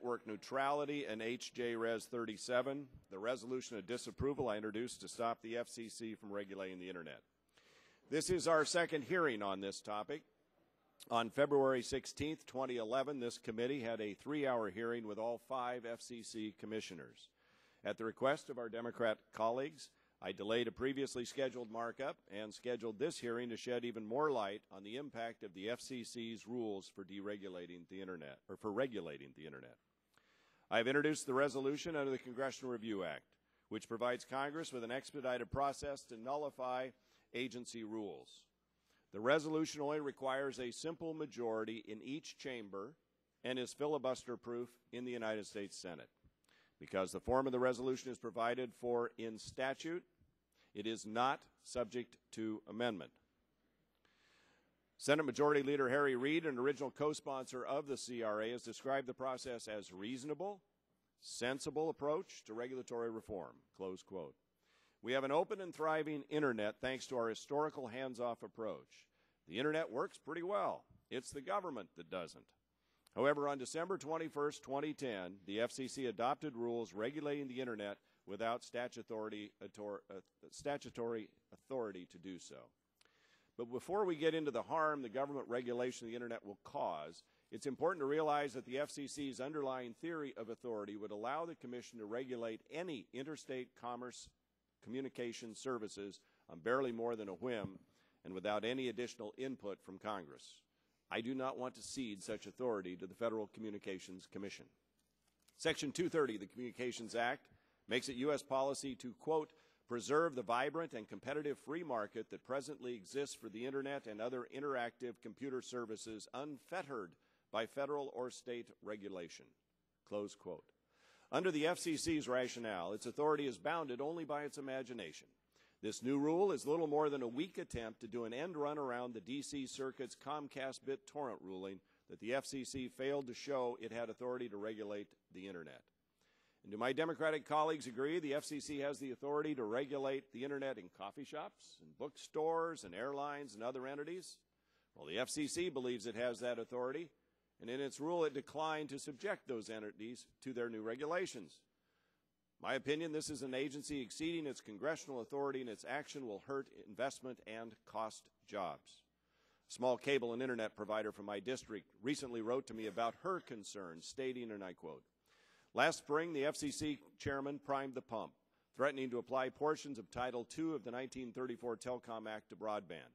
network neutrality and HJ Res 37, the resolution of disapproval I introduced to stop the FCC from regulating the Internet. This is our second hearing on this topic. On February 16, 2011, this committee had a 3-hour hearing with all 5 FCC commissioners. At the request of our Democrat colleagues, I delayed a previously scheduled markup and scheduled this hearing to shed even more light on the impact of the FCC's rules for deregulating the Internet, or for regulating the Internet. I have introduced the resolution under the Congressional Review Act, which provides Congress with an expedited process to nullify agency rules. The resolution only requires a simple majority in each chamber and is filibuster-proof in the United States Senate. Because the form of the resolution is provided for in statute, it is not subject to amendment. Senate Majority Leader Harry Reid, an original co-sponsor of the CRA, has described the process as reasonable, sensible approach to regulatory reform, close quote. We have an open and thriving Internet thanks to our historical hands-off approach. The Internet works pretty well. It's the government that doesn't. However, on December 21, 2010, the FCC adopted rules regulating the Internet without statutory authority to do so. But before we get into the harm the government regulation of the Internet will cause, it's important to realize that the FCC's underlying theory of authority would allow the Commission to regulate any interstate commerce communication services on barely more than a whim and without any additional input from Congress. I do not want to cede such authority to the Federal Communications Commission. Section 230 of the Communications Act makes it U.S. policy to, quote, preserve the vibrant and competitive free market that presently exists for the Internet and other interactive computer services unfettered by federal or state regulation, close quote. Under the FCC's rationale, its authority is bounded only by its imagination. This new rule is little more than a weak attempt to do an end run around the D.C. Circuit's Comcast BitTorrent ruling that the FCC failed to show it had authority to regulate the Internet. And do my Democratic colleagues agree the FCC has the authority to regulate the Internet in coffee shops, and bookstores, and airlines, and other entities? Well, the FCC believes it has that authority, and in its rule it declined to subject those entities to their new regulations. My opinion, this is an agency exceeding its congressional authority, and its action will hurt investment and cost jobs. A small cable and Internet provider from my district recently wrote to me about her concerns, stating, and I quote, last spring, the FCC chairman primed the pump, threatening to apply portions of Title II of the 1934 Telecom Act to broadband.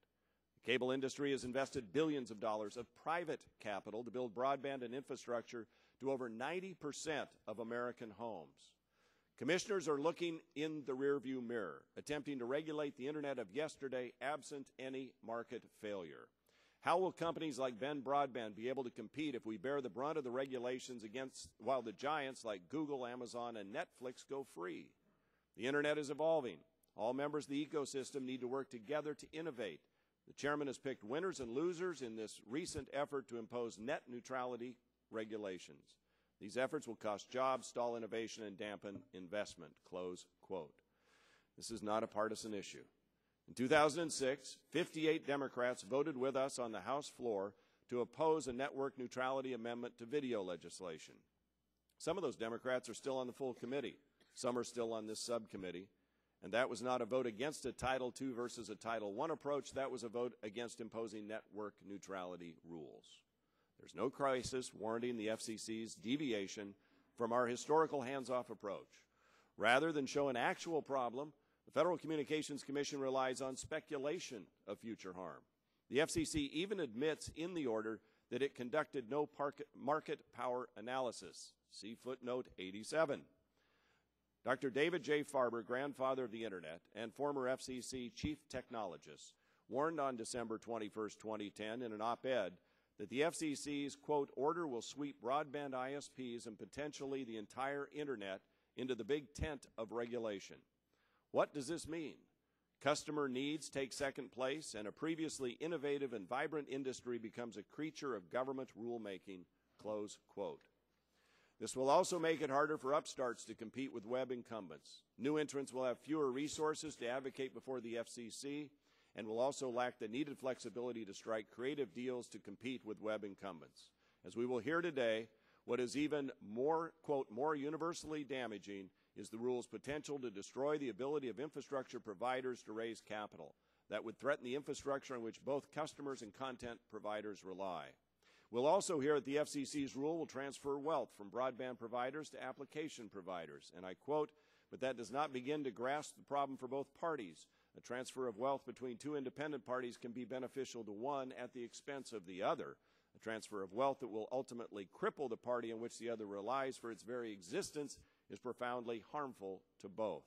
The cable industry has invested billions of dollars of private capital to build broadband and infrastructure to over 90% of American homes. Commissioners are looking in the rearview mirror, attempting to regulate the Internet of yesterday absent any market failure. How will companies like Ben Broadband be able to compete if we bear the brunt of the regulations while the giants like Google, Amazon, and Netflix go free? The Internet is evolving. All members of the ecosystem need to work together to innovate. The chairman has picked winners and losers in this recent effort to impose net neutrality regulations. These efforts will cost jobs, stall innovation, and dampen investment, close quote. This is not a partisan issue. In 2006, 58 Democrats voted with us on the House floor to oppose a network neutrality amendment to video legislation. Some of those Democrats are still on the full committee. Some are still on this subcommittee. And that was not a vote against a Title II versus a Title I approach. That was a vote against imposing network neutrality rules. There's no crisis warranting the FCC's deviation from our historical hands-off approach. Rather than show an actual problem, the Federal Communications Commission relies on speculation of future harm. The FCC even admits in the order that it conducted no market power analysis. See footnote 87. Dr. David J. Farber, grandfather of the Internet and former FCC chief technologist, warned on December 21, 2010 in an op-ed that the FCC's, quote, order will sweep broadband ISPs and potentially the entire Internet into the big tent of regulation. What does this mean? Customer needs take second place, and a previously innovative and vibrant industry becomes a creature of government rulemaking, close quote. This will also make it harder for upstarts to compete with web incumbents. New entrants will have fewer resources to advocate before the FCC, and will also lack the needed flexibility to strike creative deals to compete with web incumbents. As we will hear today, What is even more, quote, more universally damaging is the rule's potential to destroy the ability of infrastructure providers to raise capital that would threaten the infrastructure on which both customers and content providers rely. We'll also hear that the FCC's rule will transfer wealth from broadband providers to application providers, and I quote, "But that does not begin to grasp the problem for both parties. A transfer of wealth between two independent parties can be beneficial to one at the expense of the other. A transfer of wealth that will ultimately cripple the party on which the other relies for its very existence is profoundly harmful to both."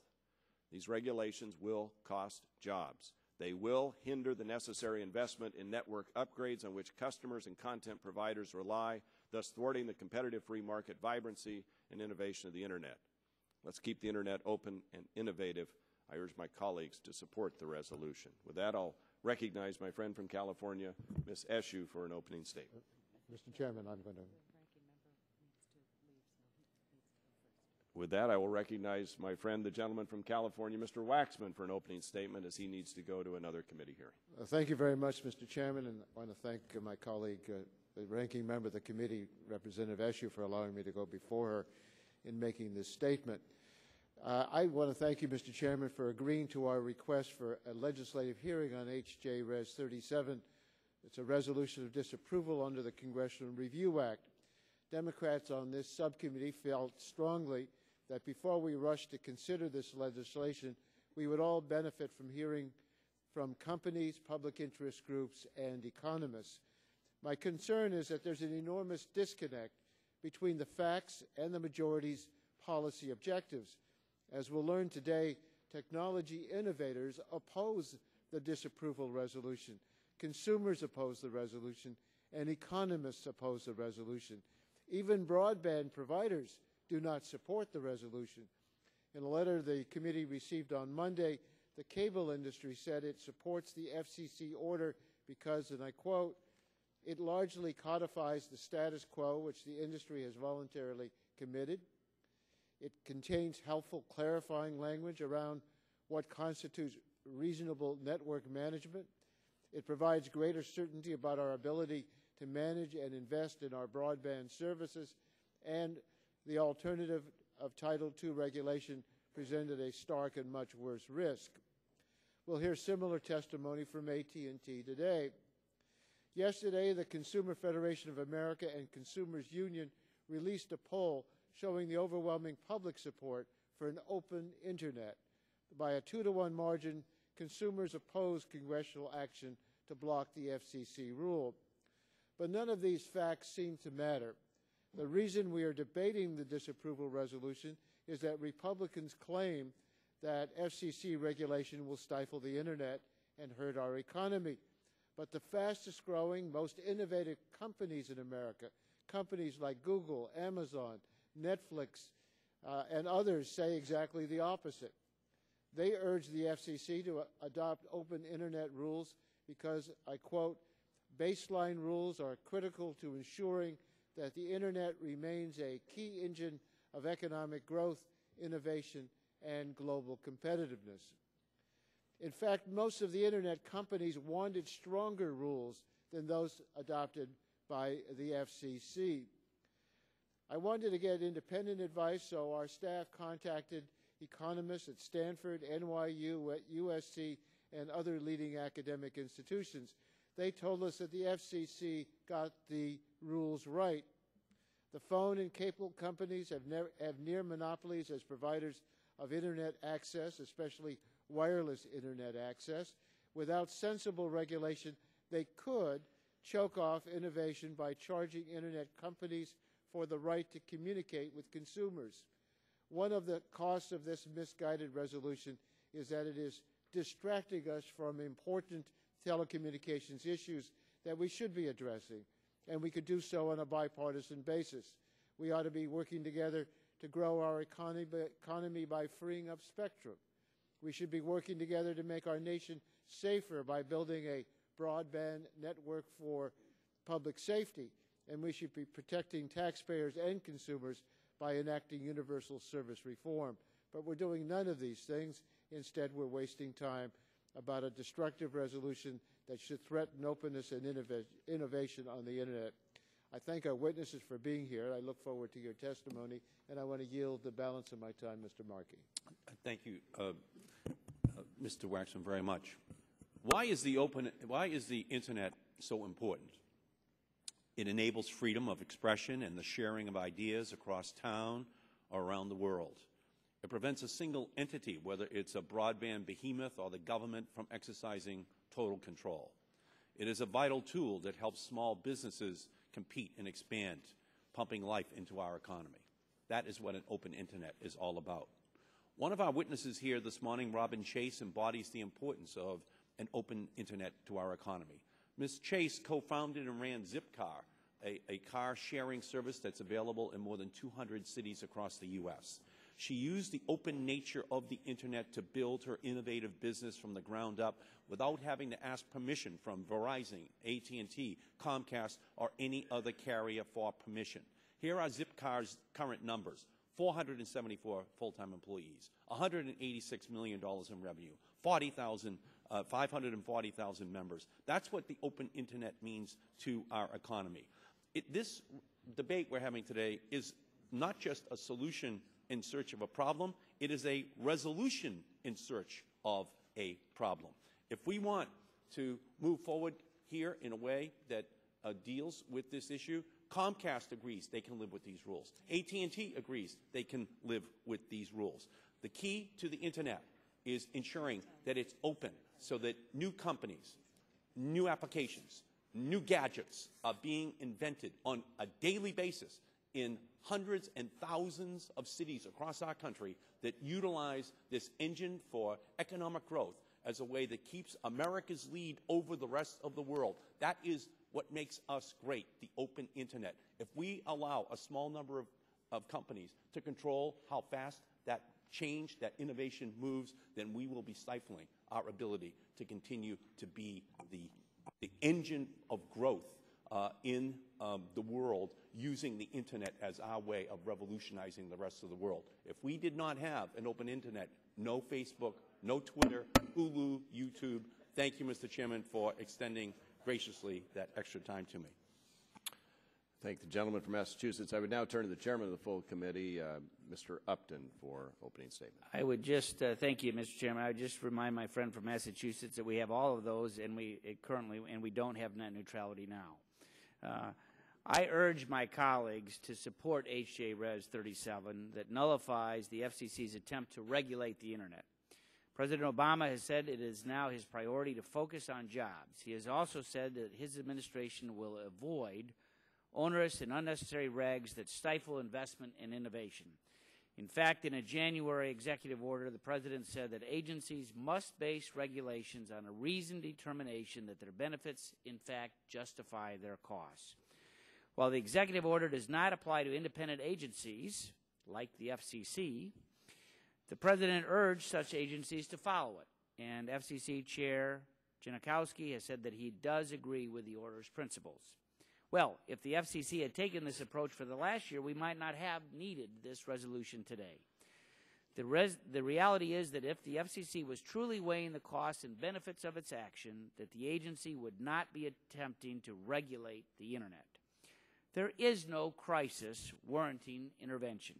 These regulations will cost jobs. They will hinder the necessary investment in network upgrades on which customers and content providers rely, thus thwarting the competitive free market vibrancy and innovation of the Internet. Let's keep the Internet open and innovative. I urge my colleagues to support the resolution. With that, I'll recognize my friend from California, Ms. Eshoo, for an opening statement. Mr. Chairman, I'm going to... With that, I will recognize my friend, the gentleman from California, Mr. Waxman, for an opening statement as he needs to go to another committee hearing. Thank you very much, Mr. Chairman, and I want to thank my colleague, the ranking member of the committee, Representative Eshoo, for allowing me to go before her in making this statement. I want to thank you, Mr. Chairman, for agreeing to our request for a legislative hearing on H.J. Res. 37. It's a resolution of disapproval under the Congressional Review Act. Democrats on this subcommittee felt strongly that before we rush to consider this legislation, we would all benefit from hearing from companies, public interest groups, and economists. My concern is that there's an enormous disconnect between the facts and the majority's policy objectives. As we'll learn today, technology innovators oppose the disapproval resolution, consumers oppose the resolution, and economists oppose the resolution. Even broadband providers do not support the resolution. In a letter the committee received on Monday, the cable industry said it supports the FCC order because, and I quote, "It largely codifies the status quo which the industry has voluntarily committed. It contains helpful clarifying language around what constitutes reasonable network management. It provides greater certainty about our ability to manage and invest in our broadband services, and the alternative of Title II regulation presented a stark and much worse risk." We'll hear similar testimony from AT&T today. Yesterday, the Consumer Federation of America and Consumers Union released a poll showing the overwhelming public support for an open Internet. By a 2-to-1 margin, consumers opposed congressional action to block the FCC rule. But none of these facts seem to matter. The reason we are debating the disapproval resolution is that Republicans claim that FCC regulation will stifle the Internet and hurt our economy. But the fastest growing, most innovative companies in America, companies like Google, Amazon, Netflix, and others say exactly the opposite. They urge the FCC to adopt open Internet rules because, I quote, "Baseline rules are critical to ensuring that the Internet remains a key engine of economic growth, innovation, and global competitiveness." In fact, most of the Internet companies wanted stronger rules than those adopted by the FCC. I wanted to get independent advice, so our staff contacted economists at Stanford, NYU, USC, and other leading academic institutions. They told us that the FCC got the rules right. The phone and cable companies have near monopolies as providers of Internet access, especially wireless Internet access. Without sensible regulation, they could choke off innovation by charging Internet companies for the right to communicate with consumers. One of the costs of this misguided resolution is that it is distracting us from important telecommunications issues that we should be addressing, and we could do so on a bipartisan basis. We ought to be working together to grow our economy by freeing up spectrum. We should be working together to make our nation safer by building a broadband network for public safety, and we should be protecting taxpayers and consumers by enacting universal service reform. But we're doing none of these things. Instead, we're wasting time about a destructive resolution that should threaten openness and innovation on the Internet. I thank our witnesses for being here. I look forward to your testimony, and I want to yield the balance of my time, Mr. Markey. Thank you, Mr. Waxman, very much. Why is the Internet so important? It enables freedom of expression and the sharing of ideas across town or around the world. It prevents a single entity, whether it's a broadband behemoth or the government, from exercising total control. It is a vital tool that helps small businesses compete and expand, pumping life into our economy. That is what an open Internet is all about. One of our witnesses here this morning, Robin Chase, embodies the importance of an open Internet to our economy. Ms. Chase co-founded and ran Zipcar, a car-sharing service that's available in more than 200 cities across the U.S. She used the open nature of the Internet to build her innovative business from the ground up without having to ask permission from Verizon, AT&T, Comcast, or any other carrier for permission. Here are Zipcar's current numbers: 474 full-time employees, $186 million in revenue, 540,000 members. That's what the open Internet means to our economy. This debate we're having today is not just a solution in search of a problem, it is a resolution in search of a problem. If we want to move forward here in a way that deals with this issue, Comcast agrees they can live with these rules. AT&T agrees they can live with these rules. The key to the Internet is ensuring that it's open so that new companies, new applications, new gadgets are being invented on a daily basis in hundreds and thousands of cities across our country that utilize this engine for economic growth as a way that keeps America's lead over the rest of the world. That is what makes us great, the open Internet. If we allow a small number of companies to control how fast that change, that innovation moves, then we will be stifling our ability to continue to be the engine of growth in the world, using the Internet as our way of revolutionizing the rest of the world. If we did not have an open Internet, no Facebook, no Twitter, Hulu, YouTube. Thank you, Mr. Chairman, for extending graciously that extra time to me. Thank the gentleman from Massachusetts. I would now turn to the chairman of the full committee, Mr. Upton, for opening statement. I would just thank you, Mr. Chairman. I would just remind my friend from Massachusetts that we have all of those, and we don't have net neutrality now. I urge my colleagues to support H.J. Res. 37 that nullifies the FCC's attempt to regulate the Internet. President Obama has said it is now his priority to focus on jobs. He has also said that his administration will avoid onerous and unnecessary regs that stifle investment and innovation. In fact, in a January executive order, the President said that agencies must base regulations on a reasoned determination that their benefits, in fact, justify their costs. While the executive order does not apply to independent agencies, like the FCC, the President urged such agencies to follow it, and FCC Chair Janikowski has said that he does agree with the order's principles. Well, if the FCC had taken this approach for the last year, we might not have needed this resolution today. The reality is that if the FCC was truly weighing the costs and benefits of its action, that the agency would not be attempting to regulate the Internet. There is no crisis warranting intervention.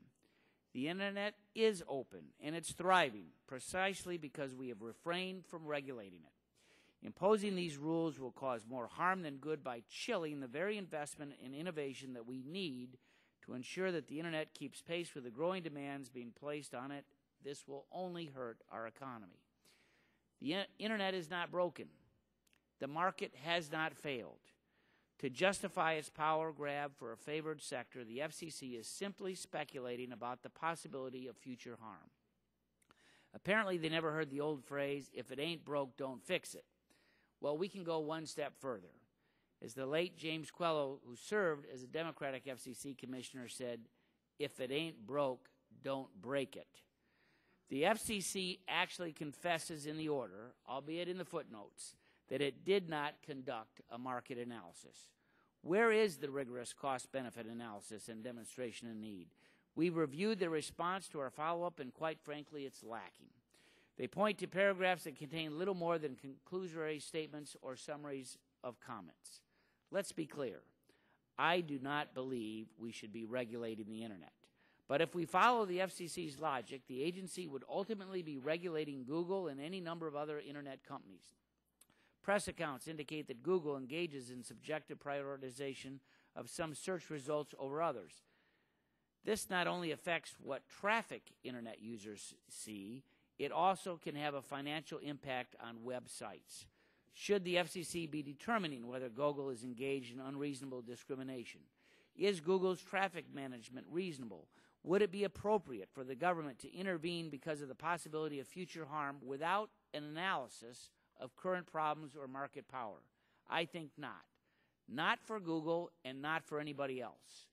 The Internet is open, and it's thriving precisely because we have refrained from regulating it. Imposing these rules will cause more harm than good by chilling the very investment and innovation that we need to ensure that the Internet keeps pace with the growing demands being placed on it. This will only hurt our economy. The Internet is not broken. The market has not failed. To justify its power grab for a favored sector, the FCC is simply speculating about the possibility of future harm. Apparently, they never heard the old phrase, "If it ain't broke, don't fix it." Well, we can go one step further. As the late James Quello, who served as a Democratic FCC commissioner, said, "If it ain't broke, don't break it." The FCC actually confesses in the order, albeit in the footnotes, that it did not conduct a market analysis. Where is the rigorous cost-benefit analysis and demonstration of need? We've reviewed the response to our follow-up, and quite frankly, it's lacking. They point to paragraphs that contain little more than conclusory statements or summaries of comments. Let's be clear. I do not believe we should be regulating the Internet. But if we follow the FCC's logic, the agency would ultimately be regulating Google and any number of other Internet companies. Press accounts indicate that Google engages in subjective prioritization of some search results over others. This not only affects what traffic Internet users see, it also can have a financial impact on websites. Should the FCC be determining whether Google is engaged in unreasonable discrimination? Is Google's traffic management reasonable? Would it be appropriate for the government to intervene because of the possibility of future harm without an analysis of current problems or market power? I think not. Not for Google and not for anybody else.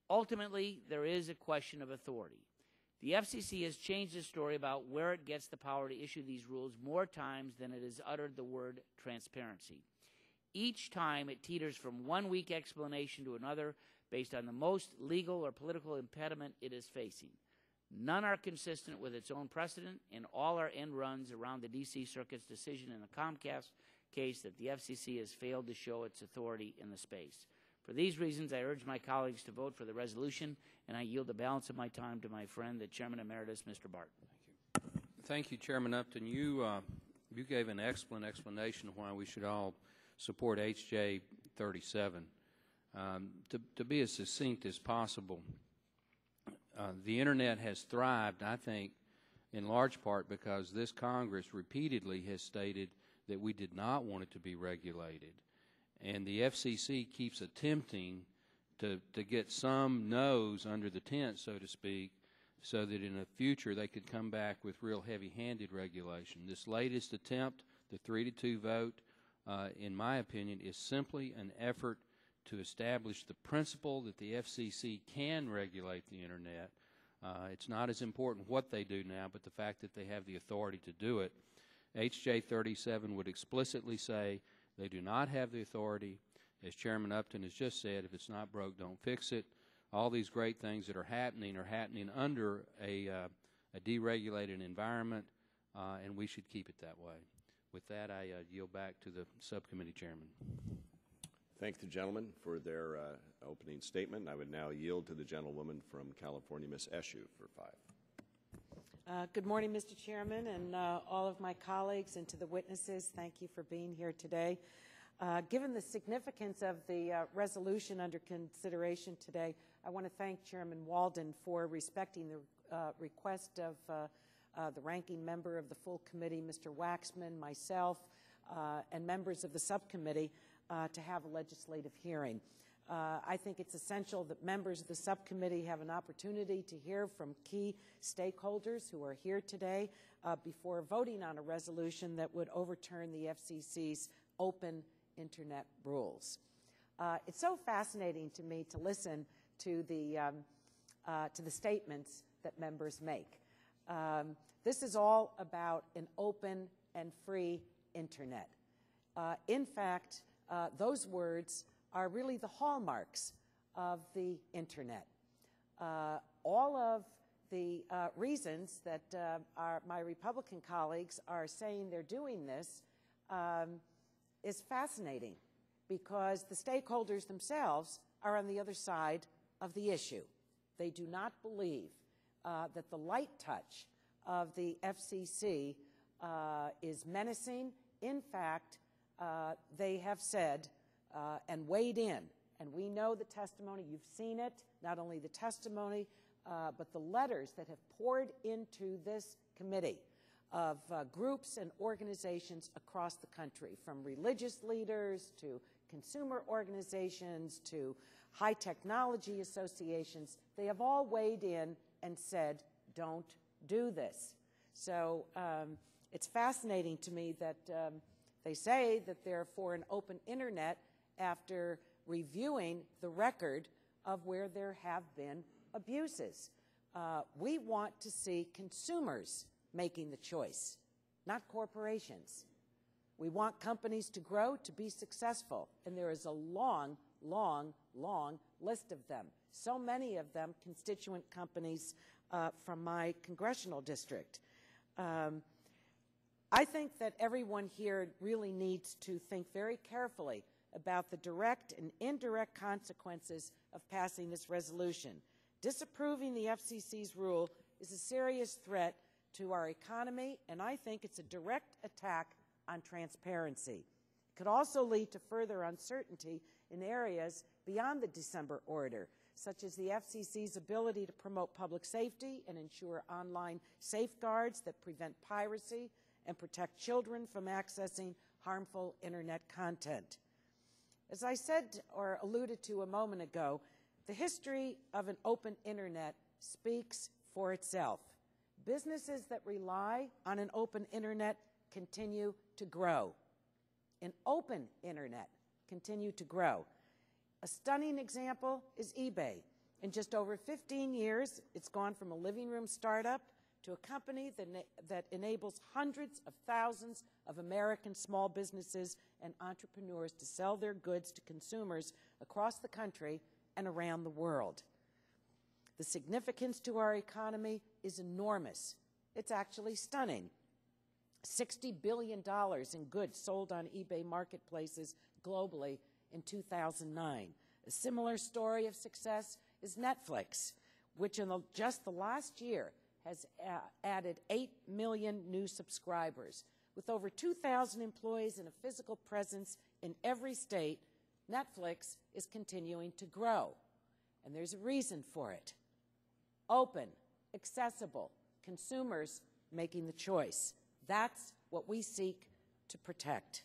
Ultimately, there is a question of authority. The FCC has changed the story about where it gets the power to issue these rules more times than it has uttered the word transparency. Each time it teeters from one weak explanation to another based on the most legal or political impediment it is facing. None are consistent with its own precedent, and all are end runs around the D.C. Circuit's decision in the Comcast case that the FCC has failed to show its authority in the space. For these reasons, I urge my colleagues to vote for the resolution, and I yield the balance of my time to my friend, the Chairman Emeritus, Mr. Barton. Thank you, Chairman Upton. You gave an excellent explanation of why we should all support H.J. 37. To be as succinct as possible, the Internet has thrived, I think, in large part because this Congress repeatedly has stated that we did not want it to be regulated. And the FCC keeps attempting to get some no's under the tent, so to speak, so that in the future they could come back with real heavy-handed regulation. This latest attempt, the 3-2 vote, in my opinion, is simply an effort to establish the principle that the FCC can regulate the Internet. It's not as important what they do now, but the fact that they have the authority to do it. H.J. 37 would explicitly say they do not have the authority. As Chairman Upton has just said, if it's not broke, don't fix it. All these great things that are happening under a deregulated environment, and we should keep it that way. With that, I yield back to the subcommittee chairman. Thank the gentleman for their opening statement. I would now yield to the gentlewoman from California, Ms. Eshoo, for 5. Good morning, Mr. Chairman, and all of my colleagues, and to the witnesses. Thank you for being here today. Given the significance of the resolution under consideration today, I want to thank Chairman Walden for respecting the request of the ranking member of the full committee, Mr. Waxman, myself, and members of the subcommittee to have a legislative hearing. I think it's essential that members of the subcommittee have an opportunity to hear from key stakeholders who are here today before voting on a resolution that would overturn the FCC's open Internet rules. It's so fascinating to me to listen to the statements that members make. This is all about an open and free Internet. In fact, those words are really the hallmarks of the Internet. All of the reasons that my Republican colleagues are saying they're doing this is fascinating because the stakeholders themselves are on the other side of the issue. They do not believe that the light touch of the FCC is menacing. In fact, they have said and weighed in, and we know the testimony, you've seen it, not only the testimony, but the letters that have poured into this committee of groups and organizations across the country, from religious leaders to consumer organizations to high technology associations. They have all weighed in and said, don't do this. So it's fascinating to me that they say that they're for an open Internet after reviewing the record of where there have been abuses. We want to see consumers making the choice, not corporations. We want companies to grow, to be successful, and there is a long, long, long list of them. So many of them constituent companies from my congressional district. I think that everyone here really needs to think very carefully about the direct and indirect consequences of passing this resolution. Disapproving the FCC's rule is a serious threat to our economy, and I think it's a direct attack on transparency. It could also lead to further uncertainty in areas beyond the December order, such as the FCC's ability to promote public safety and ensure online safeguards that prevent piracy and protect children from accessing harmful Internet content. As I said or alluded to a moment ago, the history of an open Internet speaks for itself. Businesses that rely on an open Internet continue to grow. An open Internet continue to grow. A stunning example is eBay. In just over 15 years, it's gone from a living room startup to a company that enables hundreds of thousands of American small businesses and entrepreneurs to sell their goods to consumers across the country and around the world. The significance to our economy is enormous. It's actually stunning. $60 billion in goods sold on eBay marketplaces globally in 2009. A similar story of success is Netflix, which in just the last year has added 8 million new subscribers. With over 2,000 employees and a physical presence in every state, Netflix is continuing to grow. And there's a reason for it. Open, accessible, consumers making the choice. That's what we seek to protect.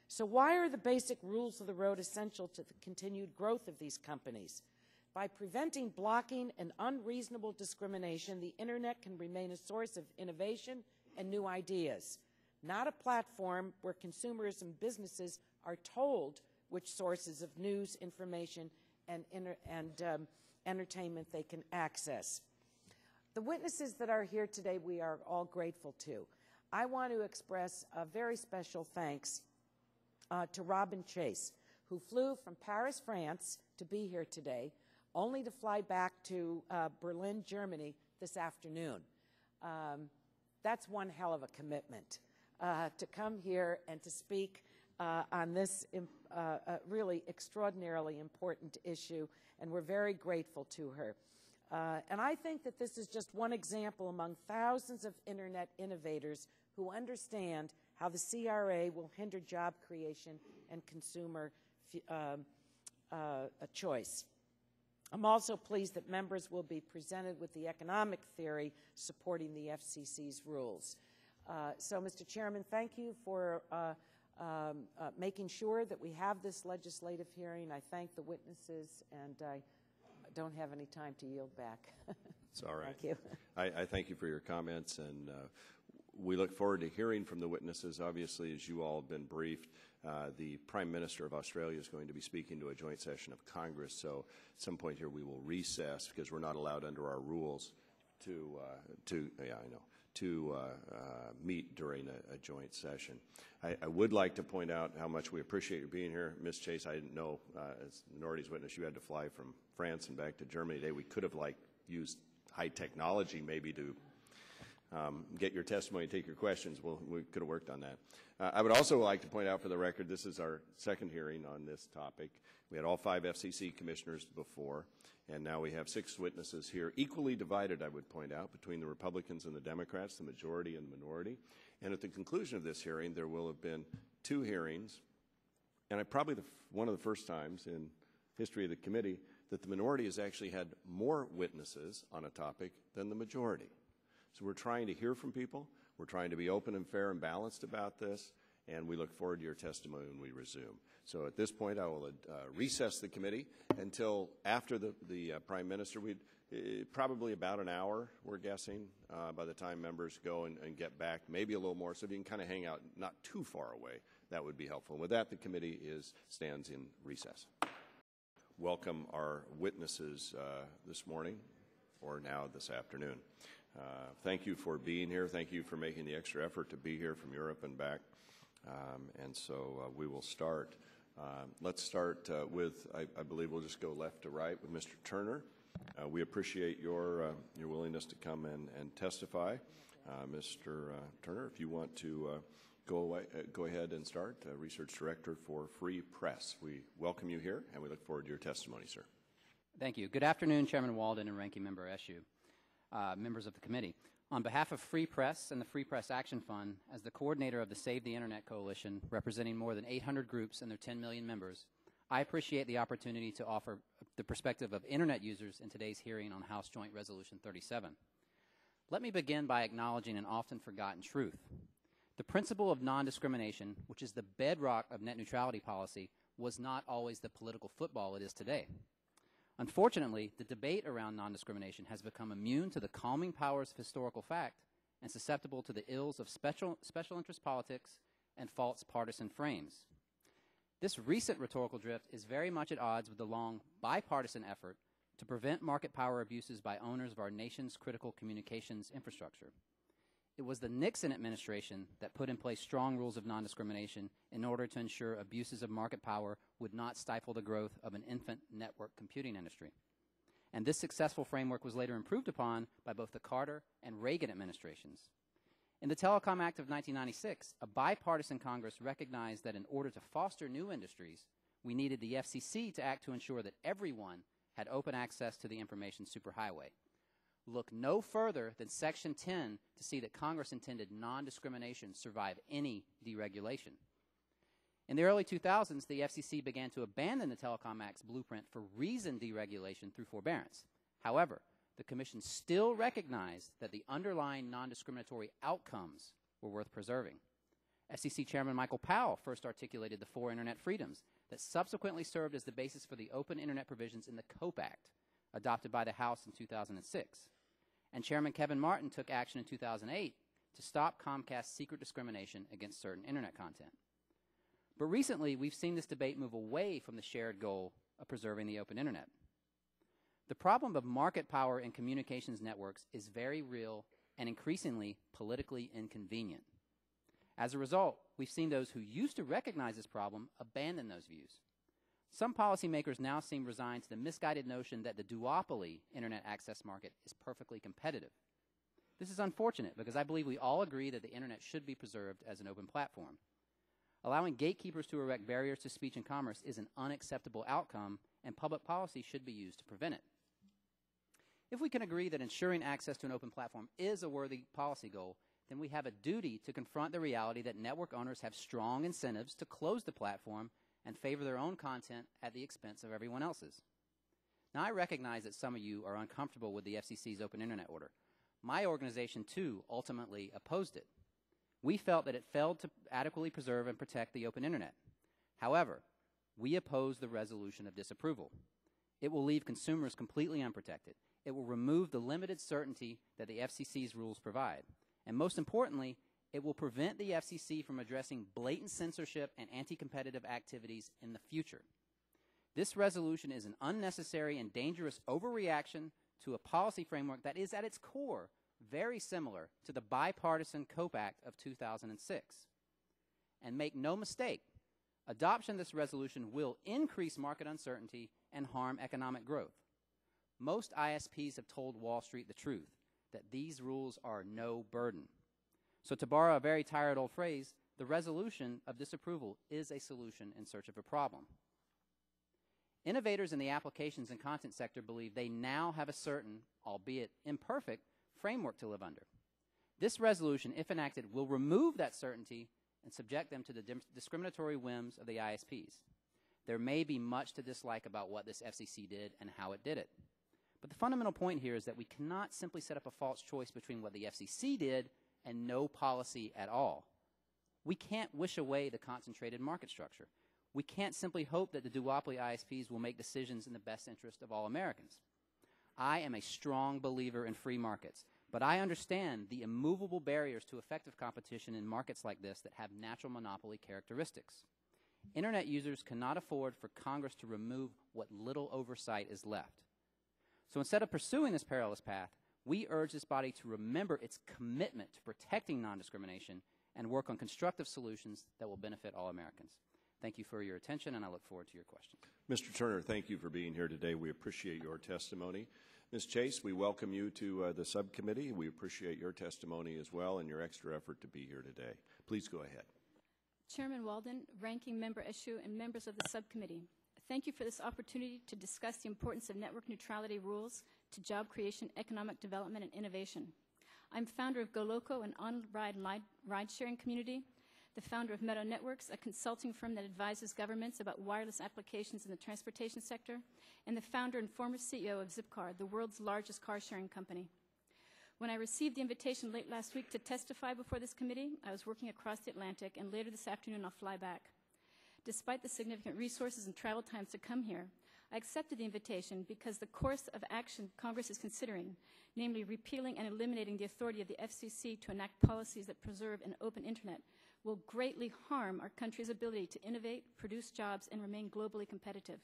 So why are the basic rules of the road essential to the continued growth of these companies? By preventing blocking and unreasonable discrimination, the Internet can remain a source of innovation and new ideas, not a platform where consumers and businesses are told which sources of news, information, and entertainment they can access. The witnesses that are here today, we are all grateful to. I want to express a very special thanks to Robin Chase, who flew from Paris, France, to be here today, only to fly back to Berlin, Germany this afternoon. That's one hell of a commitment to come here and to speak on this really extraordinarily important issue, and we're very grateful to her. And I think that this is just one example among thousands of Internet innovators who understand how the CRA will hinder job creation and consumer choice. I'm also pleased that members will be presented with the economic theory supporting the FCC's rules. So, Mr. Chairman, thank you for making sure that we have this legislative hearing. I thank the witnesses, and I don't have any time to yield back. It's all right. Thank you. I thank you for your comments, and we look forward to hearing from the witnesses. Obviously, as you all have been briefed, the Prime Minister of Australia is going to be speaking to a joint session of Congress, so at some point here we will recess because we're not allowed under our rules to meet during a joint session. I would like to point out how much we appreciate your being here. Ms. Chase, I didn't know, as minorities witness, you had to fly from France and back to Germany today. We could have used high technology maybe to get your testimony and take your questions. Well, we could have worked on that. I would also like to point out for the record, this is our second hearing on this topic. We had all 5 FCC commissioners before, and now we have 6 witnesses here, equally divided, I would point out, between the Republicans and the Democrats, the majority and the minority. And at the conclusion of this hearing, there will have been 2 hearings, and probably one of the first times in history of the committee that the minority has actually had more witnesses on a topic than the majority. So we're trying to hear from people. We're trying to be open and fair and balanced about this, and we look forward to your testimony when we resume. So at this point, I will recess the committee until after the Prime Minister. Probably about an hour, we're guessing, by the time members go and get back, maybe a little more. So if you can kind of hang out not too far away, that would be helpful. And with that, the committee stands in recess. Welcome our witnesses this morning, or now this afternoon. Thank you for being here. Thank you for making the extra effort to be here from Europe and back. And so we will start. Let's start with, I believe we'll just go left to right with Mr. Turner. We appreciate your willingness willingness to come and testify. Mr. Turner, if you want to go ahead and start, Research Director for Free Press. We welcome you here, and we look forward to your testimony, sir. Thank you. Good afternoon, Chairman Walden and Ranking Member Eshoo, members of the committee. On behalf of Free Press and the Free Press Action Fund, as the coordinator of the Save the Internet Coalition, representing more than 800 groups and their 10 million members, I appreciate the opportunity to offer the perspective of Internet users in today's hearing on House Joint Resolution 37. Let me begin by acknowledging an often forgotten truth. The principle of non-discrimination, which is the bedrock of net neutrality policy, was not always the political football it is today. Unfortunately, the debate around non-discrimination has become immune to the calming powers of historical fact and susceptible to the ills of special interest politics and false partisan frames. This recent rhetorical drift is very much at odds with the long bipartisan effort to prevent market power abuses by owners of our nation's critical communications infrastructure. It was the Nixon administration that put in place strong rules of non-discrimination in order to ensure abuses of market power would not stifle the growth of an infant network computing industry. And this successful framework was later improved upon by both the Carter and Reagan administrations. In the Telecom Act of 1996, a bipartisan Congress recognized that in order to foster new industries, we needed the FCC to act to ensure that everyone had open access to the information superhighway. Look no further than Section 10 to see that Congress intended non-discrimination survive any deregulation. In the early 2000s, the FCC began to abandon the Telecom Act's blueprint for reasoned deregulation through forbearance. However, the Commission still recognized that the underlying non-discriminatory outcomes were worth preserving. FCC Chairman Michael Powell first articulated the 4 Internet freedoms that subsequently served as the basis for the open Internet provisions in the COPE Act, adopted by the House in 2006. And Chairman Kevin Martin took action in 2008 to stop Comcast's secret discrimination against certain Internet content. But recently, we've seen this debate move away from the shared goal of preserving the open Internet. The problem of market power in communications networks is very real and increasingly politically inconvenient. As a result, we've seen those who used to recognize this problem abandon those views. Some policymakers now seem resigned to the misguided notion that the duopoly Internet access market is perfectly competitive. This is unfortunate because I believe we all agree that the Internet should be preserved as an open platform. Allowing gatekeepers to erect barriers to speech and commerce is an unacceptable outcome, and public policy should be used to prevent it. If we can agree that ensuring access to an open platform is a worthy policy goal, then we have a duty to confront the reality that network owners have strong incentives to close the platform and favor their own content at the expense of everyone else's. Now, I recognize that some of you are uncomfortable with the FCC's open Internet order. My organization, too, ultimately opposed it. We felt that it failed to adequately preserve and protect the open Internet. However, we oppose the resolution of disapproval. It will leave consumers completely unprotected. It will remove the limited certainty that the FCC's rules provide. And most importantly, it will prevent the FCC from addressing blatant censorship and anti-competitive activities in the future. This resolution is an unnecessary and dangerous overreaction to a policy framework that is at its core very similar to the bipartisan COPE Act of 2006. And make no mistake, adoption of this resolution will increase market uncertainty and harm economic growth. Most ISPs have told Wall Street the truth, that these rules are no burden. So to borrow a very tired old phrase, the resolution of disapproval is a solution in search of a problem. Innovators in the applications and content sector believe they now have a certain, albeit imperfect, framework to live under. This resolution, if enacted, will remove that certainty and subject them to the discriminatory whims of the ISPs. There may be much to dislike about what this FCC did and how it did it. But the fundamental point here is that we cannot simply set up a false choice between what the FCC did and no policy at all. We can't wish away the concentrated market structure. We can't simply hope that the duopoly ISPs will make decisions in the best interest of all Americans. I am a strong believer in free markets, but I understand the immovable barriers to effective competition in markets like this that have natural monopoly characteristics. Internet users cannot afford for Congress to remove what little oversight is left. So instead of pursuing this perilous path, we urge this body to remember its commitment to protecting non-discrimination and work on constructive solutions that will benefit all Americans. Thank you for your attention, and I look forward to your questions. Mr. Turner, thank you for being here today. We appreciate your testimony. Ms. Chase, we welcome you to the subcommittee. We appreciate your testimony as well and your extra effort to be here today. Please go ahead. Chairman Walden, Ranking Member Eshoo, and members of the subcommittee, thank you for this opportunity to discuss the importance of network neutrality rules to job creation, economic development, and innovation. I'm founder of GoLoco, an on-ride ride-sharing community, the founder of Meadow Networks, a consulting firm that advises governments about wireless applications in the transportation sector, and the founder and former CEO of Zipcar, the world's largest car-sharing company. When I received the invitation late last week to testify before this committee, I was working across the Atlantic, and later this afternoon I'll fly back. Despite the significant resources and travel times to come here, I accepted the invitation because the course of action Congress is considering, namely repealing and eliminating the authority of the FCC to enact policies that preserve an open Internet, will greatly harm our country's ability to innovate, produce jobs, and remain globally competitive.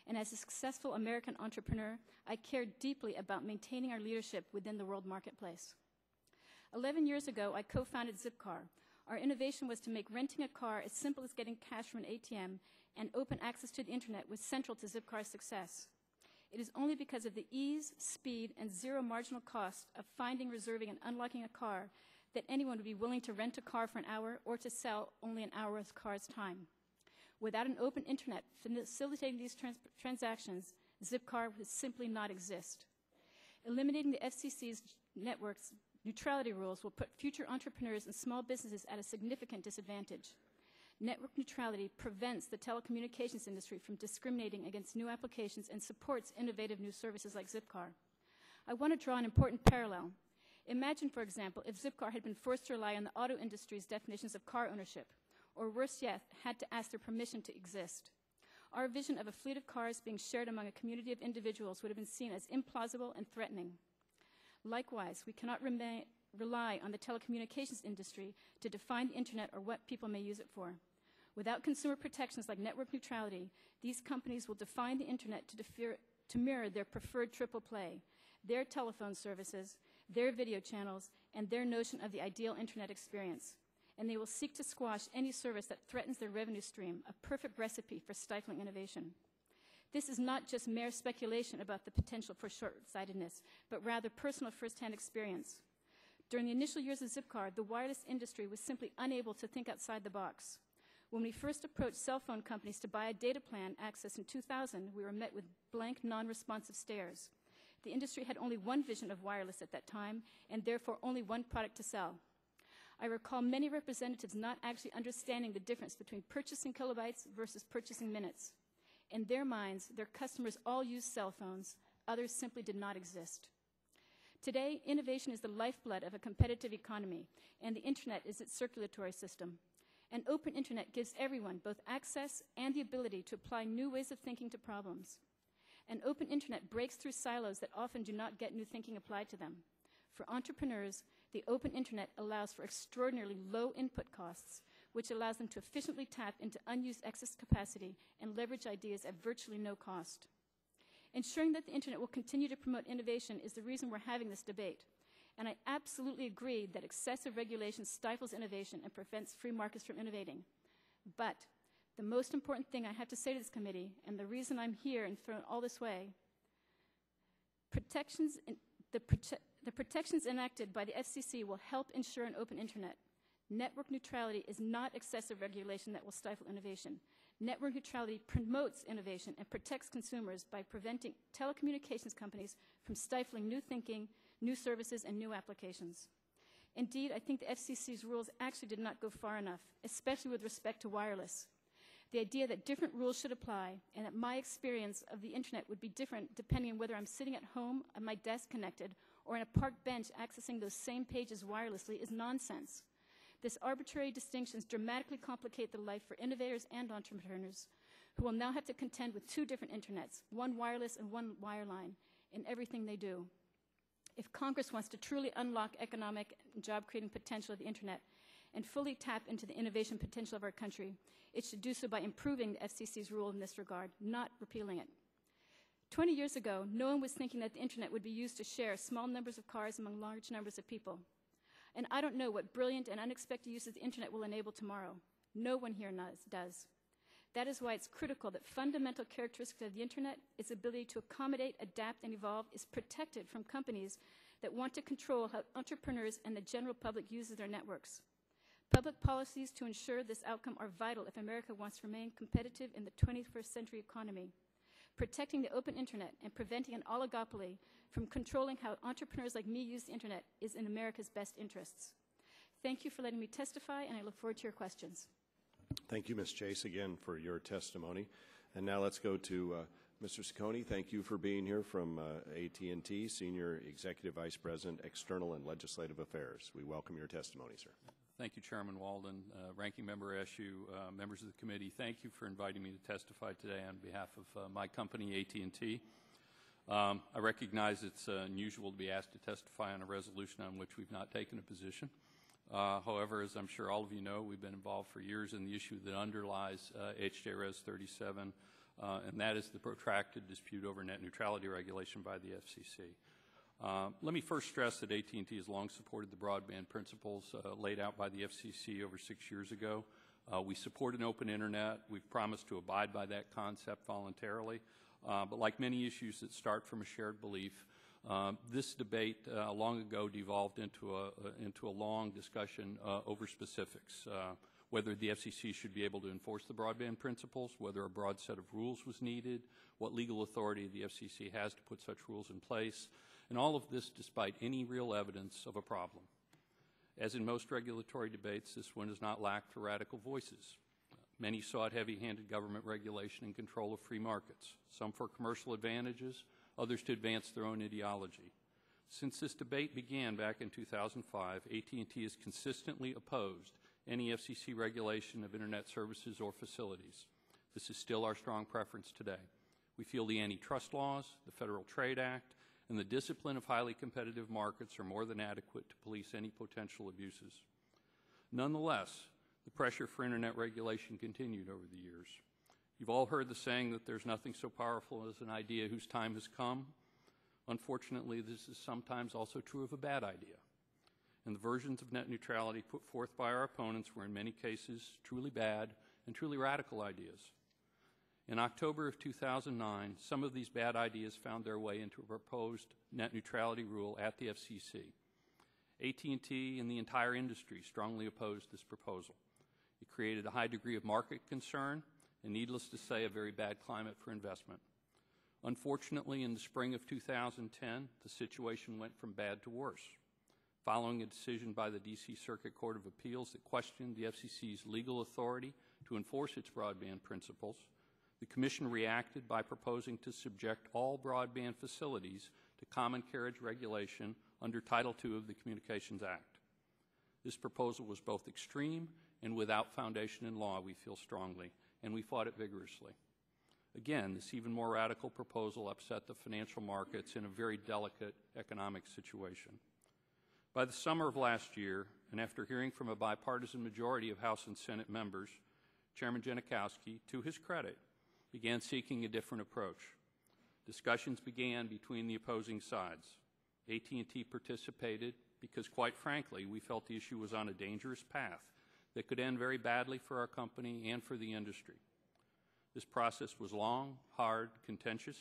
And as a successful American entrepreneur, I care deeply about maintaining our leadership within the world marketplace. 11 years ago, I co-founded Zipcar. Our innovation was to make renting a car as simple as getting cash from an ATM, and open access to the Internet was central to Zipcar's success. It is only because of the ease, speed, and zero marginal cost of finding, reserving, and unlocking a car that anyone would be willing to rent a car for an hour or to sell only an hour's car's time. Without an open Internet facilitating these transactions, Zipcar would simply not exist. Eliminating the FCC's network's neutrality rules will put future entrepreneurs and small businesses at a significant disadvantage. Network neutrality prevents the telecommunications industry from discriminating against new applications and supports innovative new services like Zipcar. I want to draw an important parallel. Imagine, for example, if Zipcar had been forced to rely on the auto industry's definitions of car ownership, or worse yet, had to ask their permission to exist. Our vision of a fleet of cars being shared among a community of individuals would have been seen as implausible and threatening. Likewise, we cannot rely on the telecommunications industry to define the Internet or what people may use it for. Without consumer protections like network neutrality, these companies will define the Internet to mirror their preferred triple play, their telephone services, their video channels, and their notion of the ideal Internet experience. And they will seek to squash any service that threatens their revenue stream, a perfect recipe for stifling innovation. This is not just mere speculation about the potential for short-sightedness, but rather personal first-hand experience. During the initial years of Zipcar, the wireless industry was simply unable to think outside the box. When we first approached cell phone companies to buy a data plan access in 2000, we were met with blank, non-responsive stares. The industry had only one vision of wireless at that time, and therefore only one product to sell. I recall many representatives not actually understanding the difference between purchasing kilobytes versus purchasing minutes. In their minds, their customers all used cell phones. Others simply did not exist. Today, innovation is the lifeblood of a competitive economy, and the Internet is its circulatory system. An open Internet gives everyone both access and the ability to apply new ways of thinking to problems. An open Internet breaks through silos that often do not get new thinking applied to them. For entrepreneurs, the open Internet allows for extraordinarily low input costs, which allows them to efficiently tap into unused excess capacity and leverage ideas at virtually no cost. Ensuring that the Internet will continue to promote innovation is the reason we're having this debate. And I absolutely agree that excessive regulation stifles innovation and prevents free markets from innovating. But the most important thing I have to say to this committee, and the reason I'm here and thrown all this way, the protections enacted by the FCC will help ensure an open Internet. Network neutrality is not excessive regulation that will stifle innovation. Network neutrality promotes innovation and protects consumers by preventing telecommunications companies from stifling new thinking, new services, and new applications. Indeed, I think the FCC's rules actually did not go far enough, especially with respect to wireless. The idea that different rules should apply and that my experience of the Internet would be different depending on whether I'm sitting at home at my desk connected or on a park bench accessing those same pages wirelessly is nonsense. This arbitrary distinctions dramatically complicate the life for innovators and entrepreneurs who will now have to contend with two different Internets, one wireless and one wireline, in everything they do. If Congress wants to truly unlock economic and job-creating potential of the Internet and fully tap into the innovation potential of our country, it should do so by improving the FCC's rule in this regard, not repealing it. 20 years ago, no one was thinking that the Internet would be used to share small numbers of cars among large numbers of people. And I don't know what brilliant and unexpected uses the Internet will enable tomorrow. No one here does. That is why it's critical that fundamental characteristics of the Internet, its ability to accommodate, adapt, and evolve, is protected from companies that want to control how entrepreneurs and the general public uses their networks. Public policies to ensure this outcome are vital if America wants to remain competitive in the 21st century economy. Protecting the open Internet and preventing an oligopoly from controlling how entrepreneurs like me use the Internet is in America's best interests. Thank you for letting me testify, and I look forward to your questions. Thank you, Ms. Chase, again for your testimony. And now let's go to Mr. Cicconi. Thank you for being here from AT&T, Senior Executive Vice President, External and Legislative Affairs. We welcome your testimony, sir. Thank you, Chairman Walden, Ranking Member Eshoo, members of the committee. Thank you for inviting me to testify today on behalf of my company, AT&T. I recognize it's unusual to be asked to testify on a resolution on which we've not taken a position. However, as I'm sure all of you know, we've been involved for years in the issue that underlies HJ Res 37, and that is the protracted dispute over net neutrality regulation by the FCC. Let me first stress that AT&T has long supported the broadband principles laid out by the FCC over 6 years ago. We support an open Internet. We've promised to abide by that concept voluntarily. But like many issues that start from a shared belief, this debate long ago devolved into a long discussion over specifics, whether the FCC should be able to enforce the broadband principles, whether a broad set of rules was needed, what legal authority the FCC has to put such rules in place, and all of this despite any real evidence of a problem. As in most regulatory debates, this one has not lacked for radical voices. Many sought heavy-handed government regulation and control of free markets, some for commercial advantages, others to advance their own ideology. Since this debate began back in 2005, AT&T has consistently opposed any FCC regulation of Internet services or facilities. This is still our strong preference today. We feel the antitrust laws, the Federal Trade Act, and the discipline of highly competitive markets are more than adequate to police any potential abuses. Nonetheless, the pressure for Internet regulation continued over the years. You've all heard the saying that there's nothing so powerful as an idea whose time has come. Unfortunately, this is sometimes also true of a bad idea. And the versions of net neutrality put forth by our opponents were in many cases truly bad and truly radical ideas. In October of 2009, some of these bad ideas found their way into a proposed net neutrality rule at the FCC. AT&T and the entire industry strongly opposed this proposal. It created a high degree of market concern and, needless to say, a very bad climate for investment. Unfortunately, in the spring of 2010, the situation went from bad to worse. Following a decision by the D.C. Circuit Court of Appeals that questioned the FCC's legal authority to enforce its broadband principles, the Commission reacted by proposing to subject all broadband facilities to common carriage regulation under Title II of the Communications Act. This proposal was both extreme and without foundation in law, we feel strongly, and we fought it vigorously. Again, this even more radical proposal upset the financial markets in a very delicate economic situation. By the summer of last year, and after hearing from a bipartisan majority of House and Senate members, Chairman Janikowski, to his credit, began seeking a different approach. Discussions began between the opposing sides. AT&T participated because, quite frankly, we felt the issue was on a dangerous path that could end very badly for our company and for the industry. This process was long, hard, contentious.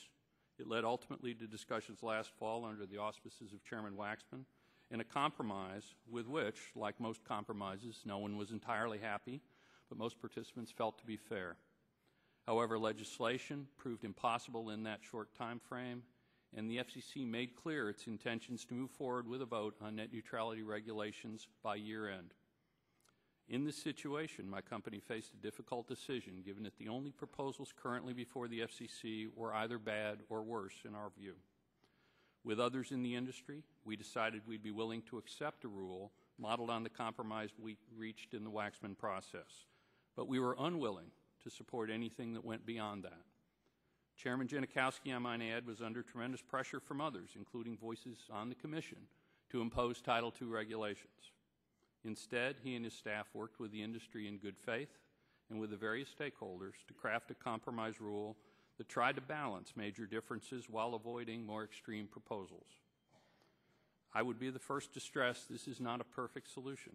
It led ultimately to discussions last fall under the auspices of Chairman Waxman, and a compromise with which, like most compromises, no one was entirely happy, but most participants felt to be fair. However, legislation proved impossible in that short time frame, and the FCC made clear its intentions to move forward with a vote on net neutrality regulations by year end. In this situation, my company faced a difficult decision, given that the only proposals currently before the FCC were either bad or worse in our view. With others in the industry, we decided we'd be willing to accept a rule modeled on the compromise we reached in the Waxman process, but we were unwilling to support anything that went beyond that. Chairman Janikowski, I might add, was under tremendous pressure from others, including voices on the Commission, to impose Title II regulations. Instead, he and his staff worked with the industry in good faith and with the various stakeholders to craft a compromise rule that tried to balance major differences while avoiding more extreme proposals. I would be the first to stress this is not a perfect solution.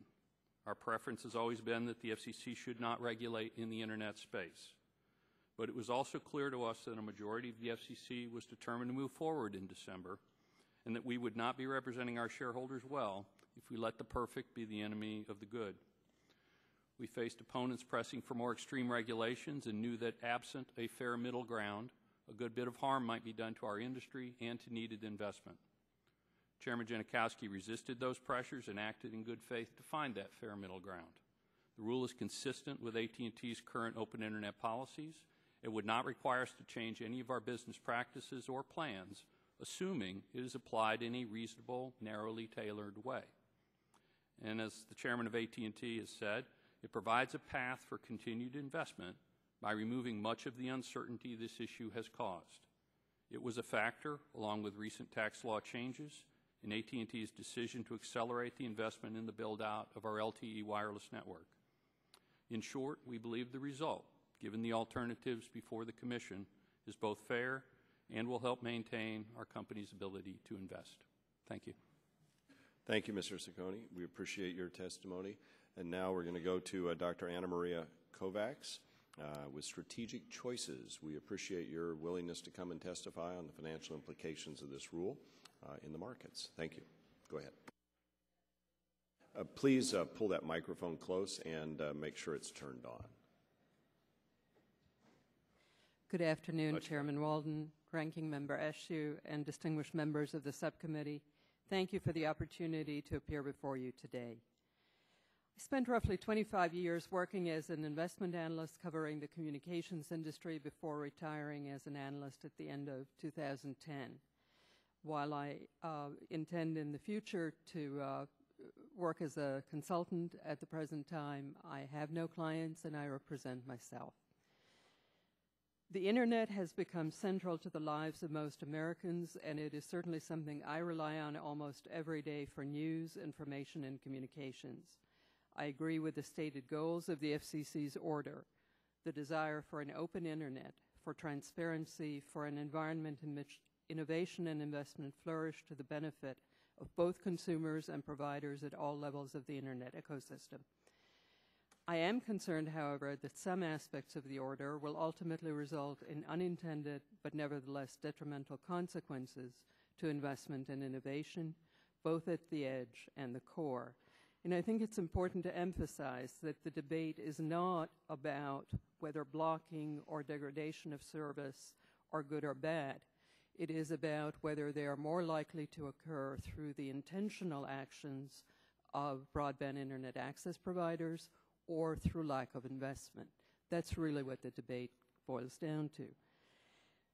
Our preference has always been that the FCC should not regulate in the Internet space. but it was also clear to us that a majority of the FCC was determined to move forward in December, and that we would not be representing our shareholders well if we let the perfect be the enemy of the good. We faced opponents pressing for more extreme regulations and knew that absent a fair middle ground, a good bit of harm might be done to our industry and to needed investment. Chairman Janikowski resisted those pressures and acted in good faith to find that fair middle ground. The rule is consistent with AT&T's current open internet policies. It would not require us to change any of our business practices or plans, assuming it is applied in a reasonable, narrowly tailored way. And as the chairman of AT&T has said, it provides a path for continued investment by removing much of the uncertainty this issue has caused. It was a factor, along with recent tax law changes, in AT&T's decision to accelerate the investment in the build-out of our LTE wireless network. In short, we believe the result, given the alternatives before the Commission, is both fair and will help maintain our company's ability to invest. Thank you. Thank you, Mr. Cicconi. We appreciate your testimony. And now we're going to go to Dr. Anna Maria Kovacs with Strategic Choices. We appreciate your willingness to come and testify on the financial implications of this rule in the markets. Thank you. Go ahead. Please pull that microphone close and make sure it's turned on. Good afternoon, Chairman Walden, Ranking Member Eshoo, and distinguished members of the subcommittee. Thank you for the opportunity to appear before you today. I spent roughly 25 years working as an investment analyst covering the communications industry before retiring as an analyst at the end of 2010. While I intend in the future to work as a consultant at the present time, I have no clients and I represent myself. The Internet has become central to the lives of most Americans, and it is certainly something I rely on almost every day for news, information, and communications. I agree with the stated goals of the FCC's order, the desire for an open Internet, for transparency, for an environment in which innovation and investment flourish to the benefit of both consumers and providers at all levels of the Internet ecosystem. I am concerned, however, that some aspects of the order will ultimately result in unintended but nevertheless detrimental consequences to investment and innovation, both at the edge and the core. And I think it's important to emphasize that the debate is not about whether blocking or degradation of service are good or bad. It is about whether they are more likely to occur through the intentional actions of broadband Internet access providers or through lack of investment. That's really what the debate boils down to.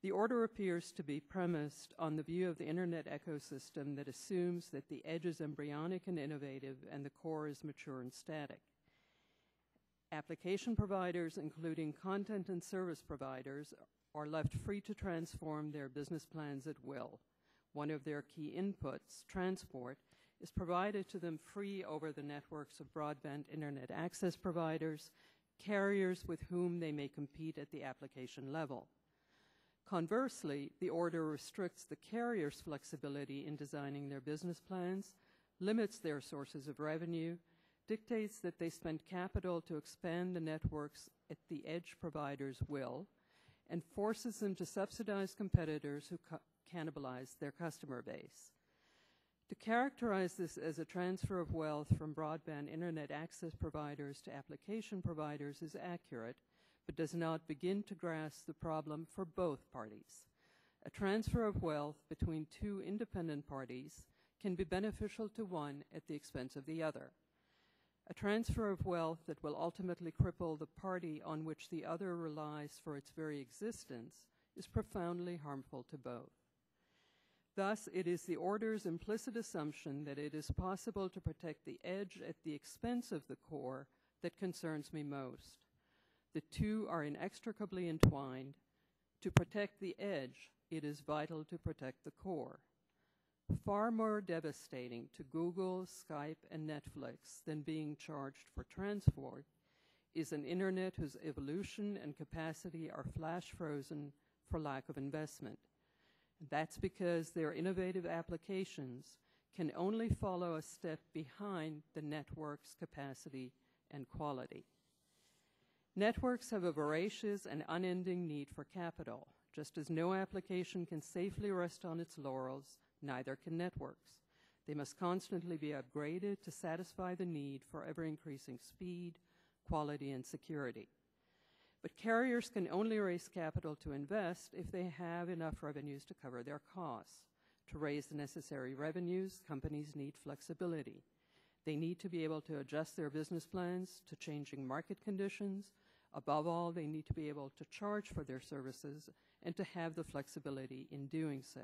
The order appears to be premised on the view of the Internet ecosystem that assumes that the edge is embryonic and innovative and the core is mature and static. Application providers, including content and service providers, are left free to transform their business plans at will. One of their key inputs, transport, is provided to them free over the networks of broadband Internet access providers, carriers with whom they may compete at the application level. Conversely, the order restricts the carriers' flexibility in designing their business plans, limits their sources of revenue, dictates that they spend capital to expand the networks at the edge providers' will, and forces them to subsidize competitors who cannibalize their customer base. To characterize this as a transfer of wealth from broadband Internet access providers to application providers is accurate, but does not begin to grasp the problem for both parties. A transfer of wealth between two independent parties can be beneficial to one at the expense of the other. A transfer of wealth that will ultimately cripple the party on which the other relies for its very existence is profoundly harmful to both. Thus, it is the order's implicit assumption that it is possible to protect the edge at the expense of the core that concerns me most. The two are inextricably entwined. To protect the edge, it is vital to protect the core. Far more devastating to Google, Skype, and Netflix than being charged for transport is an Internet whose evolution and capacity are flash frozen for lack of investment. That's because their innovative applications can only follow a step behind the network's capacity and quality. Networks have a voracious and unending need for capital. Just as no application can safely rest on its laurels, neither can networks. They must constantly be upgraded to satisfy the need for ever-increasing speed, quality, and security. But carriers can only raise capital to invest if they have enough revenues to cover their costs. To raise the necessary revenues, companies need flexibility. They need to be able to adjust their business plans to changing market conditions. Above all, they need to be able to charge for their services and to have the flexibility in doing so.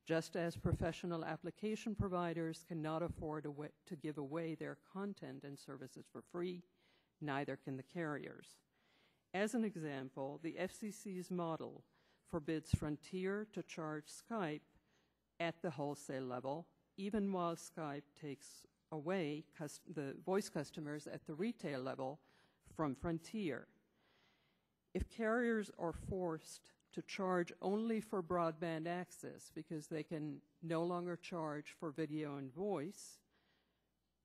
Just as professional application providers cannot afford to give away their content and services for free, neither can the carriers. As an example, the FCC's model forbids Frontier to charge Skype at the wholesale level, even while Skype takes away the voice customers at the retail level from Frontier. If carriers are forced to charge only for broadband access because they can no longer charge for video and voice,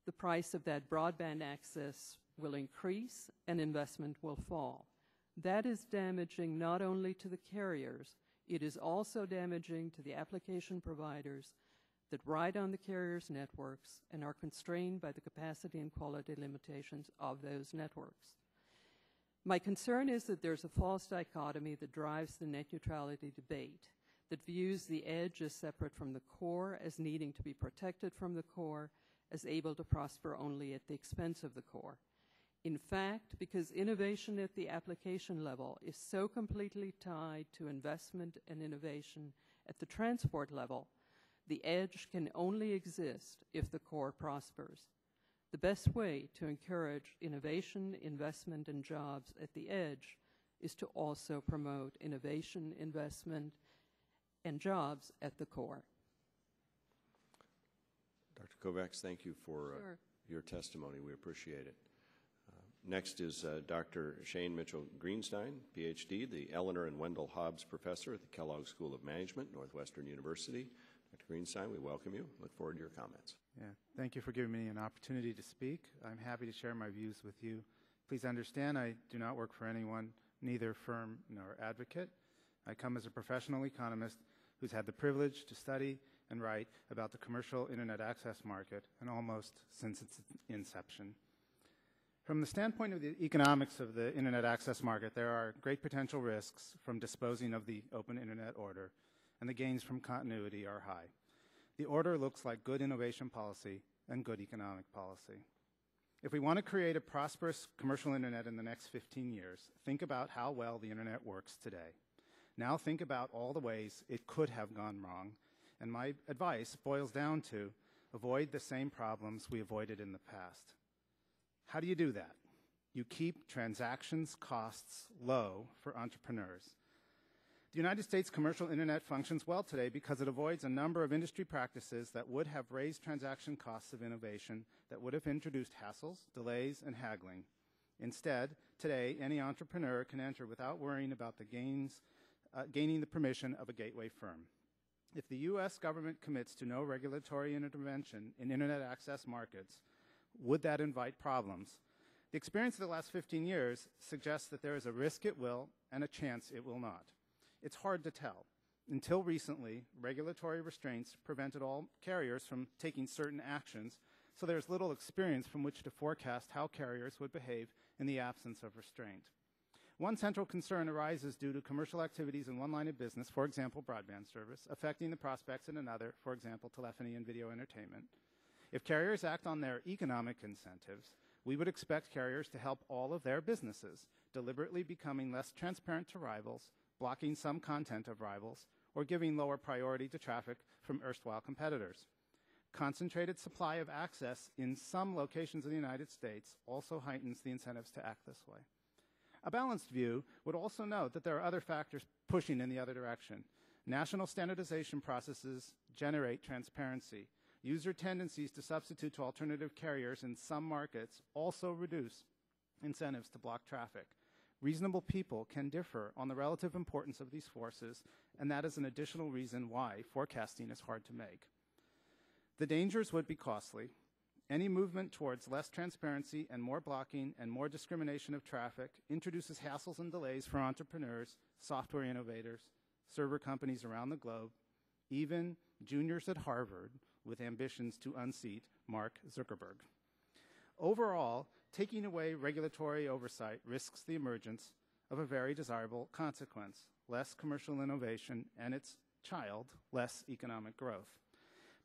the price of that broadband access will increase and investment will fall. That is damaging not only to the carriers, it is also damaging to the application providers that ride on the carriers' networks and are constrained by the capacity and quality limitations of those networks. My concern is that there's a false dichotomy that drives the net neutrality debate, that views the edge as separate from the core, as needing to be protected from the core, as able to prosper only at the expense of the core. In fact, because innovation at the application level is so completely tied to investment and innovation at the transport level, the edge can only exist if the core prospers. The best way to encourage innovation, investment, and jobs at the edge is to also promote innovation, investment, and jobs at the core. Dr. Kovacs, thank you for your testimony. We appreciate it. Next is Dr. Shane Mitchell Greenstein, PhD, the Elinor and Wendell Hobbs Professor at the Kellogg School of Management, Northwestern University. Dr. Greenstein, we welcome you. Look forward to your comments. Yeah, thank you for giving me an opportunity to speak. I'm happy to share my views with you. Please understand I do not work for anyone, neither firm nor advocate. I come as a professional economist who's had the privilege to study and write about the commercial internet access market, and almost since its inception. From the standpoint of the economics of the internet access market, there are great potential risks from disposing of the open internet order, and the gains from continuity are high. The order looks like good innovation policy and good economic policy. If we want to create a prosperous commercial internet in the next 15 years, think about how well the internet works today. Now think about all the ways it could have gone wrong, and my advice boils down to avoid the same problems we avoided in the past. How do you do that? You keep transactions costs low for entrepreneurs. The United States commercial internet functions well today because it avoids a number of industry practices that would have raised transaction costs of innovation, that would have introduced hassles, delays, and haggling. Instead, today, any entrepreneur can enter without worrying about the gaining the permission of a gateway firm. If the U.S. government commits to no regulatory intervention in internet access markets, would that invite problems? The experience of the last 15 years suggests that there is a risk it will and a chance it will not. It's hard to tell. Until recently, regulatory restraints prevented all carriers from taking certain actions, so there's little experience from which to forecast how carriers would behave in the absence of restraint. One central concern arises due to commercial activities in one line of business, for example, broadband service, affecting the prospects in another, for example, telephony and video entertainment. If carriers act on their economic incentives, we would expect carriers to help all of their businesses, deliberately becoming less transparent to rivals, blocking some content of rivals, or giving lower priority to traffic from erstwhile competitors. Concentrated supply of access in some locations of the United States also heightens the incentives to act this way. A balanced view would also note that there are other factors pushing in the other direction. National standardization processes generate transparency. User tendencies to substitute to alternative carriers in some markets also reduce incentives to block traffic. Reasonable people can differ on the relative importance of these forces, and that is an additional reason why forecasting is hard to make. The dangers would be costly. Any movement towards less transparency and more blocking and more discrimination of traffic introduces hassles and delays for entrepreneurs, software innovators, server companies around the globe, even juniors at Harvard with ambitions to unseat Mark Zuckerberg. Overall, taking away regulatory oversight risks the emergence of a very desirable consequence: less commercial innovation and its child, less economic growth.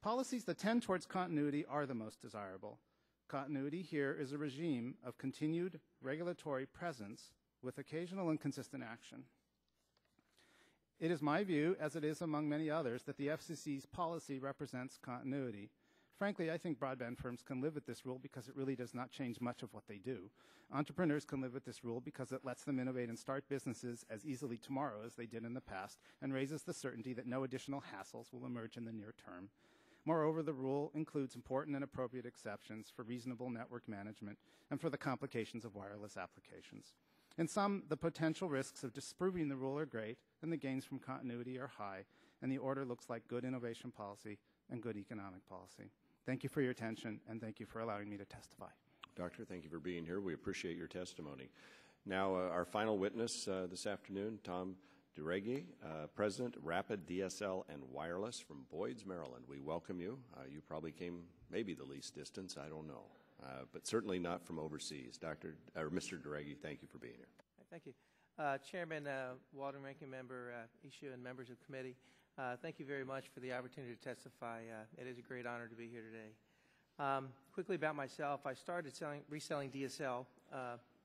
Policies that tend towards continuity are the most desirable. Continuity here is a regime of continued regulatory presence with occasional and consistent action. It is my view, as it is among many others, that the FCC's policy represents continuity. Frankly, I think broadband firms can live with this rule because it really does not change much of what they do. Entrepreneurs can live with this rule because it lets them innovate and start businesses as easily tomorrow as they did in the past and raises the certainty that no additional hassles will emerge in the near term. Moreover, the rule includes important and appropriate exceptions for reasonable network management and for the complications of wireless applications. In sum, the potential risks of disproving the rule are great, and the gains from continuity are high, and the order looks like good innovation policy and good economic policy. Thank you for your attention, and thank you for allowing me to testify. Doctor, thank you for being here. We appreciate your testimony. Now, our final witness this afternoon, Tom DeReggi, President, RapidDSL and Wireless from Boyds, Maryland. We welcome you. You probably came maybe the least distance, I don't know, but certainly not from overseas. Mr. DeReggi, thank you for being here. Thank you. Chairman Walden, Ranking Member Eshoo, and members of the committee, thank you very much for the opportunity to testify. It is a great honor to be here today. Quickly about myself, I started reselling DSL,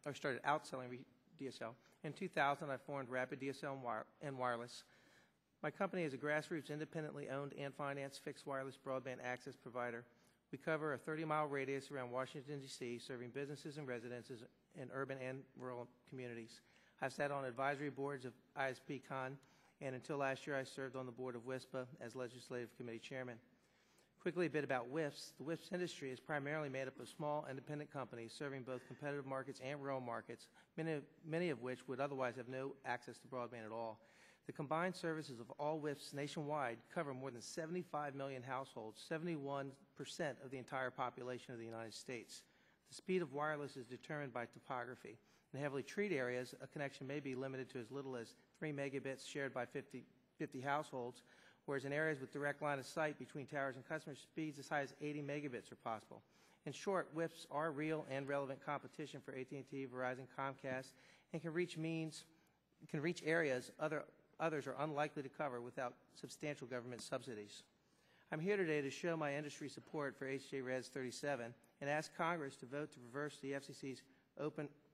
or started outselling DSL. In 2000, I formed RapidDSL and Wireless. My company is a grassroots, independently owned and financed fixed wireless broadband access provider. We cover a 30-mile radius around Washington, D.C., serving businesses and residences in urban and rural communities. I've sat on advisory boards of ISPCon, and until last year, I served on the board of WISPA as Legislative Committee Chairman. Quickly, a bit about WISPs. The WISPs industry is primarily made up of small, independent companies serving both competitive markets and rural markets, many of which would otherwise have no access to broadband at all. The combined services of all WISPs nationwide cover more than 75 million households, 71% of the entire population of the United States. The speed of wireless is determined by topography. In heavily treed areas, a connection may be limited to as little as 3 megabits shared by 50 households, whereas in areas with direct line of sight between towers and customers, speeds as high as 80 megabits are possible. In short, WISPs are real and relevant competition for AT&T, Verizon, Comcast, and can reach areas others are unlikely to cover without substantial government subsidies. I'm here today to show my industry support for HJ Res 37 and ask Congress to vote to reverse the FCC's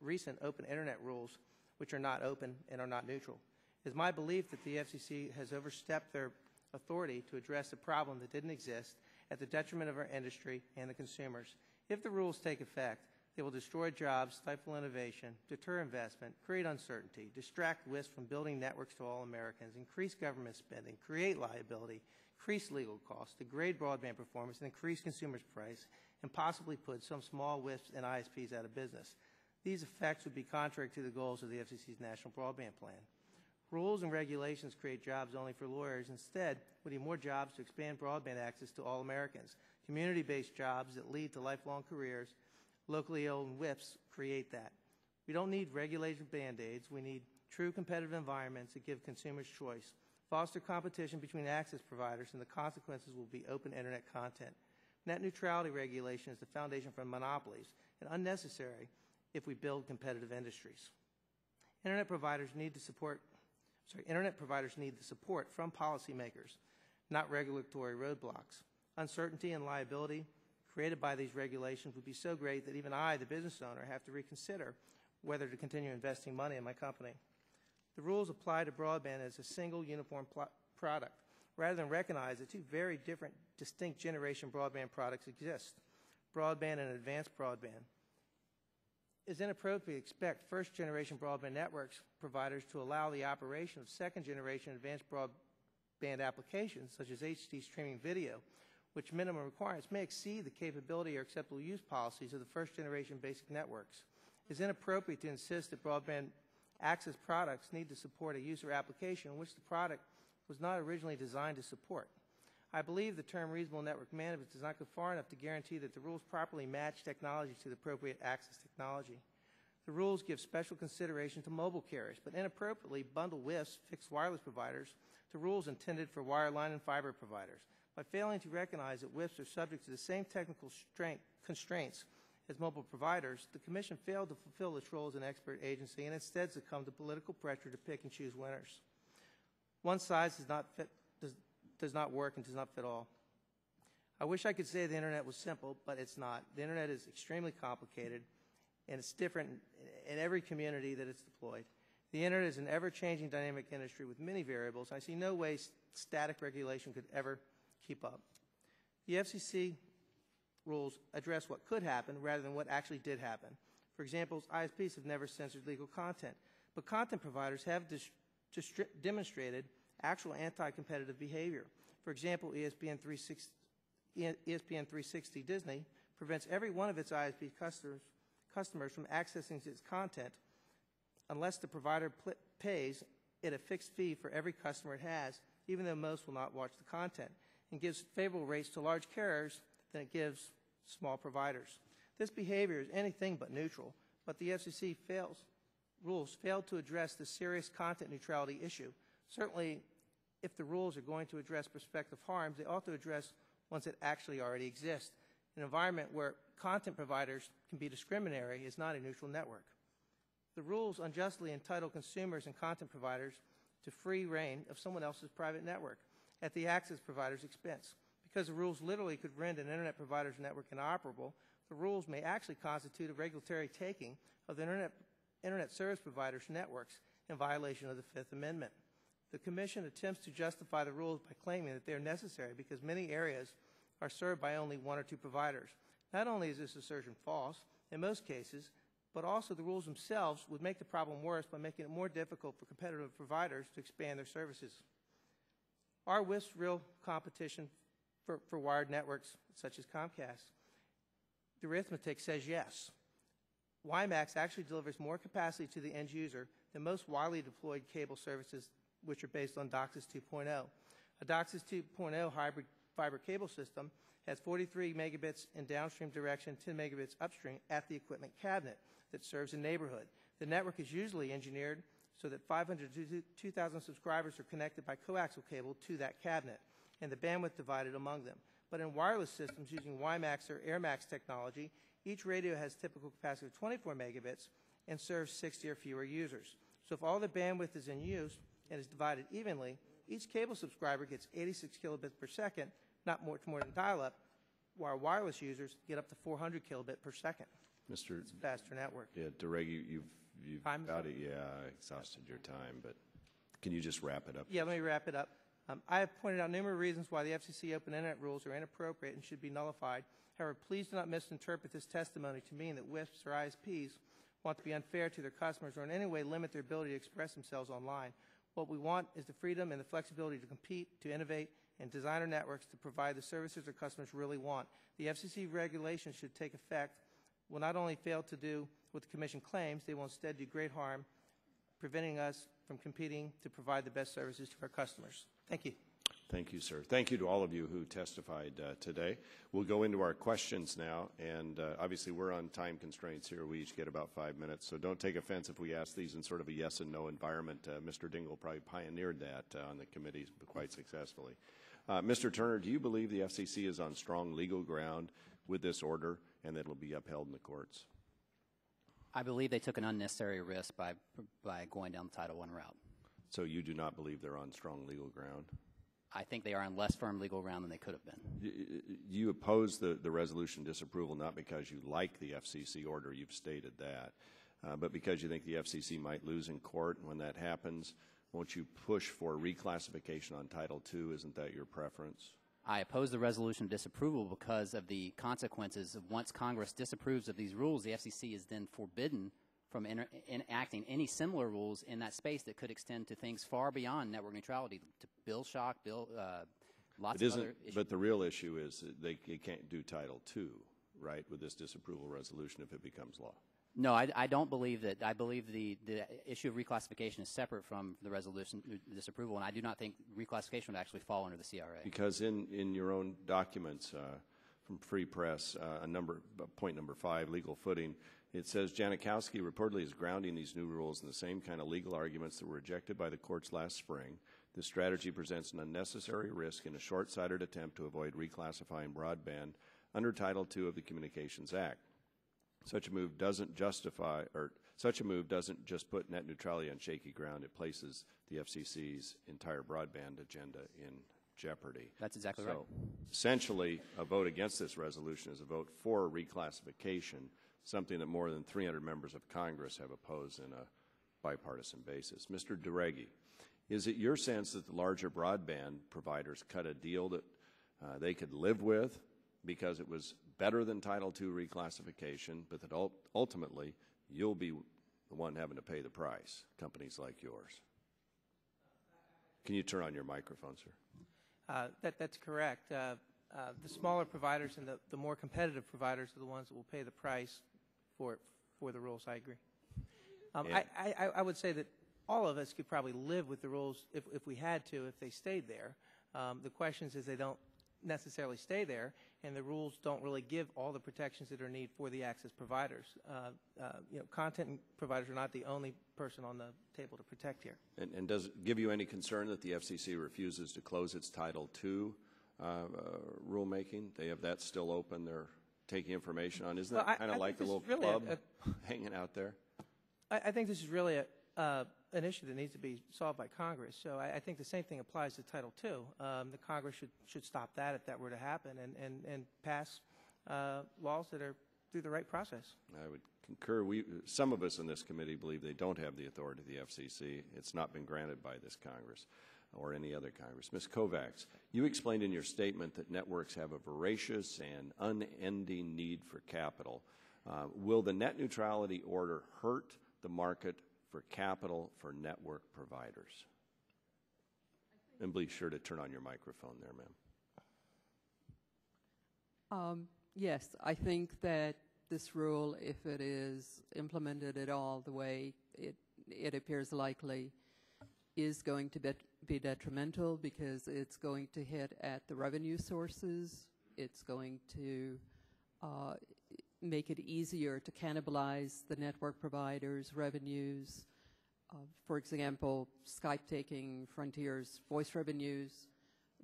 recent open internet rules, which are not open and are not neutral. It is my belief that the FCC has overstepped their authority to address a problem that didn't exist at the detriment of our industry and the consumers. If the rules take effect, they will destroy jobs, stifle innovation, deter investment, create uncertainty, distract WISP from building networks to all Americans, increase government spending, create liability, increase legal costs, degrade broadband performance, and increase consumers' price, and possibly put some small WISPs and ISPs out of business. These effects would be contrary to the goals of the FCC's National Broadband Plan. Rules and regulations create jobs only for lawyers. Instead, we need more jobs to expand broadband access to all Americans. Community-based jobs that lead to lifelong careers, locally owned WISPs create that. We don't need regulation band-aids. We need true competitive environments that give consumers choice, foster competition between access providers, and the consequences will be open internet content. Net neutrality regulation is the foundation for monopolies and unnecessary if we build competitive industries. Internet providers need the support from policymakers, not regulatory roadblocks. Uncertainty and liability created by these regulations would be so great that even I, the business owner, have to reconsider whether to continue investing money in my company. The rules apply to broadband as a single uniform product, rather than recognize that two very different, distinct generation broadband products exist, broadband and advanced broadband. It's inappropriate to expect first-generation broadband networks providers to allow the operation of second-generation advanced broadband applications, such as HD streaming video, which minimum requirements may exceed the capability or acceptable use policies of the first-generation basic networks. It's inappropriate to insist that broadband access products need to support a user application which the product was not originally designed to support. I believe the term reasonable network management does not go far enough to guarantee that the rules properly match technology to the appropriate access technology. The rules give special consideration to mobile carriers, but inappropriately bundle WISP, fixed wireless providers, to rules intended for wireline and fiber providers. By failing to recognize that WISPs are subject to the same technical constraints as mobile providers, the Commission failed to fulfill its role as an expert agency and instead succumbed to political pressure to pick and choose winners. One size does not work and does not fit all. I wish I could say the Internet was simple, but it's not. The Internet is extremely complicated, and it's different in every community that it's deployed. The Internet is an ever-changing dynamic industry with many variables. I see no way static regulation could ever keep up. The FCC rules address what could happen rather than what actually did happen. For example, ISPs have never censored legal content, but content providers have demonstrated actual anti-competitive behavior. For example, ESPN 360 Disney prevents every one of its ISP customers from accessing its content unless the provider pays it a fixed fee for every customer it has, even though most will not watch the content, and gives favorable rates to large carriers than it gives small providers. This behavior is anything but neutral, but the FCC rules failed to address the serious content neutrality issue. Certainly, if the rules are going to address prospective harms, they ought to address ones that actually already exist. An environment where content providers can be discriminatory is not a neutral network. The rules unjustly entitle consumers and content providers to free reign of someone else's private network at the access provider's expense. Because the rules literally could render an Internet provider's network inoperable, the rules may actually constitute a regulatory taking of the Internet service provider's networks in violation of the Fifth Amendment. The Commission attempts to justify the rules by claiming that they are necessary because many areas are served by only one or two providers. Not only is this assertion false in most cases, but also the rules themselves would make the problem worse by making it more difficult for competitive providers to expand their services. Are WISPs real competition for wired networks such as Comcast? The arithmetic says yes. WiMAX actually delivers more capacity to the end user than most widely deployed cable services which are based on DOCSIS 2.0. A DOCSIS 2.0 hybrid fiber cable system has 43 megabits in downstream direction, 10 megabits upstream at the equipment cabinet that serves a neighborhood. The network is usually engineered so that 500 to 2,000 subscribers are connected by coaxial cable to that cabinet, and the bandwidth divided among them. But in wireless systems using WiMAX or AirMAX technology, each radio has typical capacity of 24 megabits and serves 60 or fewer users. So if all the bandwidth is in use and is divided evenly, each cable subscriber gets 86 kilobits per second, not much more than dial-up, while wireless users get up to 400 kilobits per second. It's a faster network. Yeah, DeReggi, you've got it. Yeah, exhausted your time, but can you just wrap it up? Yeah, let me wrap it up. I have pointed out numerous reasons why the FCC Open Internet rules are inappropriate and should be nullified. However, please do not misinterpret this testimony to mean that WISPs or ISPs want to be unfair to their customers or in any way limit their ability to express themselves online. What we want is the freedom and the flexibility to compete, to innovate, and design our networks to provide the services our customers really want. The FCC regulations should take effect will not only fail to do what the Commission claims, they will instead do great harm, preventing us from competing to provide the best services to our customers. Thank you. Thank you, sir. Thank you to all of you who testified today. We'll go into our questions now, and obviously we're on time constraints here. We each get about 5 minutes, so don't take offense if we ask these in sort of a yes and no environment. Mr. Dingell probably pioneered that on the committee quite successfully. Mr. Turner, do you believe the FCC is on strong legal ground with this order and that it will be upheld in the courts? I believe they took an unnecessary risk by going down the Title I route. So you do not believe they're on strong legal ground? I think they are on less firm legal ground than they could have been. You oppose the resolution disapproval not because you like the FCC order, you've stated that, but because you think the FCC might lose in court. And when that happens, won't you push for reclassification on Title II? Isn't that your preference? I oppose the resolution of disapproval because of the consequences of once Congress disapproves of these rules, the FCC is then forbidden from enacting any similar rules in that space that could extend to things far beyond network neutrality, to bill shock, lots of other issues. But the real issue is they can't do Title II, right, with this disapproval resolution if it becomes law. No, I don't believe that. I believe the issue of reclassification is separate from the resolution disapproval, and I do not think reclassification would actually fall under the CRA. Because in your own documents from Free Press, point number 5, legal footing, it says Janikowski reportedly is grounding these new rules in the same kind of legal arguments that were rejected by the courts last spring. This strategy presents an unnecessary risk in a short-sighted attempt to avoid reclassifying broadband under Title II of the Communications Act. Such a move doesn't just put net neutrality on shaky ground. It places the FCC's entire broadband agenda in jeopardy. That's exactly right. So essentially, a vote against this resolution is a vote for reclassification, something that more than 300 members of Congress have opposed in a bipartisan basis. Mr. DeReggi, is it your sense that the larger broadband providers cut a deal that they could live with because it was better than Title II reclassification, but that ultimately you'll be the one having to pay the price, companies like yours? Can you turn on your microphone, sir? That's correct. The smaller providers and the more competitive providers are the ones that will pay the price for the rules. I agree. I would say that all of us could probably live with the rules if we had to, if they stayed there. The question is they don't necessarily stay there, and the rules don't really give all the protections that are needed for the access providers. Content providers are not the only person on the table to protect here. And does it give you any concern that the FCC refuses to close its Title II rulemaking? They have that still open. They're taking information on. Isn't that kind of like a little really club hanging out there? I think this is really an issue that needs to be solved by Congress. So I think the same thing applies to Title II. The Congress should stop that if that were to happen and pass laws that are through the right process. I would concur. Some of us in this committee believe they don't have the authority of the FCC. It's not been granted by this Congress or any other Congress. Ms. Kovacs, you explained in your statement that networks have a voracious and unending need for capital. Will the net neutrality order hurt the market for capital for network providers? And be sure to turn on your microphone there, ma'am. Yes, I think that this rule, if it is implemented at all the way it appears likely, is going to be detrimental because it's going to hit at the revenue sources. It's going to make it easier to cannibalize the network providers' revenues. For example, Skype taking Frontier's voice revenues,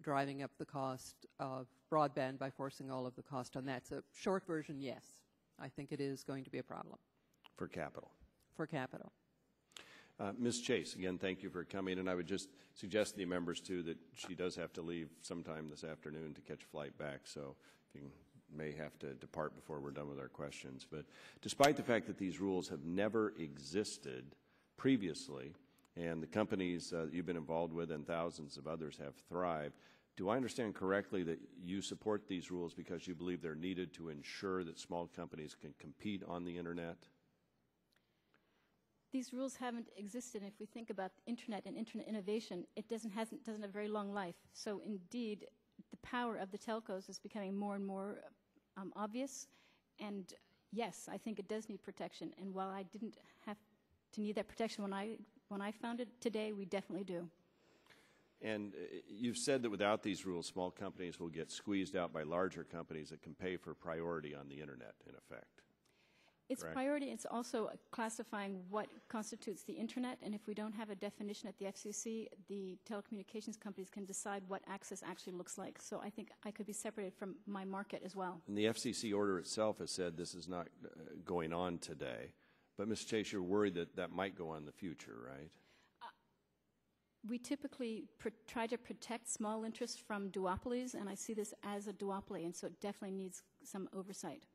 driving up the cost of broadband by forcing all of the cost on that. So short version, yes, I think it is going to be a problem. For capital. For capital. Ms. Chase, again, thank you for coming, and I would just suggest to the members, too, that she does have to leave sometime this afternoon to catch a flight back, so you may have to depart before we're done with our questions. But despite the fact that these rules have never existed previously, and the companies you've been involved with and thousands of others have thrived, do I understand correctly that you support these rules because you believe they're needed to ensure that small companies can compete on the Internet? These rules haven't existed. If we think about Internet and Internet innovation, it doesn't have a very long life. So indeed, the power of the telcos is becoming more and more obvious. And yes, I think it does need protection. And while I didn't have to need that protection when I found it today, we definitely do. And you've said that without these rules, small companies will get squeezed out by larger companies that can pay for priority on the Internet, in effect. It's correct? Priority. It's also classifying what constitutes the Internet. And if we don't have a definition at the FCC, the telecommunications companies can decide what access actually looks like. So I think I could be separated from my market as well. And the FCC order itself has said this is not going on today. But, Ms. Chase, you're worried that that might go on in the future, right? We typically try to protect small interests from duopolies, and I see this as a duopoly, and so it definitely needs some oversight.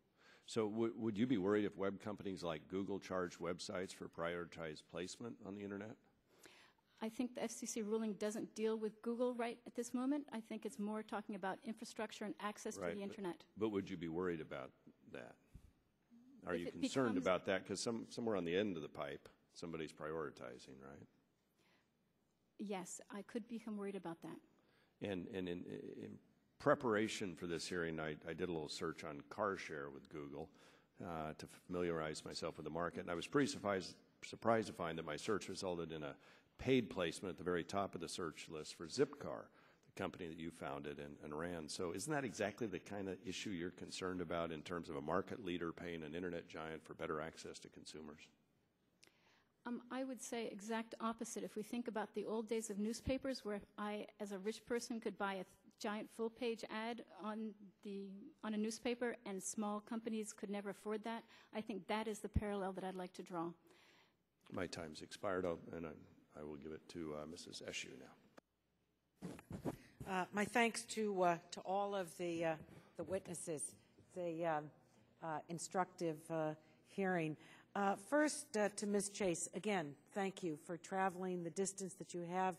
So would you be worried if web companies like Google charge websites for prioritized placement on the Internet? I think the FCC ruling doesn't deal with Google right at this moment. I think it's more talking about infrastructure and access to the Internet. But would you be worried about that? Are you concerned about that? Because somewhere on the end of the pipe, somebody's prioritizing, right? Yes, I could become worried about that. And in preparation for this hearing, I did a little search on car share with Google. to familiarize myself with the market. And I was pretty surprised to find that my search resulted in a paid placement at the very top of the search list for Zipcar, the company that you founded and ran. So isn't that exactly the kind of issue you're concerned about in terms of a market leader paying an internet giant for better access to consumers? I would say exact opposite. If we think about the old days of newspapers where I, as a rich person, could buy a giant full-page ad on a newspaper and small companies could never afford that, I think that is the parallel that I'd like to draw. My time's expired, and I will give it to Mrs. Eshoo now. My thanks to all of the witnesses. It's a instructive hearing. First, to Ms. Chase, again, thank you for traveling the distance that you have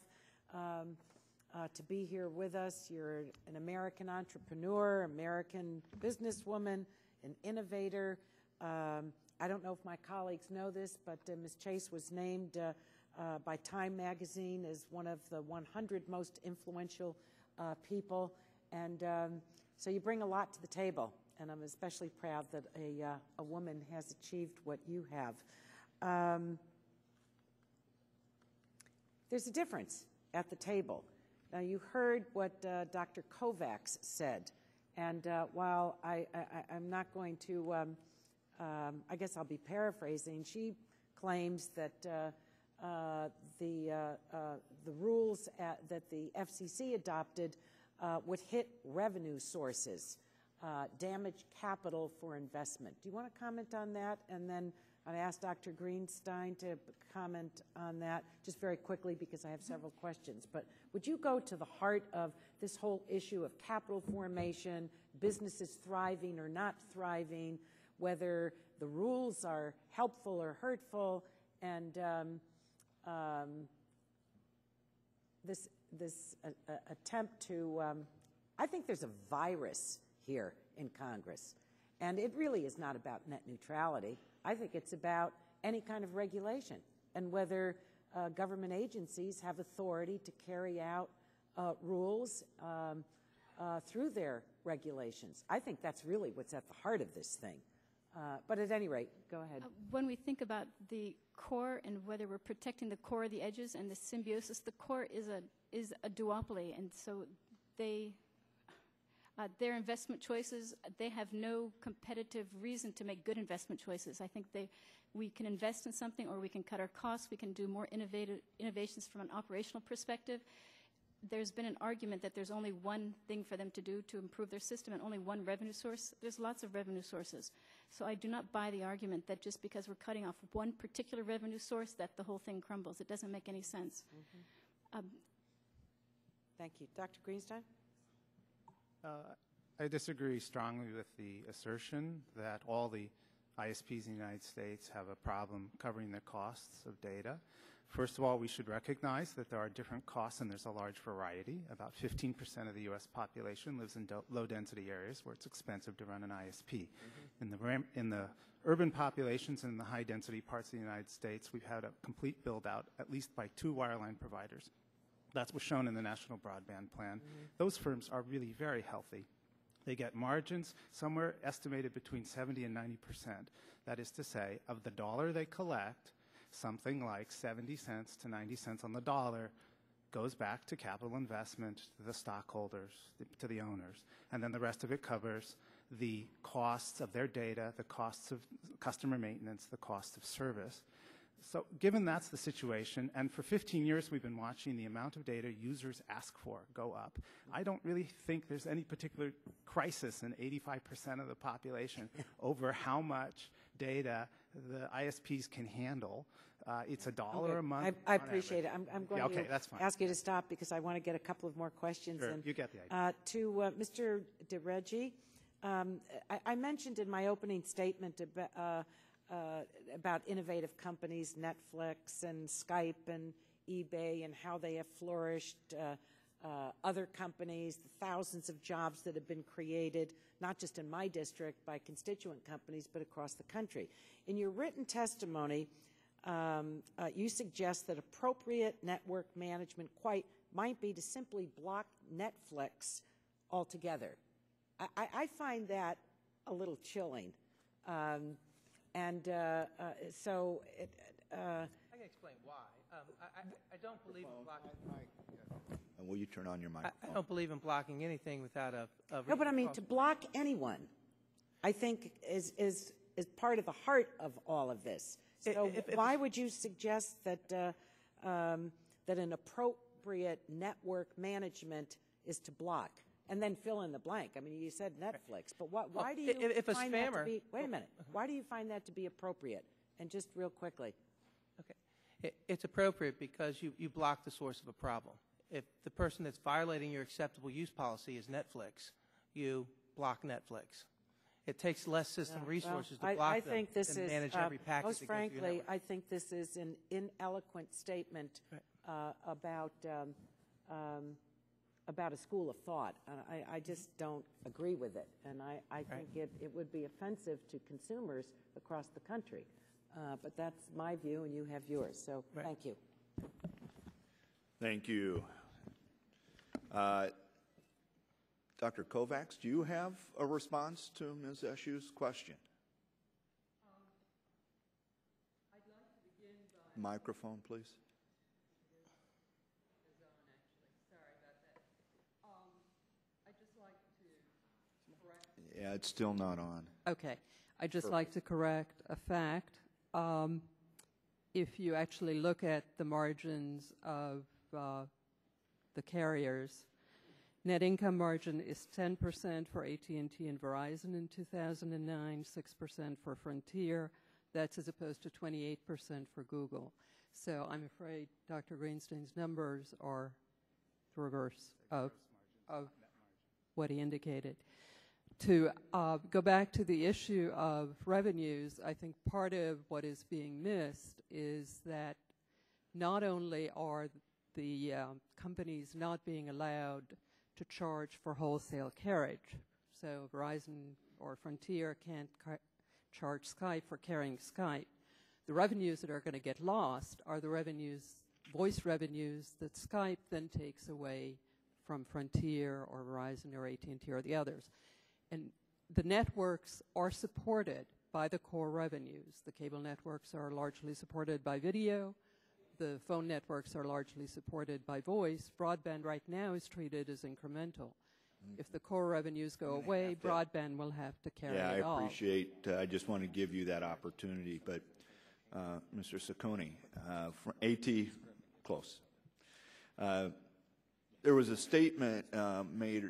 to be here with us. You're an American entrepreneur, American businesswoman, an innovator. I don't know if my colleagues know this, but Ms. Chase was named by Time magazine as one of the 100 most influential people. And so you bring a lot to the table. And I'm especially proud that a woman has achieved what you have. There's a difference at the table. Now, you heard what Dr. Kovacs said. And while I'm not going to, I guess I'll be paraphrasing, she claims that the rules that the FCC adopted would hit revenue sources. Damage capital for investment. Do you want to comment on that? And then I asked Dr. Greenstein to comment on that just very quickly because I have several questions. But would you go to the heart of this whole issue of capital formation, businesses thriving or not thriving, whether the rules are helpful or hurtful, and this attempt to, I think there's a virus here in Congress. And it really is not about net neutrality. I think it's about any kind of regulation and whether government agencies have authority to carry out rules through their regulations. I think that's really what's at the heart of this thing. But at any rate, go ahead. When we think about the core and whether we're protecting the core of the edges and the symbiosis, the core is a duopoly, and so their investment choices, they have no competitive reason to make good investment choices. I think we can invest in something or we can cut our costs, we can do more innovations from an operational perspective. There's been an argument that there's only one thing for them to do to improve their system and only one revenue source. There's lots of revenue sources. So I do not buy the argument that just because we're cutting off one particular revenue source that the whole thing crumbles. It doesn't make any sense. Mm-hmm. Thank you. Dr. Greenstein? I disagree strongly with the assertion that all the ISPs in the United States have a problem covering the costs of data. First of all, we should recognize that there are different costs and there's a large variety. About 15% of the U.S. population lives in low-density areas where it's expensive to run an ISP. Mm-hmm. In the urban populations and in the high-density parts of the United States, we've had a complete build-out, at least by 2 wireline providers. That's what's shown in the National Broadband Plan. Mm-hmm. Those firms are really very healthy. They get margins somewhere estimated between 70 and 90%. That is to say, of the dollar they collect, something like 70 cents to 90 cents on the dollar goes back to capital investment, to the stockholders, to the owners. And then the rest of it covers the costs of their data, the costs of customer maintenance, the cost of service. So given that's the situation, and for 15 years we've been watching the amount of data users ask for go up, I don't really think there's any particular crisis in 85% of the population over how much data the ISPs can handle. It's $1 a month. I appreciate it. I'm going to ask you to stop because I want to get a couple of more questions. Sure, and, you get the idea. To Mr. DeReggi, I mentioned in my opening statement about innovative companies, Netflix and Skype and eBay, and how they have flourished, other companies, the thousands of jobs that have been created, not just in my district by constituent companies, but across the country. In your written testimony, you suggest that appropriate network management might be to simply block Netflix altogether. I find that a little chilling. So it, I can explain why. I don't believe in blocking. And will you turn on your microphone? I don't believe in blocking anything without a no, but I mean, to block anyone, I think is part of the heart of all of this. So why would you suggest that that an appropriate network management is to block? And then fill in the blank. I mean, you said Netflix, but why do you find that to be? Wait a minute. Why do you find that to be appropriate? And just real quickly. Okay, it's appropriate because you block the source of a problem. If the person that's violating your acceptable use policy is Netflix, you block Netflix. It takes less system resources to block them than manage every packet. Most frankly, I think this is an ineloquent statement about a school of thought. I just don't agree with it, and I think it would be offensive to consumers across the country. But that's my view, and you have yours. So thank you. Thank you. Dr. Kovacs, do you have a response to Ms. Eshu's question? I'd like to begin by... Microphone, please. Yeah, it's still not on. Okay. I'd just like to correct a fact. If you actually look at the margins of the carriers, net income margin is 10% for AT&T and Verizon in 2009, 6% for Frontier. That's as opposed to 28% for Google. So I'm afraid Dr. Greenstein's numbers are the reverse of what he indicated. To go back to the issue of revenues, I think part of what is being missed is that not only are the companies not being allowed to charge for wholesale carriage, so Verizon or Frontier can't charge Skype for carrying Skype. The revenues that are going to get lost are the revenues, voice revenues, that Skype then takes away from Frontier or Verizon or AT&T or the others. And the networks are supported by the core revenues. The cable networks are largely supported by video. The phone networks are largely supported by voice. Broadband right now is treated as incremental. If the core revenues go away, broadband will have to carry it all. Yeah, I appreciate, I just want to give you that opportunity. But Mr. Cicconi, from AT, close. There was a statement made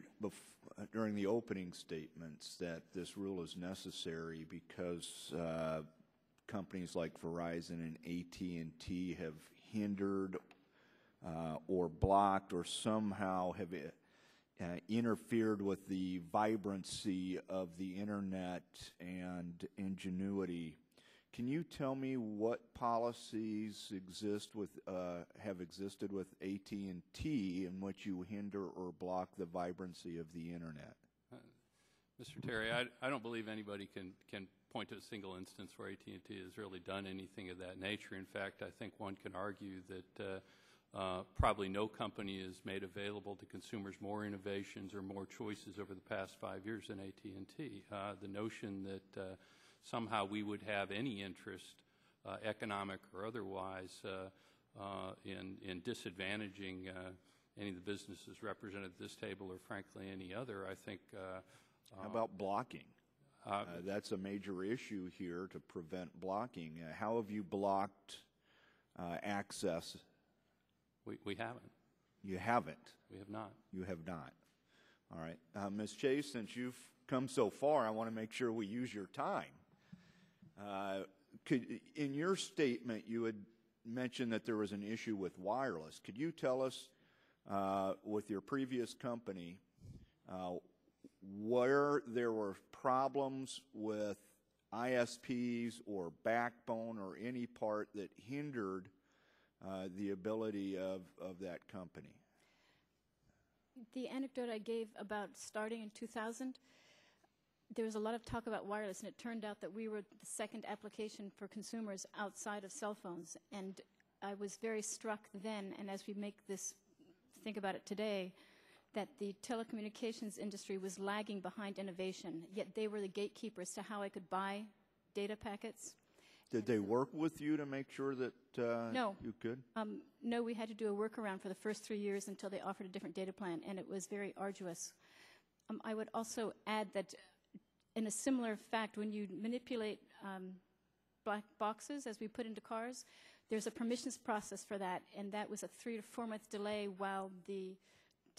during the opening statements that this rule is necessary because companies like Verizon and AT&T have hindered or blocked or somehow have interfered with the vibrancy of the Internet and ingenuity. Can you tell me what policies have existed with AT&T in which you hinder or block the vibrancy of the Internet? Mr. Terry, I don't believe anybody can point to a single instance where AT&T has really done anything of that nature. In fact, I think one can argue that probably no company has made available to consumers more innovations or more choices over the past 5 years than AT&T. The notion that somehow we would have any interest, economic or otherwise, in disadvantaging any of the businesses represented at this table or frankly any other, I think... How about blocking? That's a major issue here to prevent blocking. How have you blocked access? We haven't. You haven't? We have not. You have not. All right. Ms. Chase, since you've come so far, I want to make sure we use your time. In your statement, you had mentioned that there was an issue with wireless. Could you tell us, with your previous company, where there were problems with ISPs or backbone or any part that hindered the ability of that company? The anecdote I gave about starting in 2000, there was a lot of talk about wireless, and it turned out that we were the second application for consumers outside of cell phones. And I was very struck then, and as we think about it today, that the telecommunications industry was lagging behind innovation, yet they were the gatekeepers to how I could buy data packets. Did they work with you to make sure that No. you could? No, we had to do a workaround for the first 3 years until they offered a different data plan, and it was very arduous. I would also add that in a similar fact, when you manipulate black boxes, as we put into cars, there's a permissions process for that, and that was a 3 to 4 month delay while the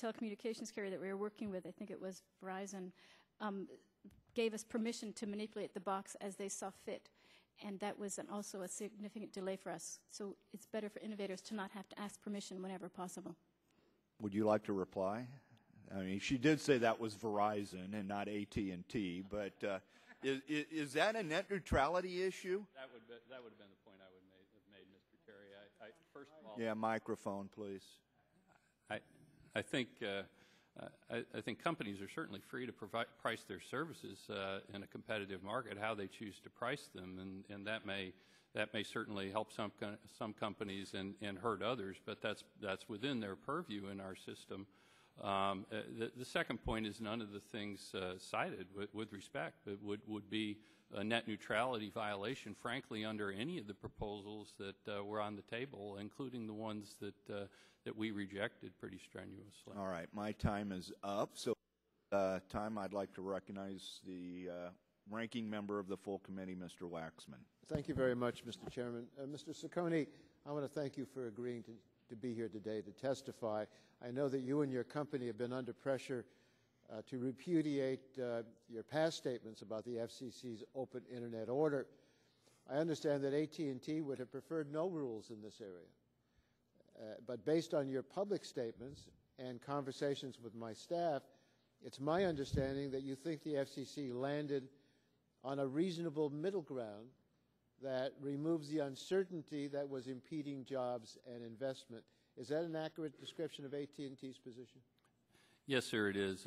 telecommunications carrier that we were working with, I think it was Verizon, gave us permission to manipulate the box as they saw fit. And that was also a significant delay for us. So it's better for innovators to not have to ask permission whenever possible. Would you like to reply? I mean, she did say that was Verizon and not AT&T, but is that a net neutrality issue? That would have been the point I would have made, Mr. Terry. First of all, yeah, microphone, please. I think companies are certainly free to price their services in a competitive market, how they choose to price them, and that may certainly help some companies and hurt others, but that's within their purview in our system. The second point is none of the things cited with respect would be a net neutrality violation, frankly, under any of the proposals that were on the table, including the ones that we rejected pretty strenuously. All right, my time is up. So I'd like to recognize the ranking member of the full committee, Mr. Waxman. Thank you very much, Mr. Chairman. Mr. Cicconi, I want to thank you for agreeing to be here today to testify. I know that you and your company have been under pressure to repudiate your past statements about the FCC's open Internet order. I understand that AT&T would have preferred no rules in this area. But based on your public statements and conversations with my staff, it's my understanding that you think the FCC landed on a reasonable middle ground that removes the uncertainty that was impeding jobs and investment. Is that an accurate description of AT&T's position? Yes, sir, it is.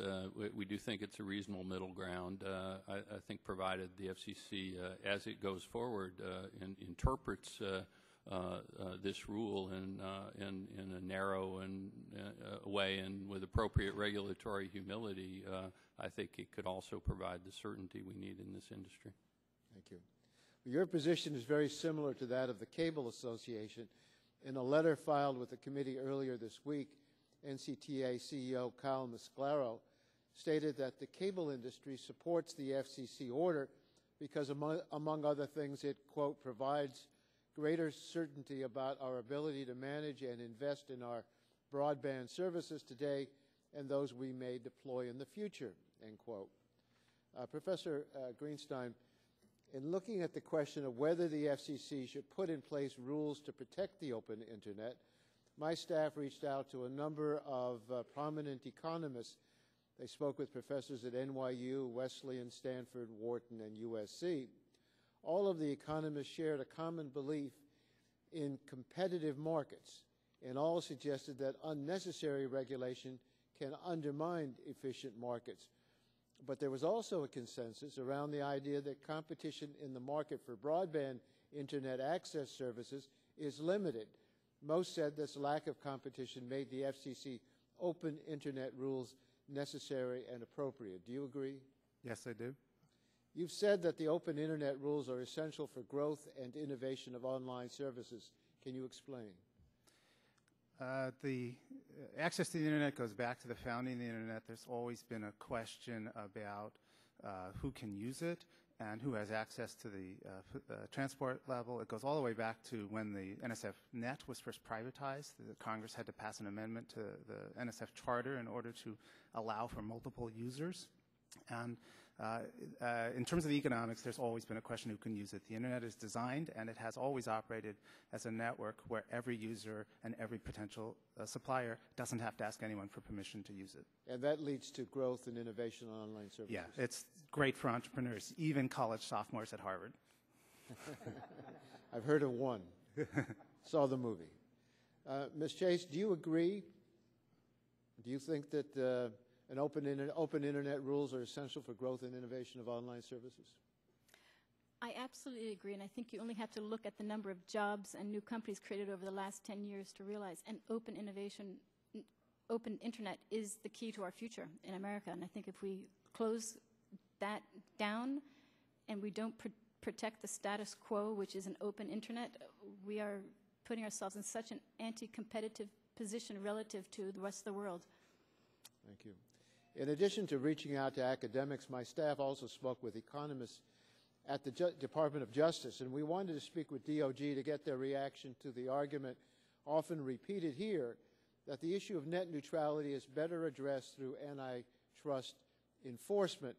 We do think it's a reasonable middle ground. I think provided the FCC, as it goes forward, interprets this rule in a narrow way and with appropriate regulatory humility, I think it could also provide the certainty we need in this industry. Thank you. Your position is very similar to that of the Cable Association. In a letter filed with the committee earlier this week, NCTA CEO Kyle Masclaro stated that the cable industry supports the FCC order because, among other things, it, quote, provides greater certainty about our ability to manage and invest in our broadband services today and those we may deploy in the future, end quote. Professor Greenstein, in looking at the question of whether the FCC should put in place rules to protect the open Internet, my staff reached out to a number of prominent economists. They spoke with professors at NYU, Wesleyan, Stanford, Wharton, and USC. All of the economists shared a common belief in competitive markets, and all suggested that unnecessary regulation can undermine efficient markets. But there was also a consensus around the idea that competition in the market for broadband Internet access services is limited. Most said this lack of competition made the FCC open Internet rules necessary and appropriate. Do you agree? Yes, I do. You've said that the open Internet rules are essential for growth and innovation of online services. Can you explain? The access to the Internet goes back to the founding of the Internet. There's always been a question about who can use it and who has access to the transport level. It goes all the way back to when the NSF net was first privatized. The Congress had to pass an amendment to the NSF charter in order to allow for multiple users. And in terms of the economics, there's always been a question who can use it. The Internet is designed, and it has always operated as a network where every user and every potential supplier doesn't have to ask anyone for permission to use it. And that leads to growth and innovation on online services. Yeah, it's great for entrepreneurs, even college sophomores at Harvard. I've heard of one. Saw the movie. Ms. Chase, do you agree? Do you think that open Internet rules are essential for growth and innovation of online services? I absolutely agree, and I think you only have to look at the number of jobs and new companies created over the last 10 years to realize an open Internet is the key to our future in America. And I think if we close that down and we don't protect the status quo, which is an open internet, we are putting ourselves in such an anti-competitive position relative to the rest of the world. Thank you. In addition to reaching out to academics, my staff also spoke with economists at the Department of Justice, and we wanted to speak with DOJ to get their reaction to the argument often repeated here that the issue of net neutrality is better addressed through antitrust enforcement.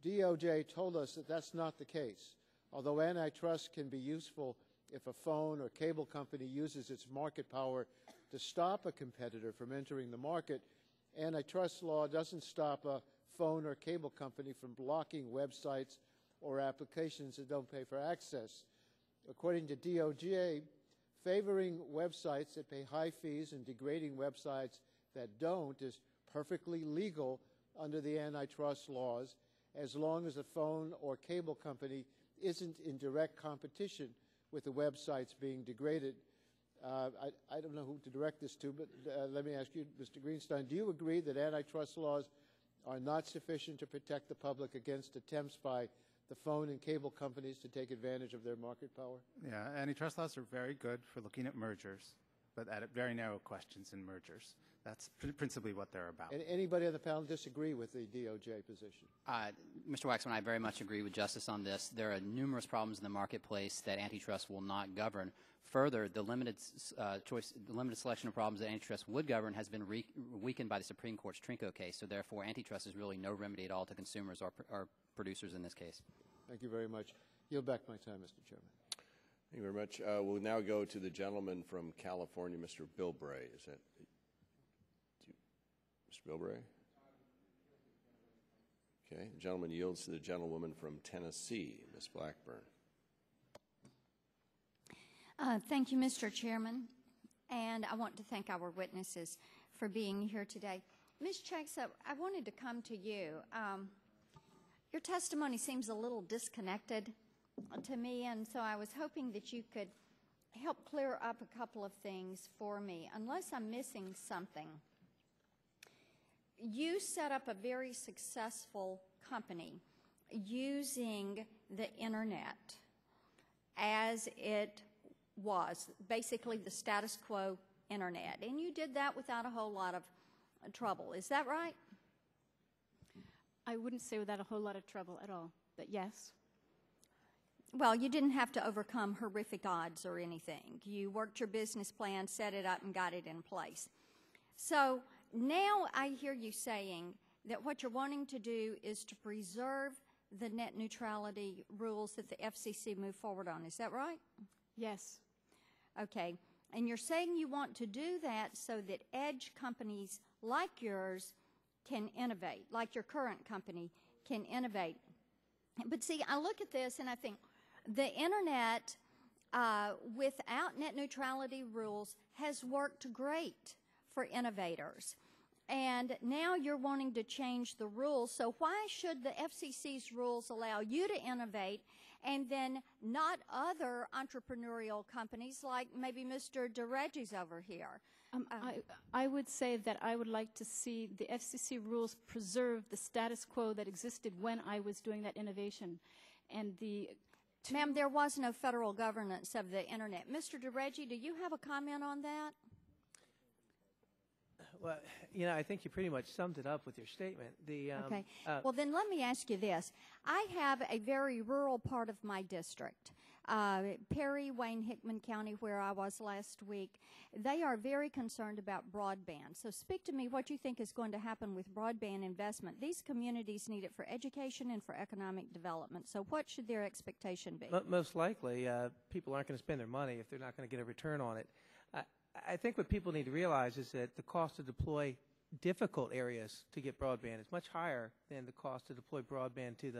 DOJ told us that that's not the case. Although antitrust can be useful if a phone or cable company uses its market power to stop a competitor from entering the market, antitrust law doesn't stop a phone or cable company from blocking websites or applications that don't pay for access. According to DOJ, favoring websites that pay high fees and degrading websites that don't is perfectly legal under the antitrust laws as long as a phone or cable company isn't in direct competition with the websites being degraded. I don't know who to direct this to, but let me ask you, Mr. Greenstein, do you agree that antitrust laws are not sufficient to protect the public against attempts by the phone and cable companies to take advantage of their market power? Yeah, antitrust laws are very good for looking at mergers, but at very narrow questions in mergers. That's principally what they're about. And anybody on the panel disagree with the DOJ position? Mr. Waxman, I very much agree with Justice on this. There are numerous problems in the marketplace that antitrust will not govern. Further, the limited selection of problems that antitrust would govern has been weakened by the Supreme Court's Trinco case. So therefore, antitrust is really no remedy at all to consumers or producers in this case. Thank you very much. Yield back my time, Mr. Chairman. Thank you very much. We'll now go to the gentleman from California, Mr. Bilbray. Is that Mr. Bilbray? Okay. The gentleman yields to the gentlewoman from Tennessee, Ms. Blackburn. Thank you, Mr. Chairman, and I want to thank our witnesses for being here today. Ms. Chaksa, I wanted to come to you. Your testimony seems a little disconnected to me, and so I was hoping that you could help clear up a couple of things for me, unless I'm missing something. You set up a very successful company using the Internet as it was, basically the status quo Internet, and you did that without a whole lot of trouble. Is that right? I wouldn't say without a whole lot of trouble at all, but yes. Well, you didn't have to overcome horrific odds or anything. You worked your business plan, set it up, and got it in place. So now I hear you saying that what you're wanting to do is to preserve the net neutrality rules that the FCC moved forward on. Is that right? Yes. Okay. And you're saying you want to do that so that edge companies like yours can innovate, like your current company can innovate. But see, I look at this and I think the Internet without net neutrality rules has worked great for innovators. And now you're wanting to change the rules. So why should the FCC's rules allow you to innovate and then not other entrepreneurial companies like maybe Mr. DeReggi's over here? I would say that I would like to see the FCC rules preserve the status quo that existed when I was doing that innovation. And Ma'am, there was no federal governance of the Internet. Mr. DeReggi, do you have a comment on that? Well, you know, I think you pretty much summed it up with your statement. Okay. Well, then let me ask you this. I have a very rural part of my district, Perry, Wayne, Hickman County, where I was last week. They are very concerned about broadband. So speak to me what you think is going to happen with broadband investment. These communities need it for education and for economic development. So what should their expectation be? Most likely, people aren't going to spend their money if they're not going to get a return on it. I think what people need to realize is that the cost to deploy difficult areas to get broadband is much higher than the cost to deploy broadband to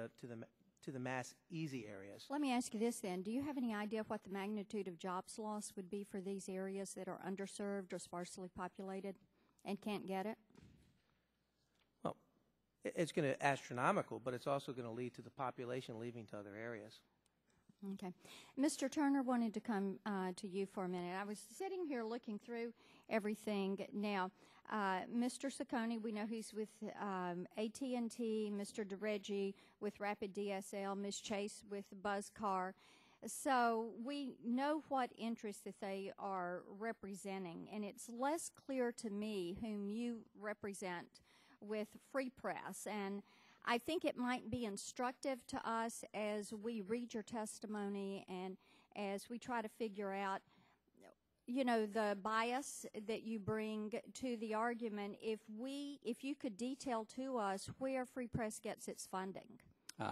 the mass easy areas. Let me ask you this then. Do you have any idea what the magnitude of jobs loss would be for these areas that are underserved or sparsely populated and can't get it? Well, it's going to be astronomical, but it's also going to lead to the population leaving to other areas. Okay. Mr. Turner wanted to come to you for a minute. I was sitting here looking through everything. Now, Mr. Cicconi, we know he's with AT&T, Mr. DeReggi with RapidDSL, Ms. Chase with Buzzcar. So we know what interests that they are representing, and it's less clear to me whom you represent with Free Press. And I think it might be instructive to us as we read your testimony and as we try to figure out, you know, the bias that you bring to the argument, if you could detail to us where Free Press gets its funding.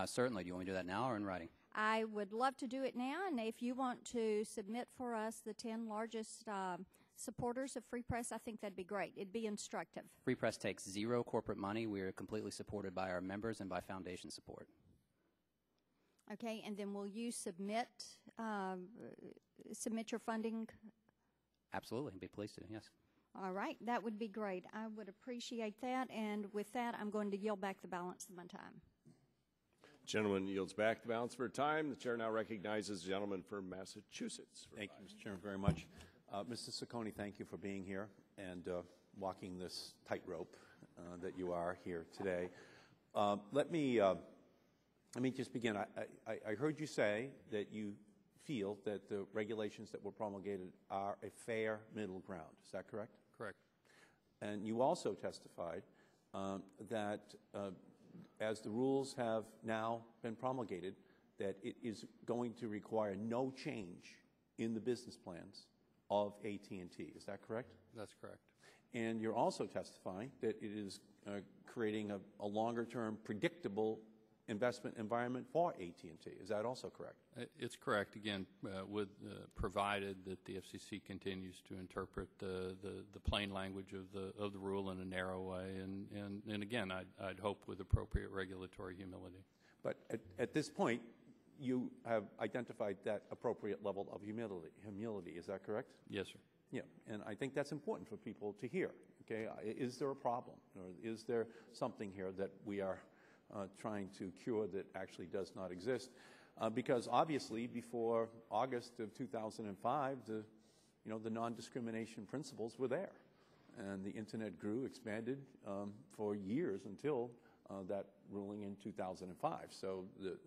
Certainly. Do you want me to do that now or in writing? I would love to do it now, and if you want to submit for us the 10 largest supporters of Free Press, I think that'd be great. It'd be instructive. Free Press takes zero corporate money. We are completely supported by our members and by foundation support. Okay, and then will you submit your funding? Absolutely. I'd be pleased to, yes. All right, that would be great. I would appreciate that, and with that, I'm going to yield back the balance of my time. Gentleman yields back the balance of her time. The chair now recognizes the gentleman from Massachusetts. Thank you, Mr. Chairman, very much. Mr. Cicconi, thank you for being here and walking this tightrope that you are here today. Let me just begin. I heard you say that you feel that the regulations that were promulgated are a fair middle ground. Is that correct? Correct. And you also testified that as the rules have now been promulgated, that it is going to require no change in the business plans of AT&T. Is that correct? That's correct. And you're also testifying that it is creating a longer-term, predictable investment environment for AT&T. Is that also correct? It's correct. Again, provided that the FCC continues to interpret the plain language of the rule in a narrow way, and again, I'd hope with appropriate regulatory humility. But at this point, you have identified that appropriate level of humility. Is that correct? Yes, sir. Yeah, and I think that's important for people to hear. Okay, is there a problem, or is there something here that we are trying to cure that actually does not exist? Because obviously, before August of 2005, the non-discrimination principles were there, and the internet grew, expanded for years until that ruling in 2005. So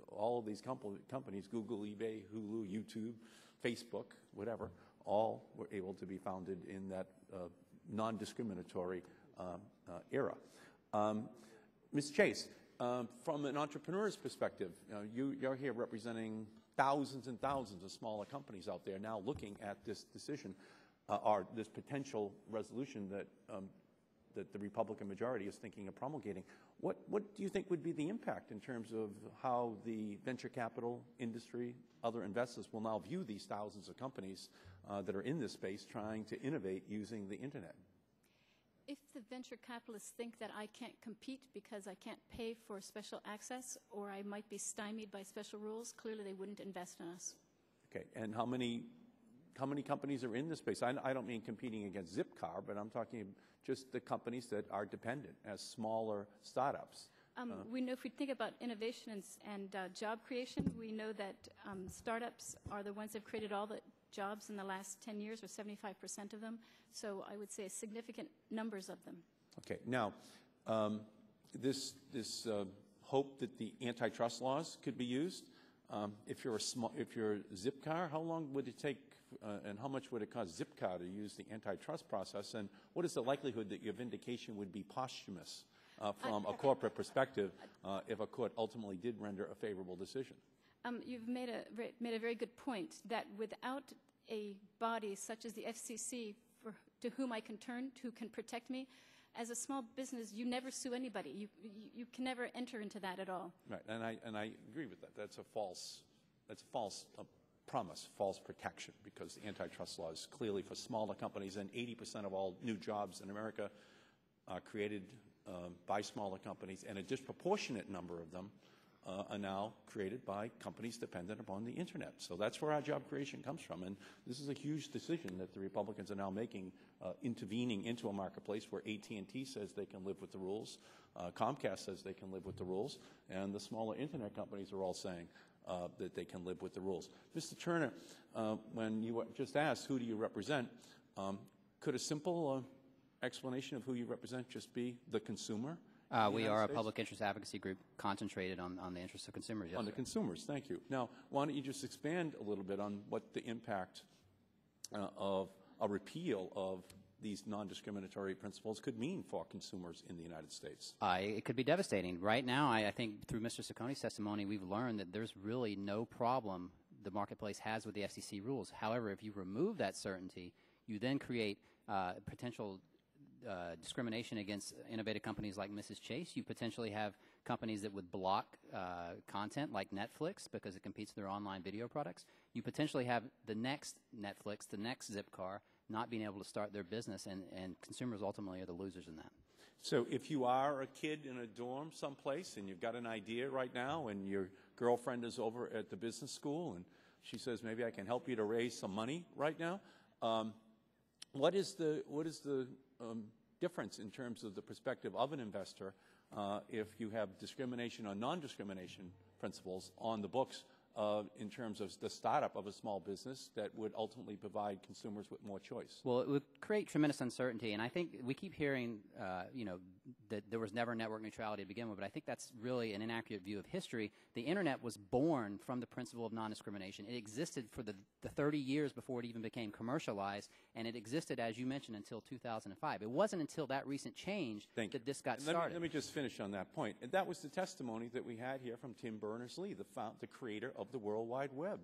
all of these companies, Google, eBay, Hulu, YouTube, Facebook, whatever, all were able to be founded in that non-discriminatory era. Ms. Chase, from an entrepreneur's perspective, you're here representing thousands and thousands of smaller companies out there now looking at this decision or this potential resolution that the Republican majority is thinking of promulgating. What do you think would be the impact in terms of how the venture capital industry, other investors will now view these thousands of companies that are in this space trying to innovate using the internet? If the venture capitalists think that I can't compete because I can't pay for special access or I might be stymied by special rules, clearly they wouldn't invest in us. Okay, and how many companies are in this space? I don't mean competing against Zipcar, but I'm talking just the companies that are dependent as smaller startups. We know if we think about innovation and job creation, we know that startups are the ones that have created all the jobs in the last 10 years, or 75% of them. So I would say significant numbers of them. Okay. Now, this hope that the antitrust laws could be used. If you're Zipcar, how long would it take, and how much would it cost Zipcar to use the antitrust process? And what is the likelihood that your vindication would be posthumous from a corporate perspective if a court ultimately did render a favorable decision? You've made a very good point that without a body such as the FCC to whom I can turn, who can protect me, as a small business, you never sue anybody. You can never enter into that at all. Right, and I agree with that. That's a false promise, false protection, because the antitrust law is clearly for smaller companies, and 80% of all new jobs in America are created by smaller companies, and a disproportionate number of them are now created by companies dependent upon the internet. So that's where our job creation comes from, and this is a huge decision that the Republicans are now making, intervening into a marketplace where AT&T says they can live with the rules, Comcast says they can live with the rules, and the smaller internet companies are all saying that they can live with the rules. Mr. Turner, when you just asked who do you represent, could a simple explanation of who you represent just be the consumer? We are a public interest advocacy group concentrated on the interests of consumers. Yes, on the consumers, thank you. Now, why don't you just expand a little bit on what the impact of a repeal of these non-discriminatory principles could mean for consumers in the United States? It could be devastating. Right now, I think through Mr. Cicconi's testimony, we've learned that there's really no problem the marketplace has with the FCC rules. However, if you remove that certainty, you then create potential discrimination against innovative companies like Mrs. Chase. You potentially have companies that would block content like Netflix because it competes with their online video products. You potentially have the next Netflix, the next Zipcar, not being able to start their business, and consumers ultimately are the losers in that. So if you are a kid in a dorm someplace and you've got an idea right now and your girlfriend is over at the business school and she says, maybe I can help you to raise some money right now, what is the difference in terms of the perspective of an investor if you have discrimination or non-discrimination principles on the books in terms of the startup of a small business that would ultimately provide consumers with more choice? Well, it would create tremendous uncertainty, and I think we keep hearing, that there was never network neutrality to begin with, but I think that's really an inaccurate view of history. The Internet was born from the principle of non-discrimination. It existed for the 30 years before it even became commercialized, and it existed, as you mentioned, until 2005. It wasn't until that recent change that this got started. Let me just finish on that point. And that was the testimony that we had here from Tim Berners-Lee, the creator of the World Wide Web.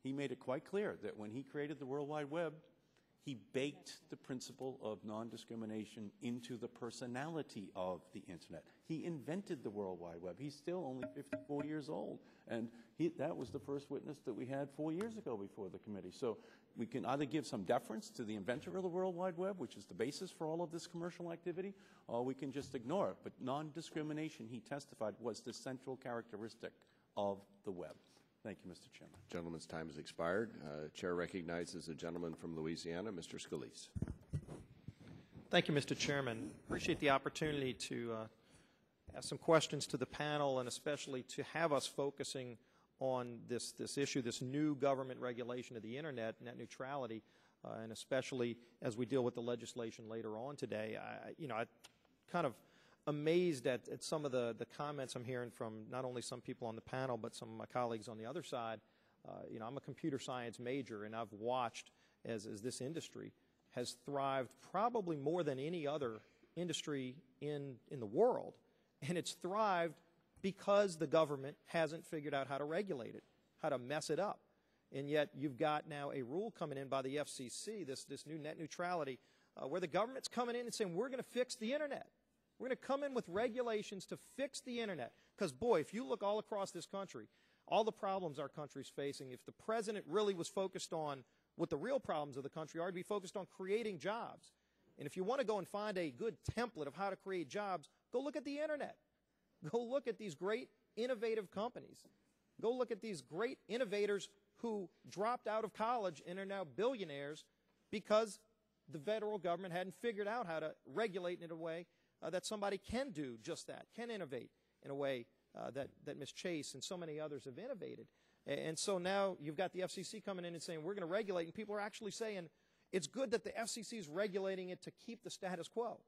He made it quite clear that when he created the World Wide Web, he baked the principle of non-discrimination into the personality of the Internet. He invented the World Wide Web. He's still only 54 years old. And that was the first witness that we had 4 years ago before the committee. So we can either give some deference to the inventor of the World Wide Web, which is the basis for all of this commercial activity, or we can just ignore it. But non-discrimination, he testified, was the central characteristic of the web. Thank you, Mr. Chairman. Gentleman's time has expired. Chair recognizes the gentleman from Louisiana, Mr. Scalise. Thank you, Mr. Chairman. Appreciate the opportunity to ask some questions to the panel, and especially to have us focusing on this issue, this new government regulation of the Internet, net neutrality, and especially as we deal with the legislation later on today. I kind of amazed at some of the comments I'm hearing from not only some people on the panel, but some of my colleagues on the other side. I'm a computer science major, and I've watched as this industry has thrived probably more than any other industry in the world. And it's thrived because the government hasn't figured out how to regulate it, how to mess it up. And yet you've got now a rule coming in by the FCC, this new net neutrality, where the government's coming in and saying, we're going to fix the Internet. We're going to come in with regulations to fix the Internet. Because, boy, if you look all across this country, all the problems our country's facing, if the president really was focused on what the real problems of the country are, to be focused on creating jobs. And if you want to go and find a good template of how to create jobs, go look at the Internet. Go look at these great innovative companies. Go look at these great innovators who dropped out of college and are now billionaires because the federal government hadn't figured out how to regulate in a way that somebody can do just that, can innovate in a way that Ms. Chase and so many others have innovated. And so now you've got the FCC coming in and saying, we're going to regulate, and people are actually saying, it's good that the FCC is regulating it to keep the status quo.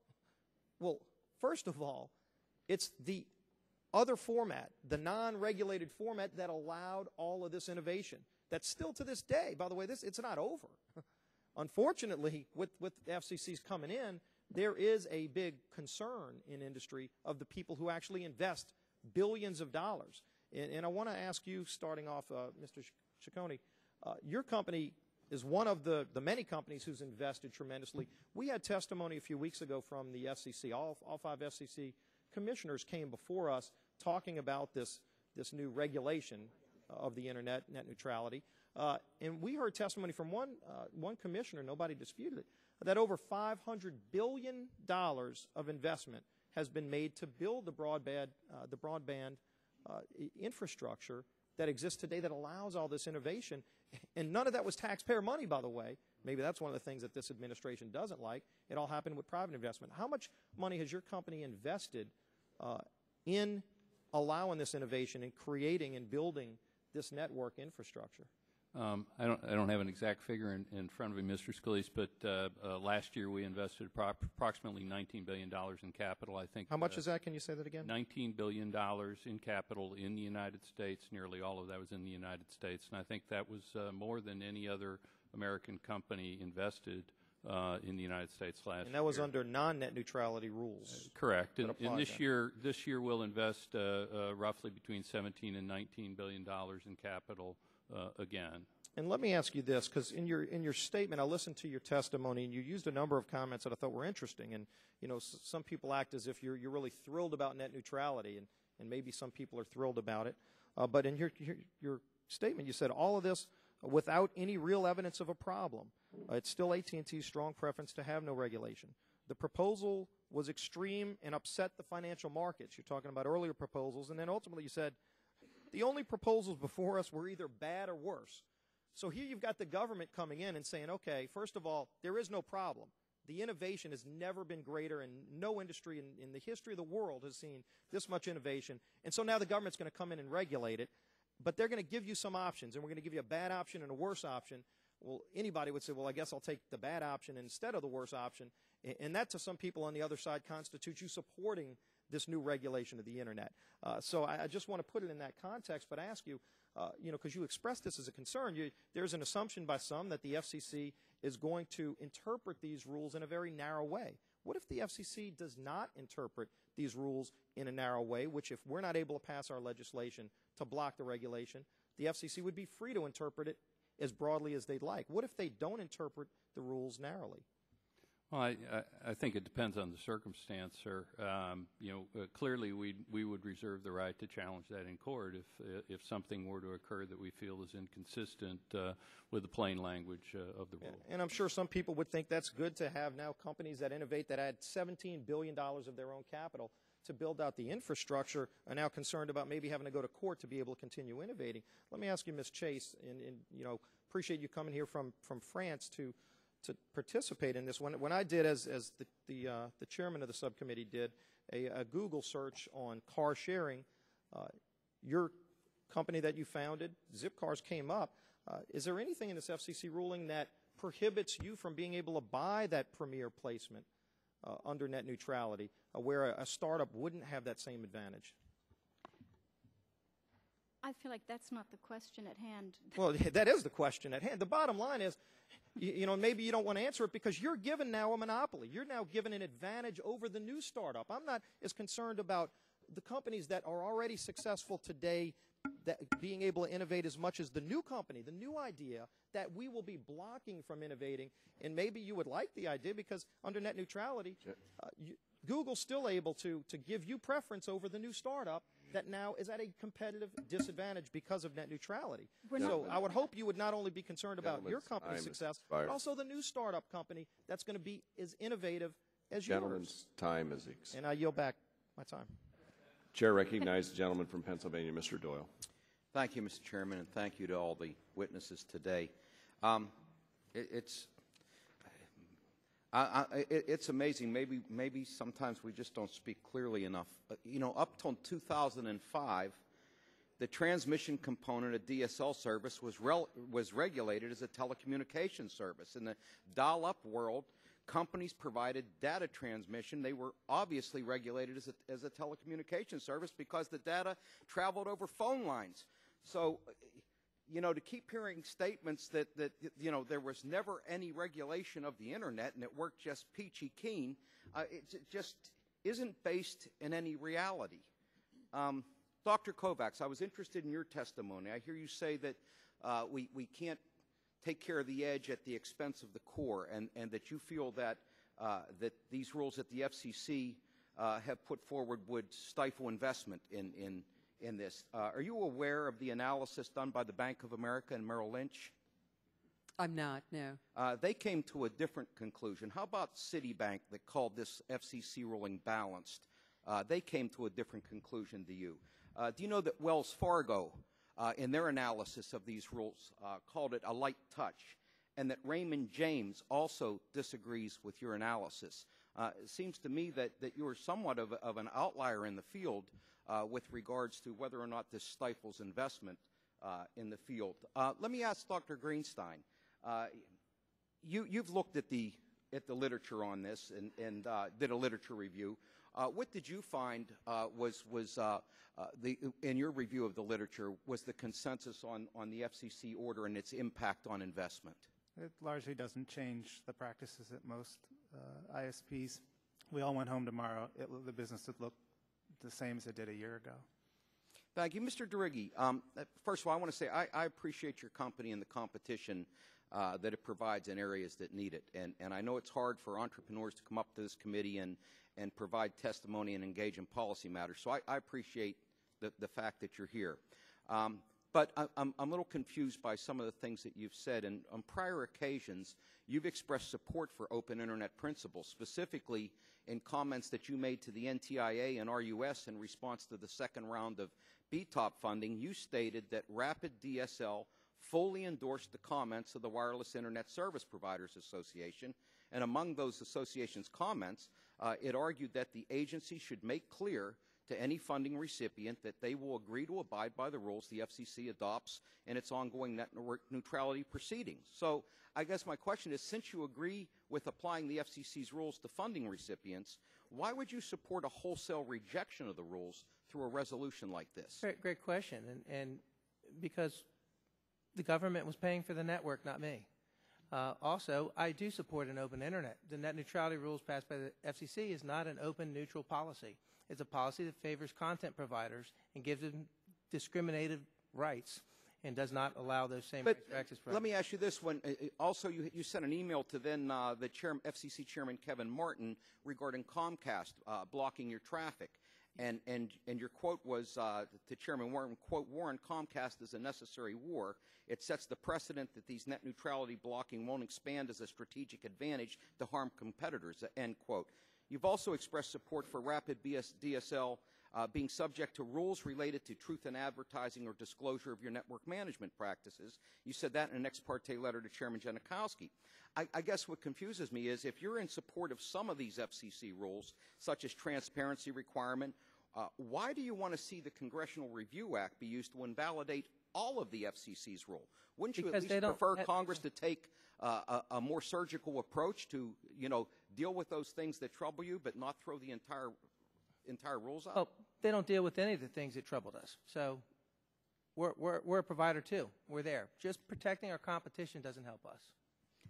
Well, first of all, it's the other format, the non-regulated format that allowed all of this innovation. That's still to this day, by the way, it's not over. Unfortunately, with the FCC's coming in, there is a big concern in industry of the people who actually invest billions of dollars. And I want to ask you, starting off, Mr. Cicconi, your company is one of the many companies who's invested tremendously. We had testimony a few weeks ago from the FCC. All 5 FCC commissioners came before us talking about this new regulation of the Internet, net neutrality. And we heard testimony from one commissioner, nobody disputed it, that over $500 billion of investment has been made to build the broadband infrastructure that exists today that allows all this innovation. And none of that was taxpayer money, by the way. Maybe that's one of the things that this administration doesn't like. It all happened with private investment. How much money has your company invested in allowing this innovation and creating and building this network infrastructure? I don't have an exact figure in front of me, Mr. Scalise, but last year we invested approximately $19 billion in capital. I think. How much is that? Can you say that again? $19 billion in capital in the United States. Nearly all of that was in the United States, and I think that was more than any other American company invested in the United States last year. And that was under non-net neutrality rules. Correct. And this year we'll invest roughly between $17 and $19 billion in capital again. And let me ask you this, because in your statement, I listened to your testimony, and you used a number of comments that I thought were interesting. And some people act as if you're really thrilled about net neutrality, and maybe some people are thrilled about it. But in your statement, you said all of this without any real evidence of a problem. It's still AT&T's strong preference to have no regulation. The proposal was extreme and upset the financial markets. You're talking about earlier proposals, and then ultimately you said the only proposals before us were either bad or worse. So here you've got the government coming in and saying, okay, first of all, there is no problem. The innovation has never been greater, and no industry in the history of the world has seen this much innovation. And so now the government's going to come in and regulate it, but they're going to give you some options, and we're going to give you a bad option and a worse option. Well, anybody would say, well, I guess I'll take the bad option instead of the worse option. And that, to some people on the other side, constitutes you supporting this new regulation of the Internet. So I just want to put it in that context, but ask you, because you expressed this as a concern, there's an assumption by some that the FCC is going to interpret these rules in a very narrow way. What if the FCC does not interpret these rules in a narrow way, which if we're not able to pass our legislation to block the regulation, the FCC would be free to interpret it as broadly as they'd like? What if they don't interpret the rules narrowly? Well, I think it depends on the circumstance, sir. Clearly we would reserve the right to challenge that in court if something were to occur that we feel is inconsistent with the plain language of the rule. And I'm sure some people would think that's good to have now companies that innovate that add $17 billion of their own capital to build out the infrastructure are now concerned about maybe having to go to court to be able to continue innovating. Let me ask you, Ms. Chase, and appreciate you coming here from France to participate in this. When I did, as the chairman of the subcommittee did, a Google search on car sharing, your company that you founded, Zipcars, came up. Is there anything in this FCC ruling that prohibits you from being able to buy that premier placement under net neutrality, where a startup wouldn't have that same advantage? I feel like that's not the question at hand. Well, that is the question at hand. The bottom line is, maybe you don't want to answer it because you're given now a monopoly. You're now given an advantage over the new startup. I'm not as concerned about the companies that are already successful today that being able to innovate as much as the new company, the new idea that we will be blocking from innovating. And maybe you would like the idea because under net neutrality, Google's still able to give you preference over the new startup that now is at a competitive disadvantage because of net neutrality. So I would hope you would not only be concerned about your company's success, but also the new startup company that's going to be as innovative as yours. Gentleman's time is expired. And I yield back my time. Chair recognizes the gentleman from Pennsylvania, Mr. Doyle. Thank you, Mr. Chairman, and thank you to all the witnesses today. It's amazing. Maybe sometimes we just don't speak clearly enough. Up till 2005, the transmission component of DSL service was regulated as a telecommunications service. In the dial-up world, companies provided data transmission. They were obviously regulated as a telecommunications service because the data traveled over phone lines. So, to keep hearing statements that there was never any regulation of the Internet and it worked just peachy keen, it just isn't based in any reality. Dr. Kovacs, I was interested in your testimony. I hear you say that we can't take care of the edge at the expense of the core, and that you feel that that these rules that the FCC have put forward would stifle investment in this. Are you aware of the analysis done by the Bank of America and Merrill Lynch? I'm not, no. They came to a different conclusion. How about Citibank that called this FCC ruling balanced? They came to a different conclusion to you. Do you know that Wells Fargo, in their analysis of these rules, called it a light touch, and that Raymond James also disagrees with your analysis? It seems to me that you're somewhat of an outlier in the field with regards to whether or not this stifles investment in the field. Let me ask Dr. Greenstein. You've looked at the literature on this and did a literature review. What did you find in your review of the literature was the consensus on the FCC order and its impact on investment? It largely doesn't change the practices at most ISPs. We all went home tomorrow. The business would look the same as it did a year ago. Thank you. Mr. DeReggi, first of all, I want to say I appreciate your company and the competition that it provides in areas that need it. And I know it's hard for entrepreneurs to come up to this committee and provide testimony and engage in policy matters. So I appreciate the fact that you're here. But I'm a little confused by some of the things that you've said. And on prior occasions, you've expressed support for open Internet principles, specifically in comments that you made to the NTIA and RUS in response to the second round of BTOP funding. You stated that RapidDSL fully endorsed the comments of the Wireless Internet Service Providers Association. And among those association's comments, it argued that the agency should make clear to any funding recipient that they will agree to abide by the rules the FCC adopts in its ongoing network neutrality proceedings. So I guess my question is, since you agree with applying the FCC's rules to funding recipients, why would you support a wholesale rejection of the rules through a resolution like this? Great question, and because the government was paying for the network, not me. Also, I do support an open Internet. The net neutrality rules passed by the FCC is not an open, neutral policy. It's a policy that favors content providers and gives them discriminated rights and does not allow those same rights to access providers. Let me ask you this one. Also, you sent an email to then the FCC Chairman Kevin Martin regarding Comcast blocking your traffic. And your quote was to Chairman Martin, quote, "War on Comcast is a necessary war. It sets the precedent that these net neutrality blocking won't expand as a strategic advantage to harm competitors," end quote. You've also expressed support for RapidDSL being subject to rules related to truth in advertising or disclosure of your network management practices. You said that in an ex parte letter to Chairman Janikowski. I guess what confuses me is if you're in support of some of these FCC rules, such as transparency requirement, why do you want to see the Congressional Review Act be used to invalidate all of the FCC's rule? Wouldn't you at least prefer Congress to take a more surgical approach to, deal with those things that trouble you, but not throw the entire rules out? Oh, they don't deal with any of the things that troubled us. So we're a provider too. We're there. Just protecting our competition doesn't help us.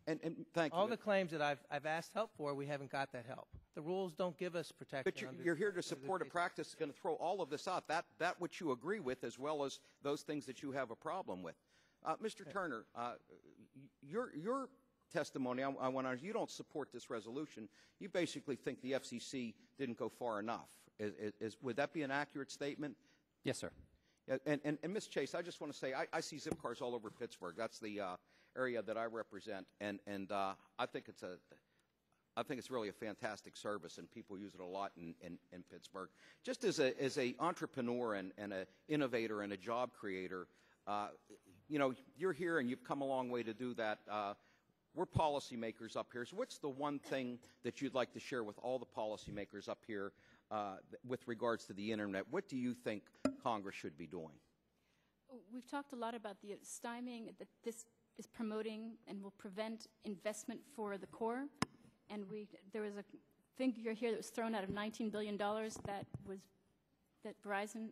And thank you. All the claims that I've asked help for, we haven't got that help. The rules don't give us protection. But you're here to support a practice that's going to throw all of this out. That which you agree with, as well as those things that you have a problem with. Mr. Turner, your testimony, I want to, you don't support this resolution. You basically think the FCC didn't go far enough. Would that be an accurate statement? Yes, sir. And Ms. Chase, I just want to say, I see zip cars all over Pittsburgh. That's the area that I represent, and I think it's really a fantastic service, and people use it a lot in Pittsburgh. Just as a entrepreneur and an innovator and a job creator, you're here and you've come a long way to do that. We're policymakers up here. So what's the one thing that you'd like to share with all the policymakers up here with regards to the Internet? What do you think Congress should be doing? We've talked a lot about the stymieing that this is promoting and will prevent investment for the core. And there was a figure here that was thrown out of $19 billion that Verizon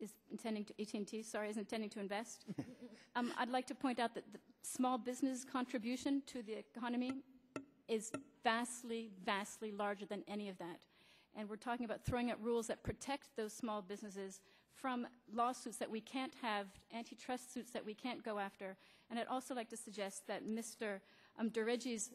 is intending to, AT&T, sorry, is intending to invest. I'd like to point out that the small business contribution to the economy is vastly, vastly larger than any of that. And we're talking about throwing out rules that protect those small businesses from lawsuits that we can't have, antitrust suits that we can't go after. And I'd also like to suggest that Mr. DeReggi's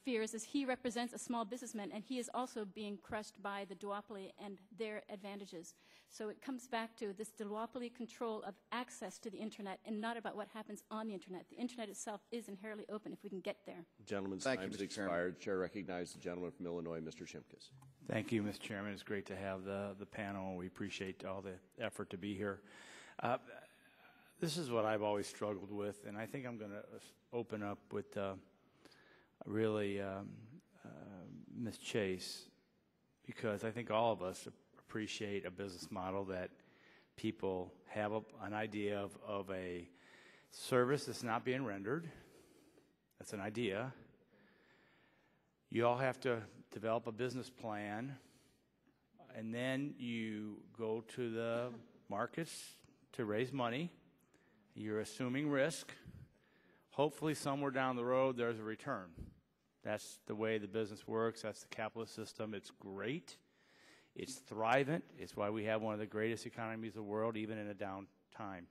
fears is he represents a small businessman, and he is also being crushed by the duopoly and their advantages. So it comes back to this duopoly control of access to the Internet and not about what happens on the Internet. The Internet itself is inherently open if we can get there. Gentleman's time has expired. Chair recognizes the gentleman from Illinois, Mr. Shimkus. Thank you, Mr. Chairman. It's great to have the panel. We appreciate all the effort to be here. This is what I've always struggled with, and I think I'm going to open up with Ms. Chase, because I think all of us appreciate a business model that people have an idea of a service that's not being rendered. That's an idea. You all have to develop a business plan, and then you go to the markets to raise money. You're assuming risk. Hopefully somewhere down the road there's a return. That's the way the business works. That's the capitalist system. It's great. It's thriving. It's why we have one of the greatest economies in the world, even in a down time.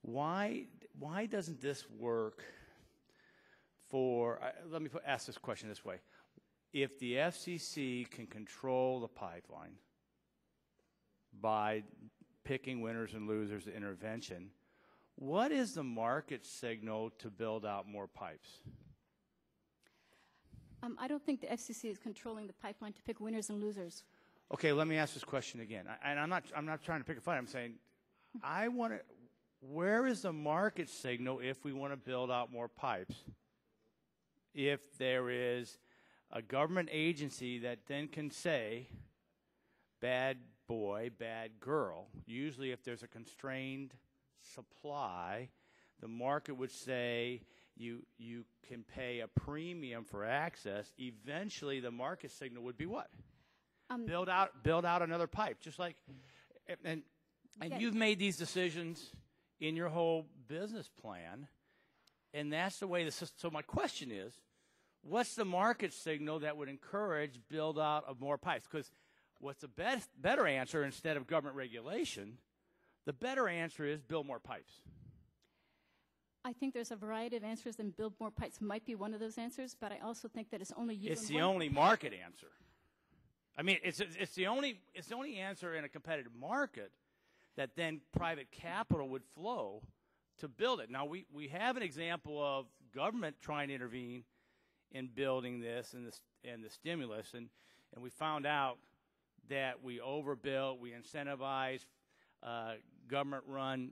Why doesn't this work for, let me ask this question this way. If the FCC can control the pipeline by picking winners and losers of intervention, what is the market signal to build out more pipes? I don't think the FCC is controlling the pipeline to pick winners and losers. Okay, let me ask this question again. And I'm not trying to pick a fight. I'm saying, where is the market signal if we want to build out more pipes? If there is a government agency that then can say, bad boy, bad girl. Usually if there's a constrained supply, the market would say you can pay a premium for access. Eventually the market signal would be what? Build out another pipe. Just like, and you've made these decisions in your whole business plan, and that's the way the system. So my question is, what's the market signal that would encourage build out of more pipes? Because what's the better answer instead of government regulation? The better answer is build more pipes. I think there's a variety of answers, and build more pipes might be one of those answers, but I also think that it's only you. It's the only market answer. I mean, it's the only answer in a competitive market that then private capital would flow to build it. Now we have an example of government trying to intervene in building this and the stimulus, and we found out that we overbuilt, we incentivized government-run.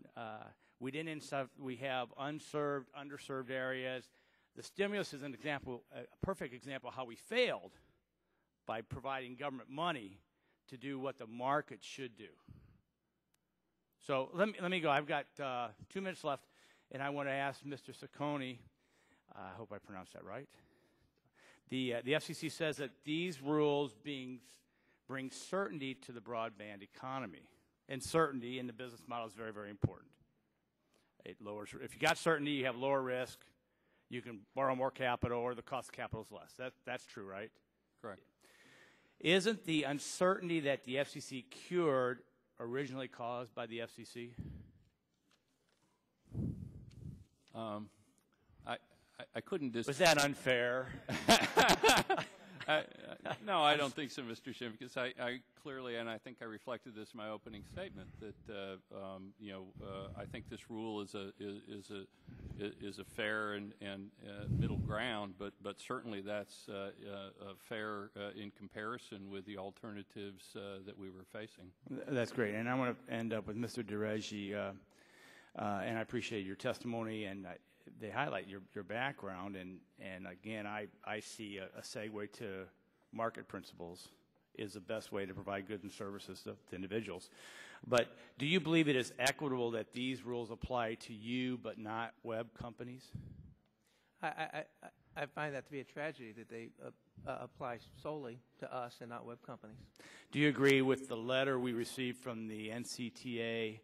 We didn't. We have unserved, underserved areas. The stimulus is an example, a perfect example of how we failed by providing government money to do what the market should do. So let me go. I've got 2 minutes left, and I want to ask Mr. Cicconi. I hope I pronounced that right. The FCC says that these rules bring certainty to the broadband economy, and certainty in the business model is very, very important. It lowers. If you got certainty, you have lower risk. You can borrow more capital, or the cost of capital is less. That's true, right? Correct. Isn't the uncertainty that the FCC cured originally caused by the FCC? I couldn't Was that unfair? No, I don't think so, Mr. Chairman, because I clearly, and I think I reflected this in my opening statement, that I think this rule is a fair and middle ground, but certainly that's fair in comparison with the alternatives that we were facing. That's great, and I want to end up with Mr. DeReggi, and I appreciate your testimony, and they highlight your background, and again, I see a segue to market principles is the best way to provide goods and services to individuals. But do you believe it is equitable that these rules apply to you but not web companies? I find that to be a tragedy that they apply solely to us and not web companies. Do you agree with the letter we received from the NCTA,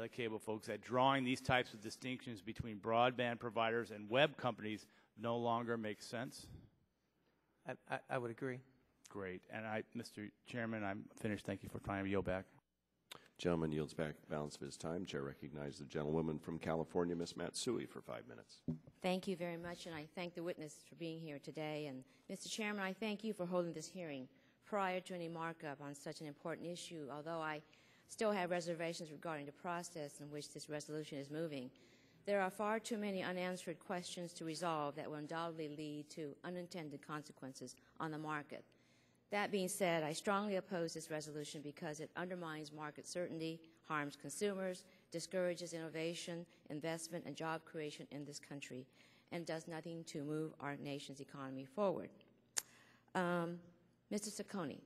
the cable folks, that drawing these types of distinctions between broadband providers and web companies no longer makes sense? I would agree. Great. And Mr. Chairman, I'm finished. Thank you for trying to yield back. Gentleman yields back the balance of his time. Chair recognizes the gentlewoman from California, Ms. Matsui, for 5 minutes. Thank you very much, and I thank the witness for being here today. And Mr. Chairman, I thank you for holding this hearing prior to any markup on such an important issue, although I still have reservations regarding the process in which this resolution is moving. There are far too many unanswered questions to resolve that will undoubtedly lead to unintended consequences on the market. That being said, I strongly oppose this resolution because it undermines market certainty, harms consumers, discourages innovation, investment, and job creation in this country, and does nothing to move our nation's economy forward. Mr. Cicconi,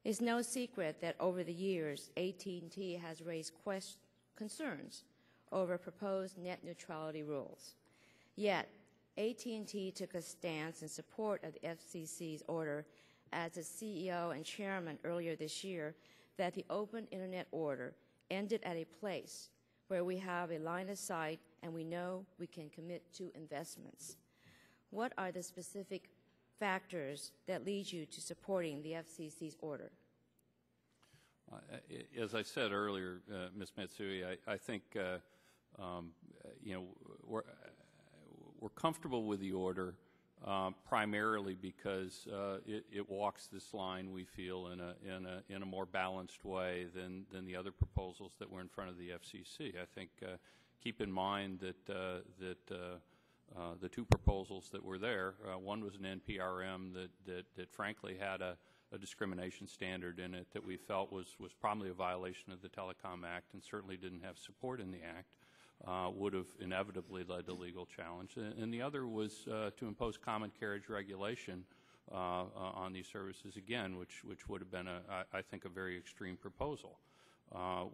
It's no secret that over the years, AT&T has raised concerns over proposed net neutrality rules. Yet, AT&T took a stance in support of the FCC's order as its CEO and chairman earlier this year that the open internet order ended at a place where we have a line of sight and we know we can commit to investments. What are the specific factors that lead you to supporting the FCC's order? As I said earlier, Ms. Matsui, I think we're comfortable with the order primarily because it walks this line, we feel, in a more balanced way than the other proposals that were in front of the FCC. I think keep in mind that the two proposals that were there, one was an NPRM that frankly had a discrimination standard in it that we felt was probably a violation of the Telecom Act and certainly didn't have support in the Act. Would have inevitably led to legal challenge. And the other was to impose common carriage regulation on these services again, which would have been, I think, a very extreme proposal.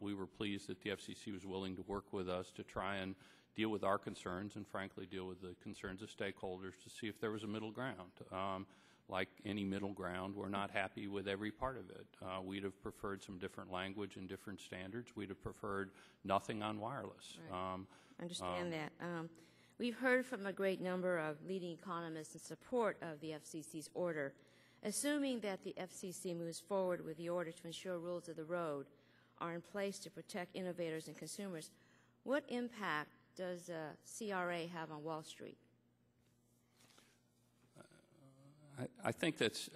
We were pleased that the FCC was willing to work with us to try and deal with our concerns and, frankly, deal with the concerns of stakeholders to see if there was a middle ground. Like any middle ground, we're not happy with every part of it. We'd have preferred some different language and different standards. We'd have preferred nothing on wireless. Right. Understand that. We've heard from a great number of leading economists in support of the FCC's order. Assuming that the FCC moves forward with the order to ensure rules of the road are in place to protect innovators and consumers, what impact does CRA have on Wall Street? I think that's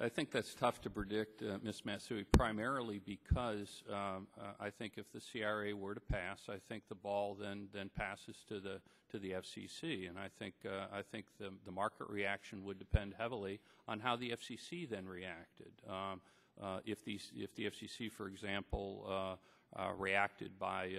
tough to predict, Ms. Matsui, primarily because I think if the CRA were to pass, I think the ball then passes to the FCC, and I think the market reaction would depend heavily on how the FCC then reacted. If the FCC, for example, reacted by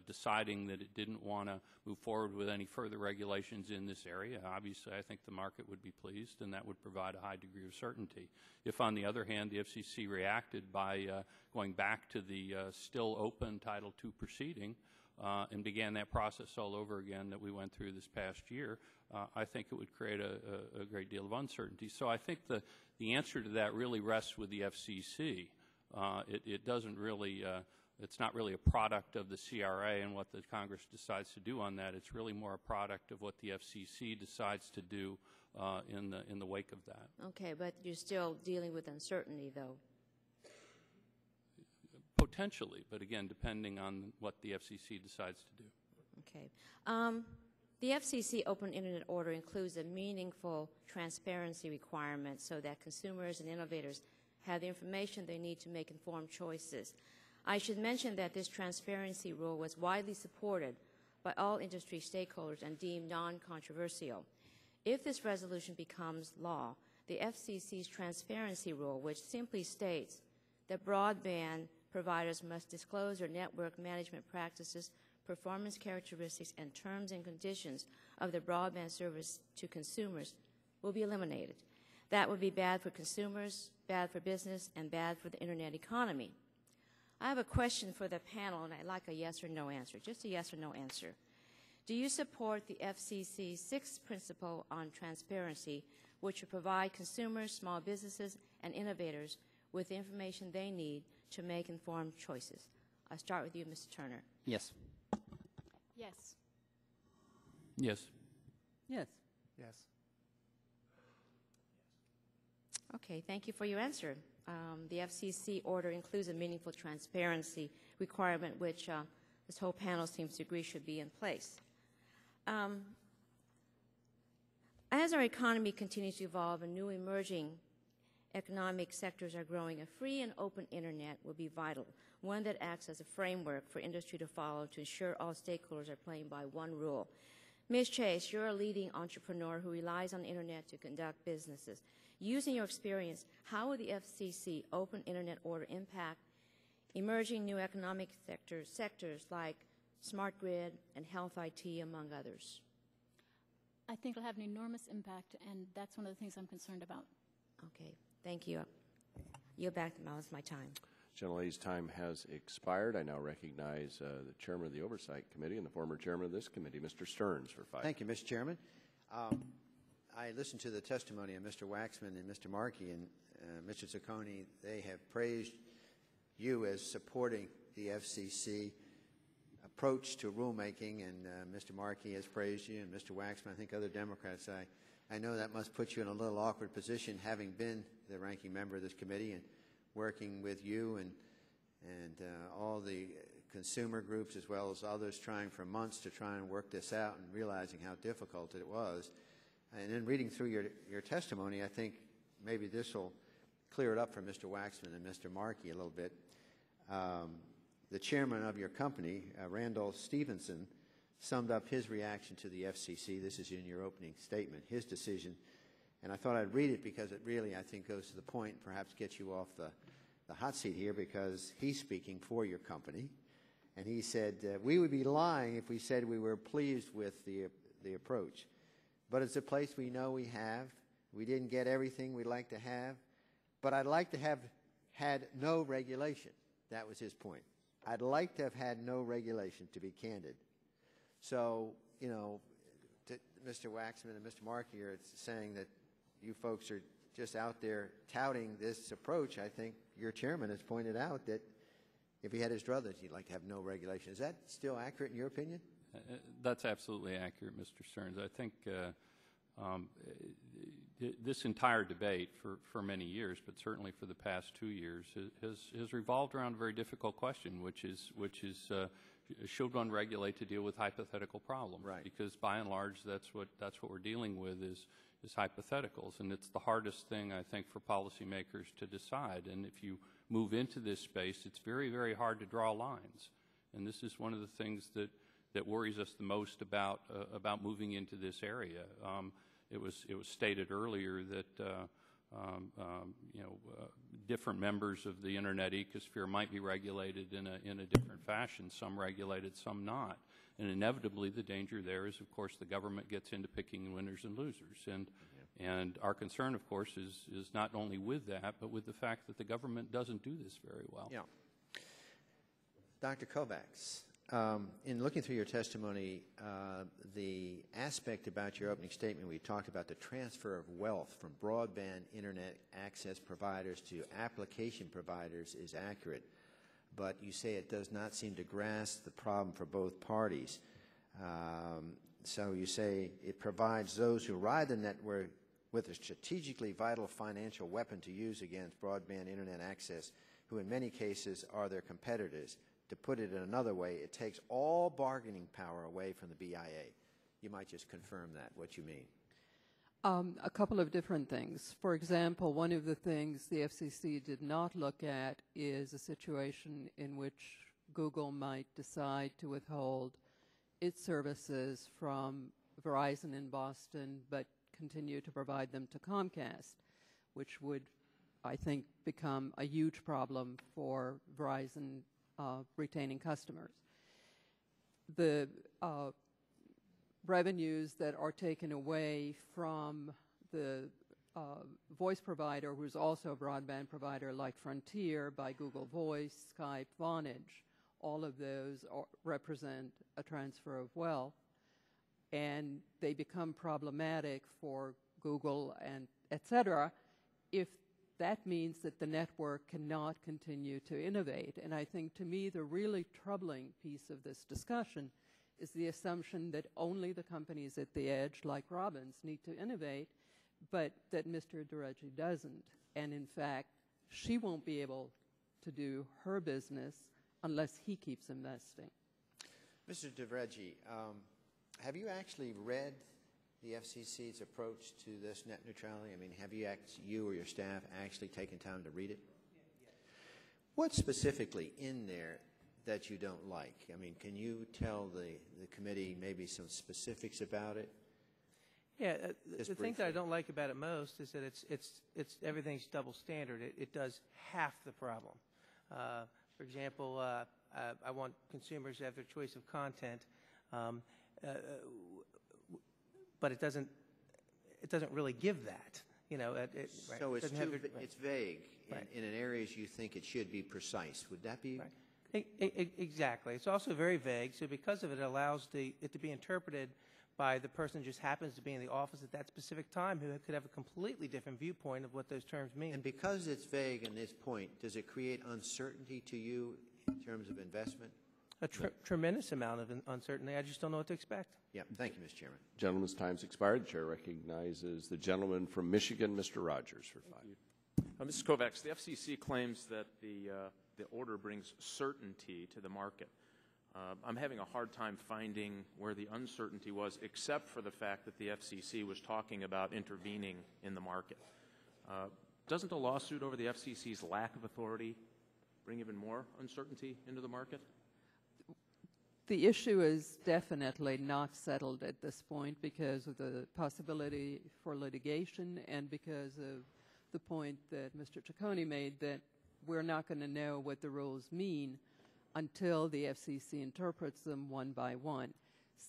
deciding that it didn't want to move forward with any further regulations in this area, obviously I think the market would be pleased and that would provide a high degree of certainty. If, on the other hand, the FCC reacted by going back to the still open Title II proceeding and began that process all over again that we went through this past year, I think it would create a great deal of uncertainty. So I think the answer to that really rests with the FCC. It doesn't really, it's not really a product of the CRA and what the Congress decides to do on that. It's really more a product of what the FCC decides to do in the wake of that. Okay, but you're still dealing with uncertainty, though. Potentially, but again, depending on what the FCC decides to do. Okay. The FCC Open Internet Order includes a meaningful transparency requirement so that consumers and innovators have the information they need to make informed choices. I should mention that this transparency rule was widely supported by all industry stakeholders and deemed non-controversial. If this resolution becomes law, the FCC's transparency rule, which simply states that broadband providers must disclose their network management practices, performance characteristics, and terms and conditions of the broadband service to consumers, will be eliminated. That would be bad for consumers, bad for business, and bad for the Internet economy. I have a question for the panel, and I'd like a yes or no answer, just a yes or no answer. Do you support the FCC's sixth principle on transparency, which will provide consumers, small businesses, and innovators with the information they need to make informed choices? I'll start with you, Mr. Turner. Yes. Yes. Yes. Yes. Yes. Okay, thank you for your answer. The FCC order includes a meaningful transparency requirement, which this whole panel seems to agree should be in place. As our economy continues to evolve and new emerging economic sectors are growing, a free and open Internet will be vital, one that acts as a framework for industry to follow to ensure all stakeholders are playing by one rule. Ms. Chase, you're a leading entrepreneur who relies on the Internet to conduct businesses. Using your experience, how will the FCC Open Internet Order impact emerging new economic sectors like smart grid and health IT, among others? I think it'll have an enormous impact, and that's one of the things I'm concerned about. Okay, thank you. yield back the balance of my time. Gentlelady's time has expired. I now recognize the Chairman of the Oversight Committee and the former Chairman of this committee, Mr. Stearns, for 5 minutes. Thank you, Mr. Chairman. I listened to the testimony of Mr. Waxman and Mr. Markey, and Mr. Cicconi. They have praised you as supporting the FCC approach to rulemaking, and Mr. Markey has praised you, and Mr. Waxman, I think other Democrats. I know that must put you in a little awkward position, having been the ranking member of this committee and working with you and all the consumer groups as well as others trying for months to try and work this out and realizing how difficult it was. And then reading through your testimony, I think maybe this will clear it up for Mr. Waxman and Mr. Markey a little bit. The chairman of your company, Randall Stevenson, summed up his reaction to the FCC. This is in your opening statement, his decision. And I thought I'd read it because it really, I think, goes to the point and perhaps gets you off the hot seat here, because he's speaking for your company. And he said, we would be lying if we said we were pleased with the approach. But it's a place we know we have. We didn't get everything we'd like to have. But I'd like to have had no regulation. That was his point. I'd like to have had no regulation, to be candid. So, you know, Mr. Waxman and Mr. Markey are saying that you folks are just out there touting this approach. I think your chairman has pointed out that if he had his druthers, he'd like to have no regulation. Is that still accurate in your opinion? That's absolutely accurate, Mr. Stearns. I think this entire debate for many years, but certainly for the past 2 years, has revolved around a very difficult question, which is should one regulate to deal with hypothetical problems? Right. Because by and large, that's what we're dealing with is hypotheticals, and it's the hardest thing, I think, for policymakers to decide. And if you move into this space, it's very, very hard to draw lines. And this is one of the things that worries us the most about moving into this area. It was stated earlier that different members of the internet ecosphere might be regulated in a different fashion. Some regulated, some not. And inevitably, the danger there is, of course, the government gets into picking winners and losers. And our concern, of course, is not only with that, but with the fact that the government doesn't do this very well. Yeah. Dr. Kovacs, in looking through your testimony, the aspect about your opening statement, we talked about the transfer of wealth from broadband internet access providers to application providers is accurate, but you say it does not seem to grasp the problem for both parties. So you say it provides those who ride the network with a strategically vital financial weapon to use against broadband internet access, who in many cases are their competitors. To put it in another way, it takes all bargaining power away from the BIA. You might just confirm that, what you mean. A couple of different things. For example, one of the things the FCC did not look at is a situation in which Google might decide to withhold its services from Verizon in Boston, but continue to provide them to Comcast, which would, I think, become a huge problem for Verizon retaining customers. The revenues that are taken away from the voice provider, who's also a broadband provider like Frontier, by Google Voice, Skype, Vonage, all of those represent a transfer of wealth, and they become problematic for Google and et cetera if that means that the network cannot continue to innovate. And I think, to me, the really troubling piece of this discussion is the assumption that only the companies at the edge, like Robbins, need to innovate, but that Mr. DeReggi doesn't. And in fact, she won't be able to do her business unless he keeps investing. Mr. DeReggi, have you actually read the FCC's approach to this net neutrality? I mean, have you or your staff actually taken time to read it? Yeah. What's specifically in there that you don't like? I mean, can you tell the committee maybe some specifics about it? Yeah, the thing that I don't like about it most is that it's everything's double standard. It does half the problem. For example, I want consumers to have their choice of content, but it doesn't really give that. you know, right. So it's, Doesn't it's vague Right. in areas you think it should be precise. Would that be? Right. Exactly. It's also very vague, so because of it, it allows it to be interpreted by the person who just happens to be in the office at that specific time who could have a completely different viewpoint of what those terms mean. And because it's vague in this point, does it create uncertainty to you in terms of investment? A tremendous amount of uncertainty. I just don't know what to expect. Yeah. Thank you, Mr. Chairman. Gentleman's time's expired. The chair recognizes the gentleman from Michigan, Mr. Rogers, for 5. Mrs. Kovacs, the FCC claims that the order brings certainty to the market. I'm having a hard time finding where the uncertainty was, except for the fact that the FCC was talking about intervening in the market. Doesn't a lawsuit over the FCC's lack of authority bring even more uncertainty into the market? The issue is definitely not settled at this point because of the possibility for litigation and because of the point that Mr. Cicconi made that we're not going to know what the rules mean until the FCC interprets them one by one.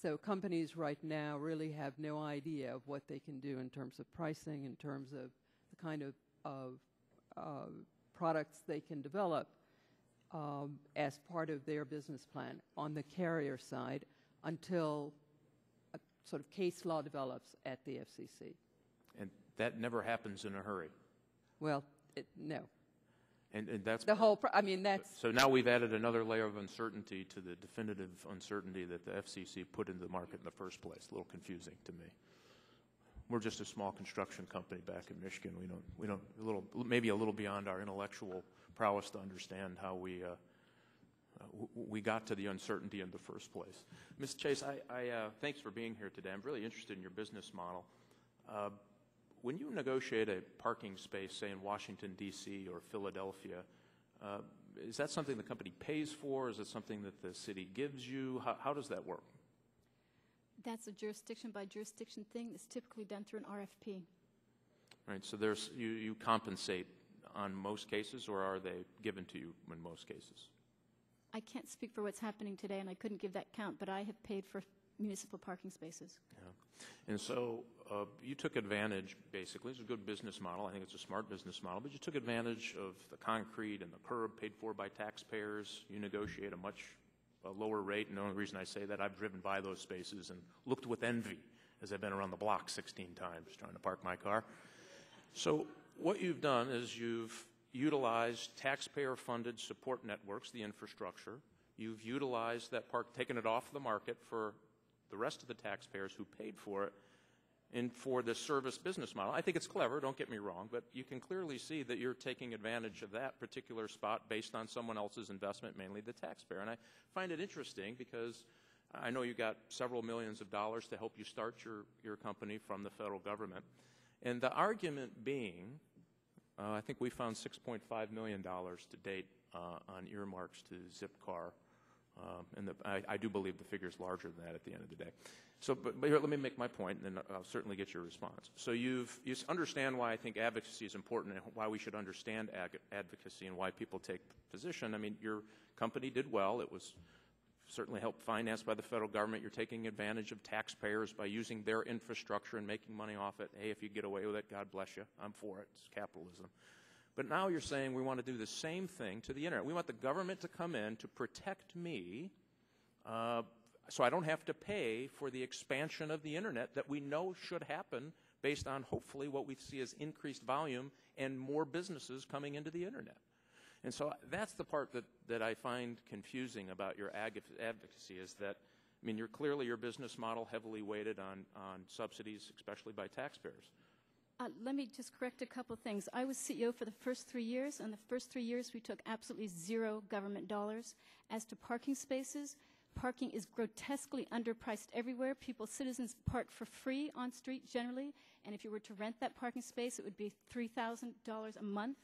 So companies right now really have no idea of what they can do in terms of pricing, in terms of the kind of products they can develop as part of their business plan on the carrier side until a sort of case law develops at the FCC. And that never happens in a hurry. Well, no. And that's the whole. I mean, that's. So now we've added another layer of uncertainty to the definitive uncertainty that the FCC put into the market in the first place. A little confusing to me. We're just a small construction company back in Michigan. We don't maybe a little beyond our intellectual prowess to understand how we got to the uncertainty in the first place. Ms. Chase, thanks for being here today. I'm really interested in your business model. When you negotiate a parking space, say in Washington, D.C. or Philadelphia, is that something the company pays for? Is it something that the city gives you? How does that work? That's a jurisdiction by jurisdiction thing that's typically done through an RFP. Right, so you compensate on most cases, or are they given to you in most cases? I can't speak for what's happening today, and I couldn't give that count, but I have paid for municipal parking spaces. Yeah. And so you took advantage, basically. It's a good business model. I think it's a smart business model, but you took advantage of the concrete and the curb paid for by taxpayers. You negotiate a much lower rate, and the only reason I say that, I've driven by those spaces and looked with envy as I've been around the block 16 times trying to park my car. So what you've done is you've utilized taxpayer-funded support networks, the infrastructure. You've utilized that park, taken it off the market for the rest of the taxpayers who paid for it, and for this service business model. I think it's clever, don't get me wrong, but you can clearly see that you're taking advantage of that particular spot based on someone else's investment, mainly the taxpayer. And I find it interesting because I know you got several millions of dollars to help you start your company from the federal government. And the argument being, I think we found $6.5 million to date on earmarks to Zipcar. And I do believe the figure is larger than that at the end of the day. So, but here, let me make my point, and then I'll certainly get your response. So you understand why I think advocacy is important and why we should understand advocacy and why people take position. I mean, your company did well. It was certainly helped financed by the federal government. You're taking advantage of taxpayers by using their infrastructure and making money off it. Hey, if you get away with it, God bless you. I'm for it. It's capitalism. But now you're saying we want to do the same thing to the Internet. We want the government to come in to protect me so I don't have to pay for the expansion of the Internet that we know should happen based on hopefully what we see as increased volume and more businesses coming into the Internet. And so that's the part that I find confusing about your advocacy is that, I mean, clearly your business model heavily weighted on subsidies, especially by taxpayers. Let me just correct a couple things. I was CEO for the first 3 years, and the first 3 years we took absolutely zero government dollars. As to parking spaces, parking is grotesquely underpriced everywhere. Citizens park for free on street generally, and if you were to rent that parking space, it would be $3,000 a month.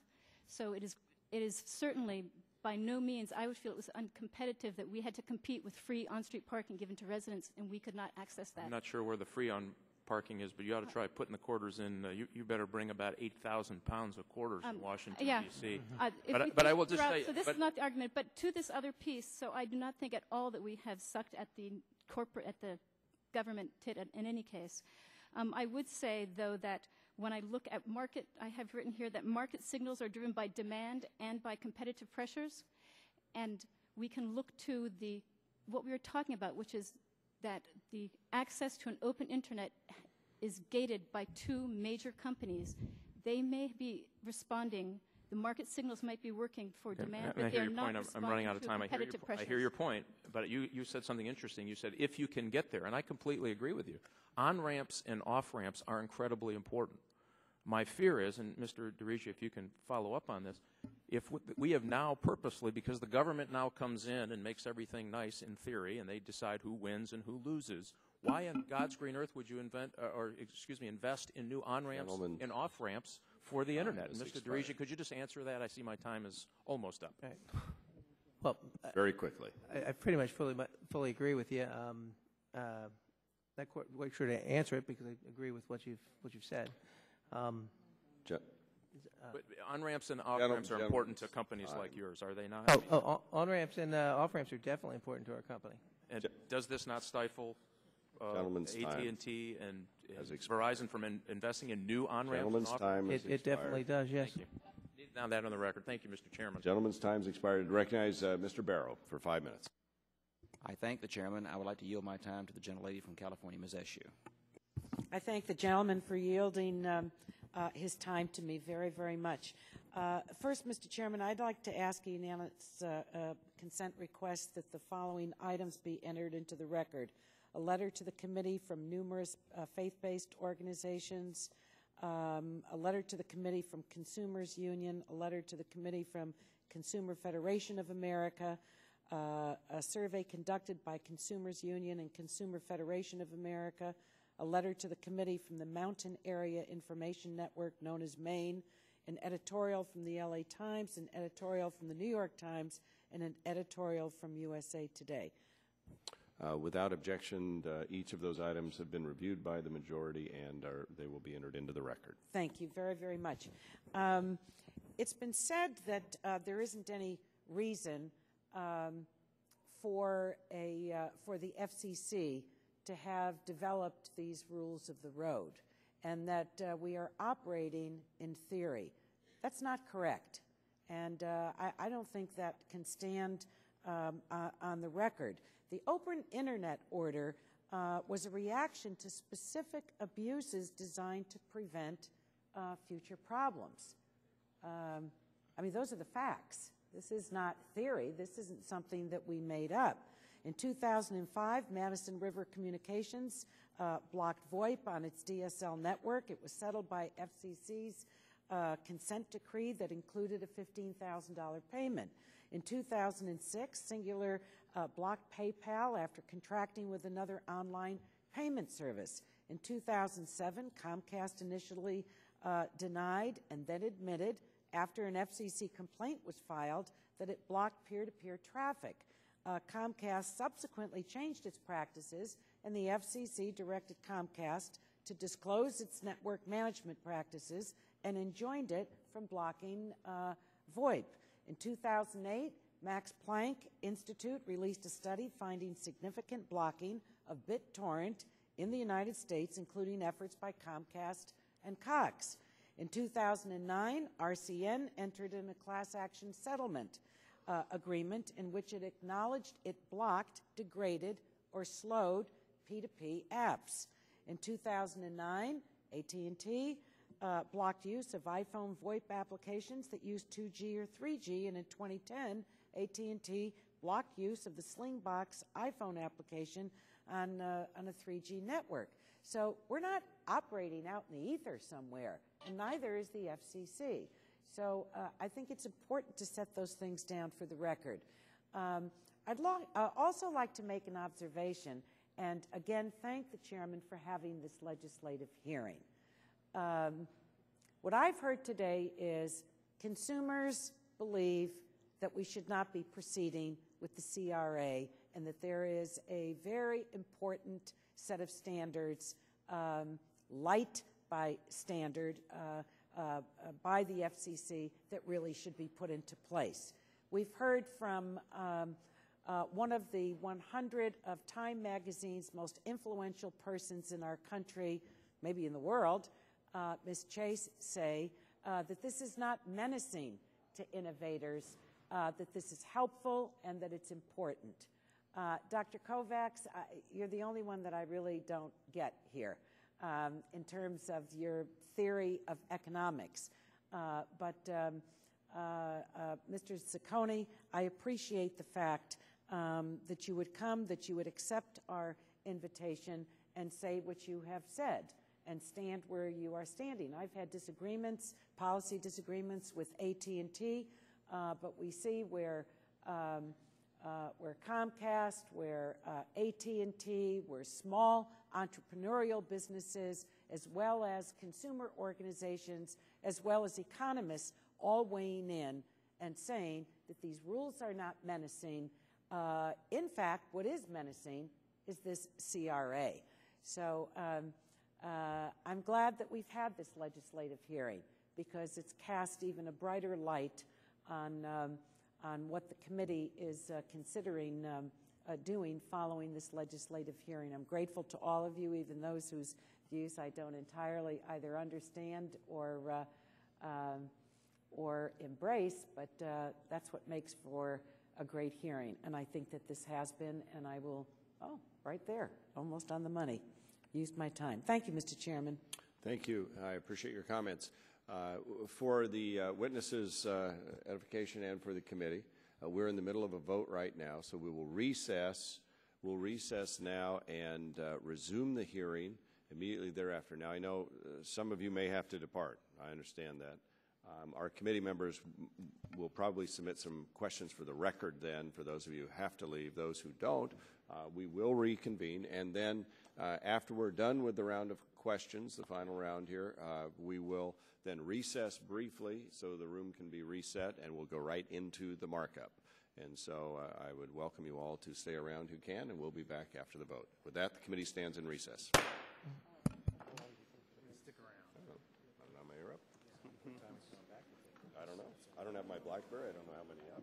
So it is certainly by no means, I would feel it was uncompetitive that we had to compete with free on-street parking given to residents, and we could not access that. I'm not sure where the free on parking is, but you ought to try putting the quarters in. You better bring about 8,000 pounds of quarters in Washington, D.C. But I will just say... So this is not the argument, but to this other piece, so I do not think at all that we have sucked at the government tit in any case. I would say, though, that when I look at market, I have written here that market signals are driven by demand and by competitive pressures. And we can look to what we were talking about, which is that the access to an open internet is gated by two major companies. They may be responding. The market signals might be working for demand, but they're not responding I'm running out of to time. competitive pressures. I hear your point, but you said something interesting. You said if you can get there, and I completely agree with you. On-ramps and off-ramps are incredibly important. My fear is, and Mr. DeReggi, if you can follow up on this, if we have now purposely, because the government now comes in and makes everything nice in theory, and they decide who wins and who loses, why in God's green earth would you invest in new on-ramps and off-ramps for the Internet? And Mr. DeReggi, could you just answer that? I see my time is almost up. Right. Well, very quickly. I pretty much fully agree with you. Not quite sure to answer it because I agree with what you've said. But on-ramps and off-ramps are important to companies like yours, are they not? On-ramps and off-ramps are definitely important to our company. And does this not stifle AT&T and Verizon from investing in new on-ramps? Gentleman's time is expired. It definitely does, yes. Thank you. Now that on the record. Thank you, Mr. Chairman. Gentleman's time's expired. To recognize Mr. Barrow for 5 minutes. I thank the chairman. I would like to yield my time to the gentlelady from California, Ms. Eshoo. I thank the gentleman for yielding his time to me very, very much. First, Mr. Chairman, I'd like to ask a unanimous consent request that the following items be entered into the record. A letter to the committee from numerous faith-based organizations, a letter to the committee from Consumers Union, a letter to the committee from Consumer Federation of America, a survey conducted by Consumers Union and Consumer Federation of America, a letter to the committee from the Mountain Area Information Network known as MAIN, an editorial from the LA Times, an editorial from the New York Times, and an editorial from USA Today. Without objection, each of those items have been reviewed by the majority and they will be entered into the record. Thank you very, very much. It's been said that there isn't any reason for the FCC to have developed these rules of the road and that we are operating in theory. That's not correct. And I don't think that can stand on the record. The Open Internet Order was a reaction to specific abuses designed to prevent future problems. I mean, those are the facts. This is not theory. This isn't something that we made up. In 2005, Madison River Communications blocked VoIP on its DSL network. It was settled by FCC's consent decree that included a $15,000 payment. In 2006, Singular blocked PayPal after contracting with another online payment service. In 2007, Comcast initially denied and then admitted after an FCC complaint was filed that it blocked peer-to-peer traffic. Comcast subsequently changed its practices, and the FCC directed Comcast to disclose its network management practices and enjoined it from blocking VoIP. In 2008, Max Planck Institute released a study finding significant blocking of BitTorrent in the United States, including efforts by Comcast and Cox. In 2009, RCN entered in a class action settlement agreement in which it acknowledged it blocked, degraded, or slowed P2P apps. In 2009, AT&T blocked use of iPhone VoIP applications that use 2G or 3G, and in 2010, AT&T blocked use of the Slingbox iPhone application on a 3G network. So we're not operating out in the ether somewhere, and neither is the FCC. So I think it's important to set those things down for the record. I'd also like to make an observation, and again, thank the chairman for having this legislative hearing. What I've heard today is consumers believe that we should not be proceeding with the CRA and that there is a very important set of standards, light by standard, by the FCC that really should be put into place. We've heard from one of the 100 of Time Magazine's most influential persons in our country, maybe in the world, Ms. Chase, say that this is not menacing to innovators, that this is helpful and that it's important. Dr. Kovacs, you're the only one that I really don't get here in terms of your theory of economics. But Mr. Cicconi, I appreciate the fact that you would come, that you would accept our invitation and say what you have said and stand where you are standing. I've had disagreements, policy disagreements with AT&T, but we see where Comcast, where AT&T, where small entrepreneurial businesses, as well as consumer organizations, as well as economists, all weighing in and saying that these rules are not menacing. In fact, what is menacing is this CRA. So I'm glad that we've had this legislative hearing because it's cast even a brighter light on what the committee is considering doing following this legislative hearing. I'm grateful to all of you, even those whose views I don't entirely either understand or embrace, but that's what makes for a great hearing. And I think that this has been, and I will, right there, almost on the money, used my time. Thank you, Mr. Chairman. Thank you. I appreciate your comments. For the witnesses' edification and for the committee, we're in the middle of a vote right now, so we will recess. We'll recess now and resume the hearing immediately thereafter. Now, I know some of you may have to depart. I understand that. Our committee members will probably submit some questions for the record then, for those of you who have to leave. Those who don't, we will reconvene, and then after we're done with the round of questions, the final round here, we will then recess briefly so the room can be reset, and we'll go right into the markup. And so I would welcome you all to stay around who can, and we'll be back after the vote. With that, the committee stands in recess. Stick around. I don't know, Mayor up. I don't know. I don't have my BlackBerry. I don't know how many up.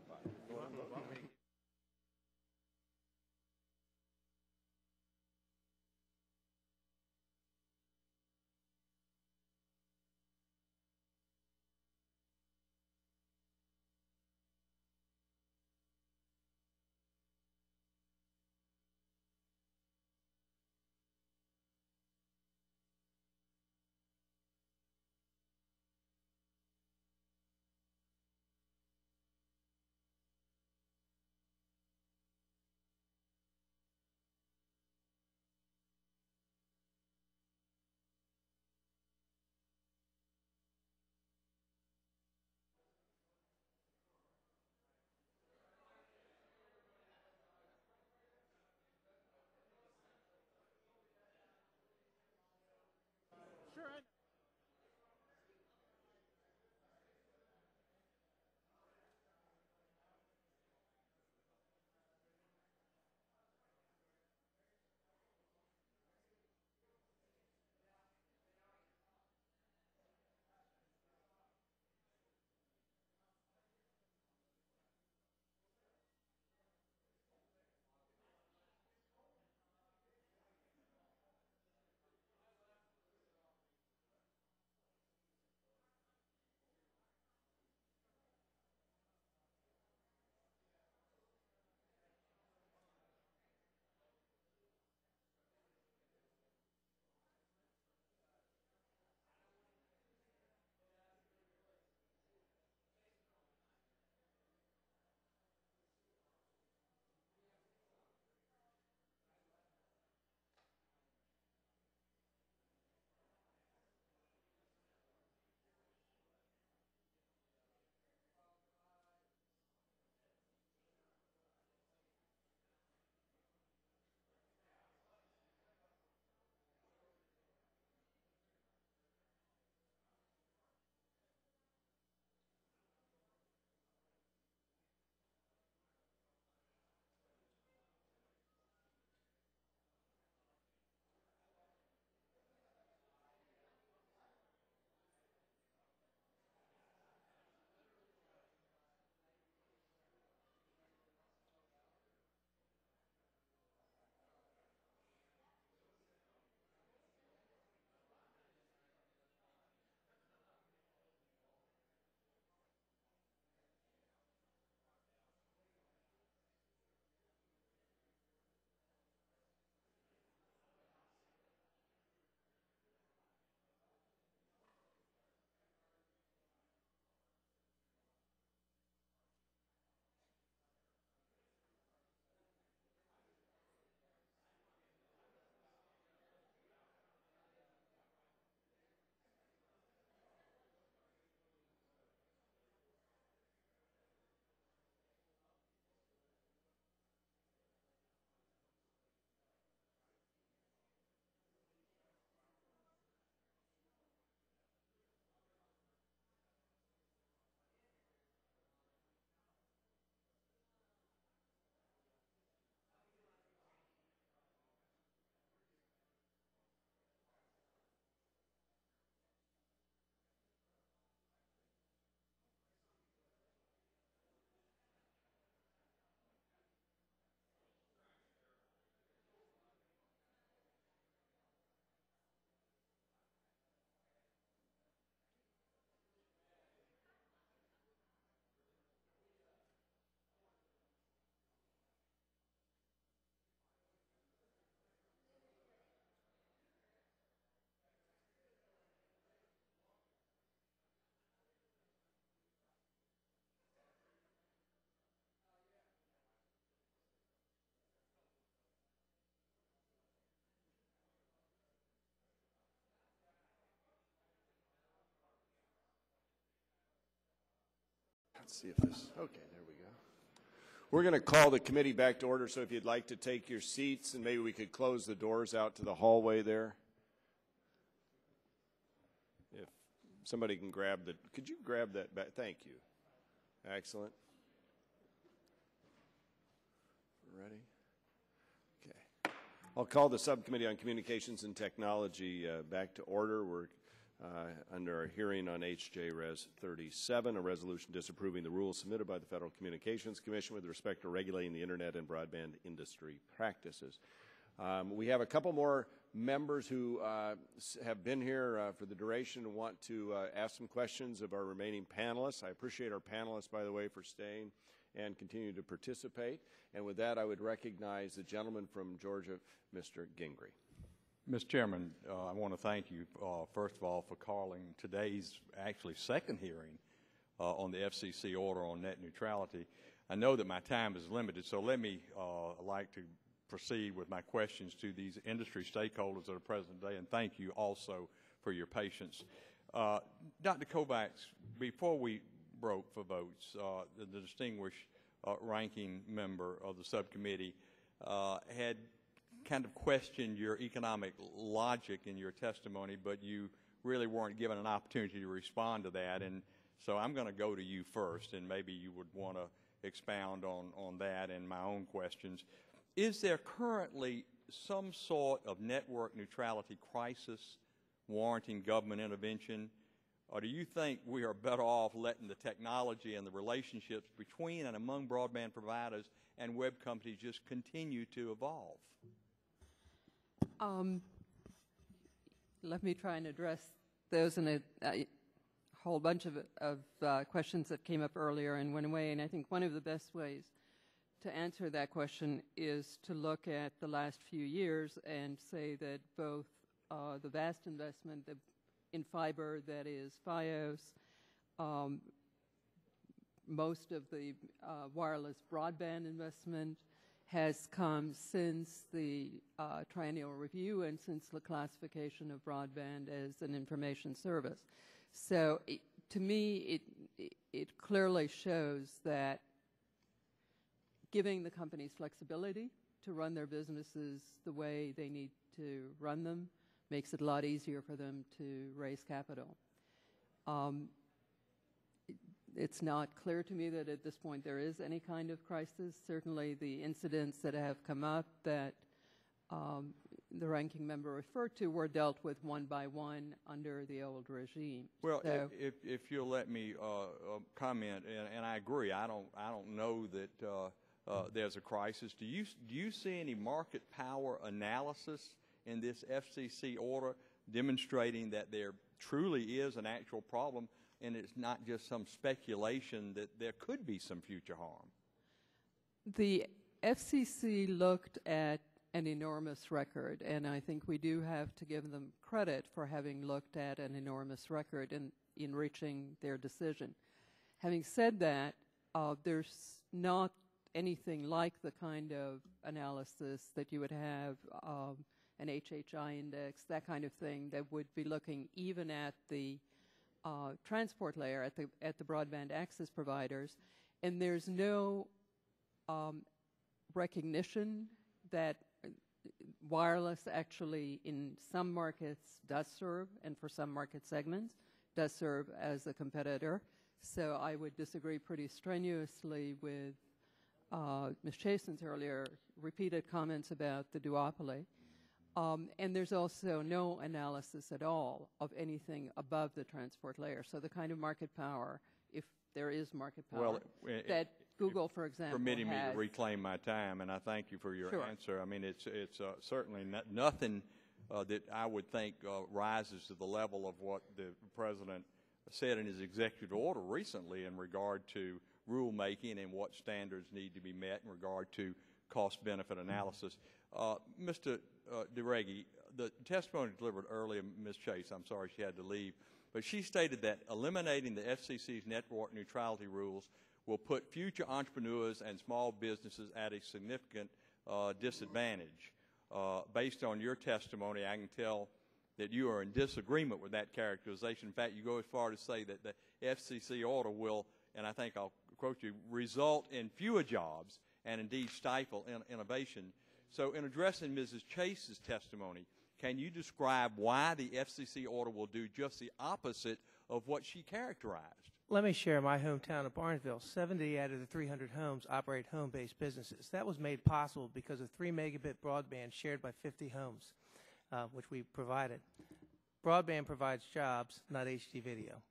Let's see if this, okay, there we go. We're going to call the committee back to order, so if you'd like to take your seats, and maybe we could close the doors out to the hallway there. If somebody can grab the, could you grab that back? Thank you. Excellent. Ready? Okay. I'll call the Subcommittee on Communications and Technology back to order. We're under our hearing on HJ Res 37, a resolution disapproving the rules submitted by the Federal Communications Commission with respect to regulating the Internet and broadband industry practices. We have a couple more members who have been here for the duration and want to ask some questions of our remaining panelists. I appreciate our panelists, by the way, for staying and continue to participate. And with that, I would recognize the gentleman from Georgia, Mr. Gingrey. Mr. Chairman, I want to thank you, first of all, for calling today's actually second hearing on the FCC order on net neutrality. I know that my time is limited, so let me like to proceed with my questions to these industry stakeholders that are present today, and thank you also for your patience. Dr. Kovacs, before we broke for votes, the distinguished ranking member of the subcommittee had kind of questioned your economic logic in your testimony, but you really weren't given an opportunity to respond to that. And so I'm going to go to you first, and maybe you would want to expound on that and my own questions. Is there currently some sort of network neutrality crisis warranting government intervention, or do you think we are better off letting the technology and the relationships between and among broadband providers and web companies just continue to evolve? Let me try and address those in a whole bunch of questions that came up earlier and went away. And I think one of the best ways to answer that question is to look at the last few years and say that both the vast investment in fiber, that is Fios, most of the wireless broadband investment has come since the triennial review and since the classification of broadband as an information service. So to me, it clearly shows that giving the companies flexibility to run their businesses the way they need to run them makes it a lot easier for them to raise capital. It's not clear to me that at this point there is any kind of crisis. Certainly the incidents that have come up that the ranking member referred to were dealt with one by one under the old regime. Well, so, if you'll let me comment, and I agree, I don't know that there's a crisis. Do you see any market power analysis in this FCC order demonstrating that there truly is an actual problem and it's not just some speculation that there could be some future harm? The FCC looked at an enormous record, and I think we do have to give them credit for having looked at an enormous record in reaching their decision. Having said that, there's not anything like the kind of analysis that you would have, an HHI index, that kind of thing, that would be looking even at the transport layer, at the broadband access providers, and there's no recognition that wireless actually in some markets does serve, and for some market segments does serve as a competitor. So I would disagree pretty strenuously with Ms. Chasen's earlier repeated comments about the duopoly. And there's also no analysis at all of anything above the transport layer. So the kind of market power, if there is market power, that Google, for example, permitting me to reclaim my time, and I thank you for your answer. I mean, it's certainly nothing that I would think rises to the level of what the President said in his executive order recently in regard to rulemaking and what standards need to be met in regard to cost-benefit analysis. Mr. DeReggi, the testimony delivered earlier, Ms. Chase, I'm sorry she had to leave, but she stated that eliminating the FCC's network neutrality rules will put future entrepreneurs and small businesses at a significant disadvantage. Based on your testimony, I can tell that you are in disagreement with that characterization. In fact, you go as far to say that the FCC order will and I think I'll quote you, result in fewer jobs and indeed stifle innovation. So in addressing Mrs. Chase's testimony, can you describe why the FCC order will do just the opposite of what she characterized? Let me share my hometown of Barnesville. 70 out of the 300 homes operate home-based businesses. That was made possible because of 3 megabit broadband shared by 50 homes, which we provided. Broadband provides jobs, not HD video.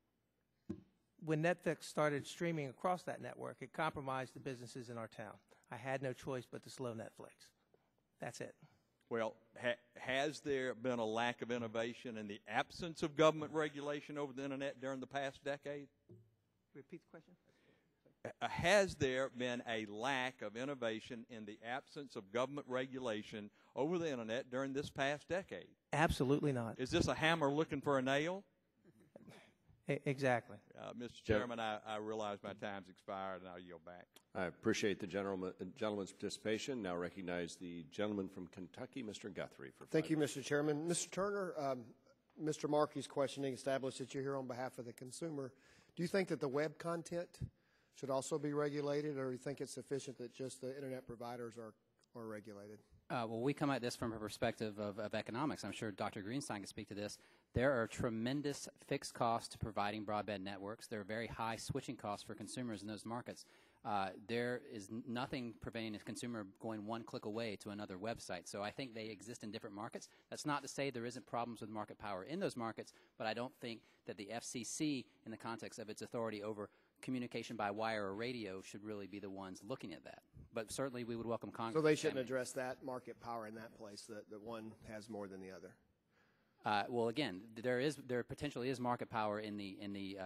When Netflix started streaming across that network, it compromised the businesses in our town. I had no choice but to slow Netflix. That's it. Well, has there been a lack of innovation in the absence of government regulation over the Internet during the past decade? Repeat the question. Has there been a lack of innovation in the absence of government regulation over the Internet during this past decade? Absolutely not. Is this a hammer looking for a nail? Exactly. Mr. Chairman, I realize my time's expired, and I'll yield back. I appreciate the gentleman's participation. Now recognize the gentleman from Kentucky, Mr. Guthrie. Thank you, Mr. Chairman. Mr. Turner, Mr. Markey's questioning established that you're here on behalf of the consumer. Do you think that the web content should also be regulated, or do you think it's sufficient that just the Internet providers are regulated? Well, we come at this from a perspective of economics. I'm sure Dr. Greenstein can speak to this. There are tremendous fixed costs to providing broadband networks. There are very high switching costs for consumers in those markets. There is nothing preventing a consumer going one click away to another website. So I think they exist in different markets. That's not to say there isn't problems with market power in those markets, but I don't think that the FCC, in the context of its authority over communication by wire or radio, should really be the ones looking at that. But certainly we would welcome Congress. So they shouldn't address that market power in that place, that one has more than the other? Well, again, there potentially is market power in the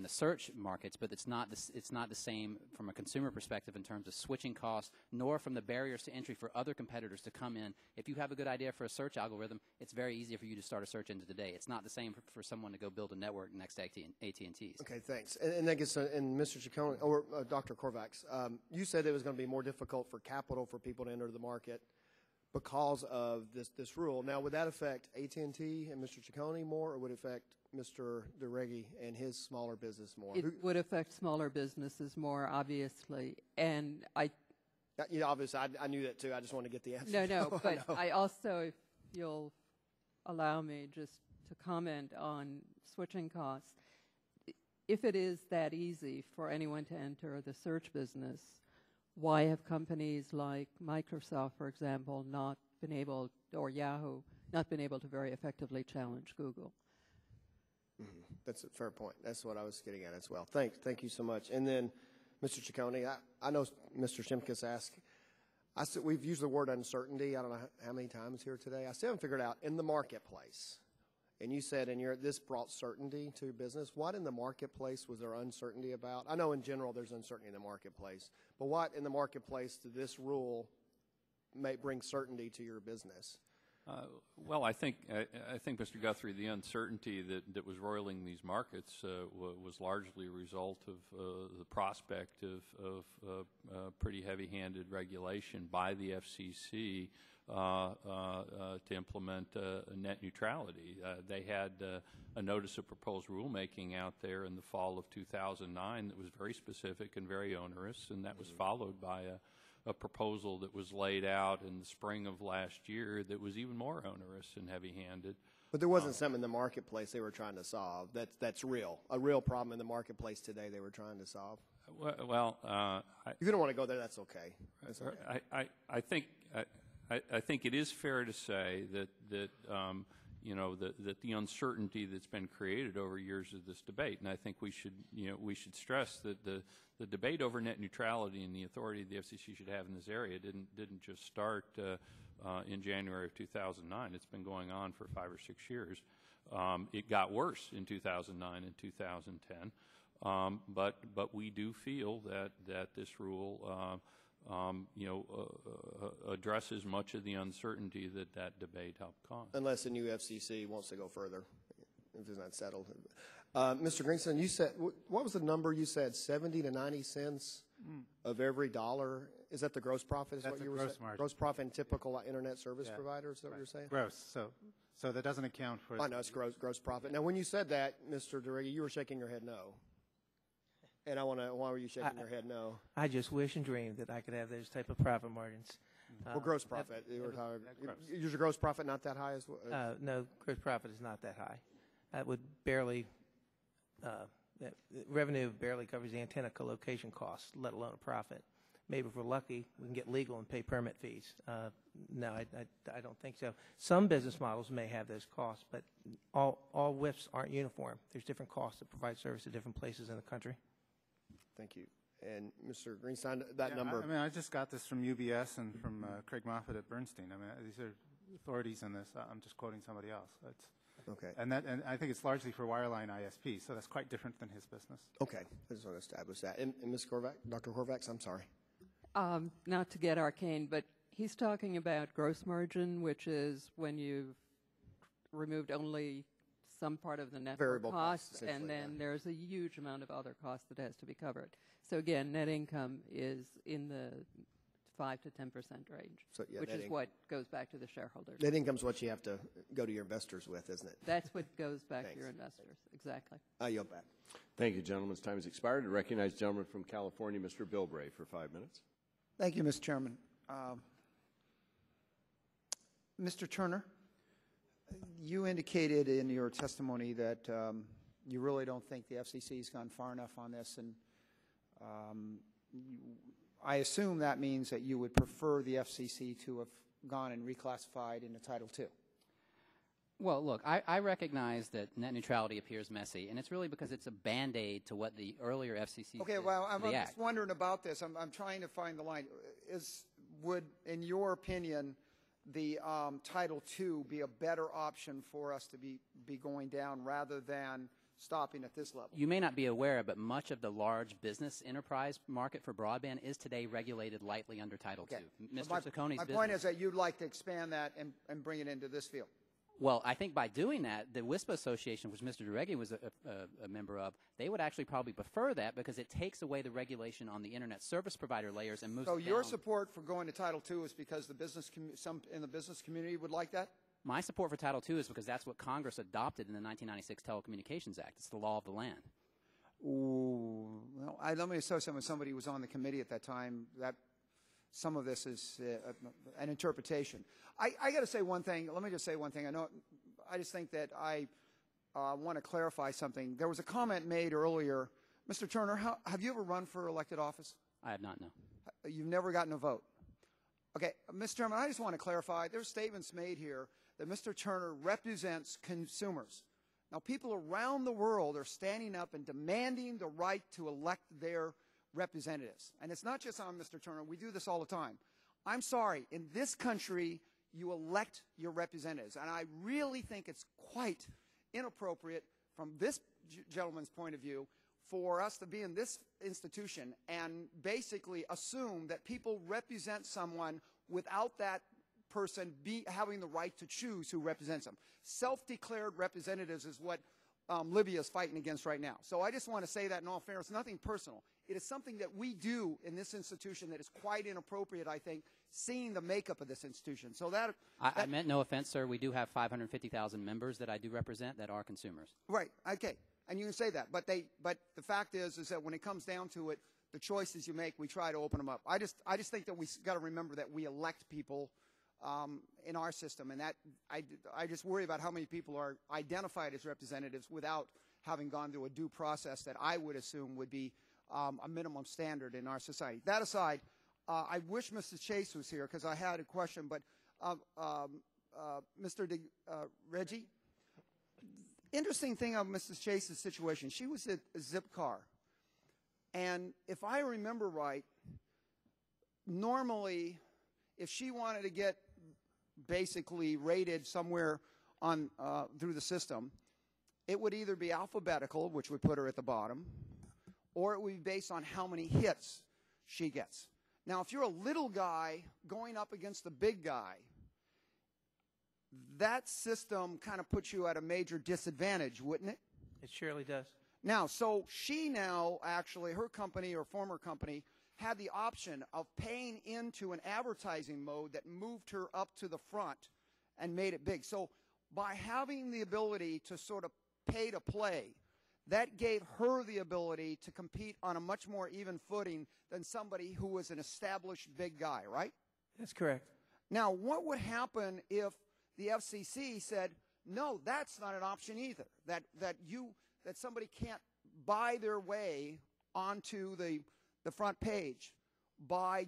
search markets, but it's not the same from a consumer perspective in terms of switching costs, nor from the barriers to entry for other competitors to come in. If you have a good idea for a search algorithm, it's very easy for you to start a search engine today. It's not the same for someone to go build a network next to AT&T's. Okay, thanks. And that gets and Mr. Cicconi or Dr. Kovacs, you said it was going to be more difficult for capital for people to enter the market because of this rule. Now, would that affect AT&T and Mr. Cicconi more, or would it affect Mr. DeReggi and his smaller business more? It would affect smaller businesses more, obviously. And obviously, I knew that too. I just want to get the answer. No, but I also, if you'll allow me just to comment on switching costs, if it is that easy for anyone to enter the search business, why have companies like Microsoft, for example, not been able, or Yahoo, not been able to very effectively challenge Google? Mm-hmm. That's a fair point. That's what I was getting at as well. Thank you so much. And then, Mr. Cicconi, I know Mr. Shimkus asked, we've used the word uncertainty, I don't know how many times here today. I still haven't figured out, in the marketplace, and you said this brought certainty to business. What in the marketplace was there uncertainty about? I know in general there's uncertainty in the marketplace, but what in the marketplace did this rule bring certainty to your business? Well, I think, Mr. Guthrie, the uncertainty that was roiling these markets was largely a result of the prospect of pretty heavy-handed regulation by the FCC to implement net neutrality. They had a notice of proposed rulemaking out there in the fall of 2009 that was very specific and very onerous, and that was followed by a proposal that was laid out in the spring of last year that was even more onerous and heavy-handed. But there wasn't something in the marketplace they were trying to solve that's real, a real problem in the marketplace today they were trying to solve? Well, if you don't want to go there, that's okay. That's okay. I think it is fair to say that the uncertainty that's been created over years of this debate, and I think we should stress that the debate over net neutrality and the authority the FCC should have in this area didn't just start in January of 2009. It's been going on for 5 or 6 years. It got worse in 2009 and 2010, but we do feel that this rule addresses much of the uncertainty that debate helped cause. Unless the new FCC wants to go further, if it's not settled. Mr. Greenstein, you said, what was the number you said, 70 to 90 cents of every dollar? Is that the gross profit? That's the gross margin. Gross profit in typical Internet service providers, is that what you're saying? Gross. So that doesn't account for... I know, it's gross profit. Now, when you said that, Mr. DeReggi, you were shaking your head no. And why were you shaking your head no? I just wish and dream that I could have those type of profit margins. Well, gross profit. Is your gross profit not that high as well? No, gross profit is not that high. That would barely, revenue barely covers the antenna co-location costs, let alone a profit. Maybe if we're lucky, we can get legal and pay permit fees. No, I don't think so. Some business models may have those costs, but all WIFs aren't uniform. There's different costs to provide service at different places in the country. Thank you. And Mr. Greenstein, that number. I mean, I just got this from UBS and from Craig Moffitt at Bernstein. I mean, these are authorities in this. I'm just quoting somebody else. Okay. And I think it's largely for wireline ISP, so that's quite different than his business. Okay. I just want to establish that. And Ms. Kovacs, Dr. Kovacs, I'm sorry. Not to get arcane, but he's talking about gross margin, which is when you've removed only some part of the network variable cost, and then there's a huge amount of other costs that has to be covered. So again, net income is in the 5 to 10% range, so, yeah, which is what goes back to the shareholders. Net income's what you have to go to your investors with, isn't it? That's what goes back to your investors, exactly. I yield back. Thank you, gentlemen's time has expired. I recognize the gentleman from California, Mr. Bilbray, for 5 minutes. Thank you, Mr. Chairman. Mr. Turner, you indicated in your testimony that you really don't think the FCC has gone far enough on this, and I assume that means that you would prefer the FCC to have gone and reclassified into Title II. Well, look, I recognize that net neutrality appears messy, and it's really because it's a Band-Aid to what the earlier FCC Okay, well, I'm just wondering about this. I'm trying to find the line. Would, in your opinion, the Title II be a better option for us to be going down rather than stopping at this level? You may not be aware, but much of the large business enterprise market for broadband is today regulated lightly under Title II. Mr. Cicconi's my point is that you'd like to expand that and bring it into this field. Well, I think by doing that, the WISPA Association, which Mr. DeReggi was a member of, they would actually probably prefer that because it takes away the regulation on the Internet service provider layers and moves it down. So your support for going to Title II is because some in the business community would like that? My support for Title II is because that's what Congress adopted in the 1996 Telecommunications Act. It's the law of the land. Ooh, well, let me say something. Somebody who was on the committee at that time, that some of this is an interpretation. I got to say one thing. Let me just say one thing. I just think that I want to clarify something. There was a comment made earlier. Mr. Turner, have you ever run for elected office? I have not, no. You've never gotten a vote? Okay, Mr. Chairman, I just want to clarify. There's statements made here that Mr. Turner represents consumers. Now, people around the world are standing up and demanding the right to elect their representatives. And it's not just on Mr. Turner. We do this all the time. I'm sorry. In this country, you elect your representatives. And I really think it's quite inappropriate from this gentleman's point of view for us to be in this institution and basically assume that people represent someone without that person having the right to choose who represents them. Self-declared representatives is what Libya is fighting against right now. So I just want to say that in all fairness, nothing personal. It is something that we do in this institution that is quite inappropriate, I think, seeing the makeup of this institution. So I meant no offense, sir. We do have 550,000 members that I do represent that are consumers. Right. Okay. And you can say that. But the fact is that when it comes down to it, the choices you make, we try to open them up. I just think that we got to remember that we elect people in our system, and that I just worry about how many people are identified as representatives without having gone through a due process that I would assume would be a minimum standard in our society. That aside, I wish Mrs. Chase was here because I had a question, but Mr. DeReggi, interesting thing of Mrs. Chase's situation, she was at a zip car, and if I remember right, normally if she wanted to get basically rated somewhere on through the system, it would either be alphabetical, which would put her at the bottom, or it would be based on how many hits she gets. Now, if you're a little guy going up against a big guy, that system kind of puts you at a major disadvantage, wouldn't it? It surely does. Now, so she now actually, her company or former company, had the option of paying into an advertising mode that moved her up to the front and made it big. So by having the ability to sort of pay to play, that gave her the ability to compete on a much more even footing than somebody who was an established big guy, right? That's correct. Now, what would happen if the FCC said, no, that's not an option either, that somebody can't buy their way onto the front page by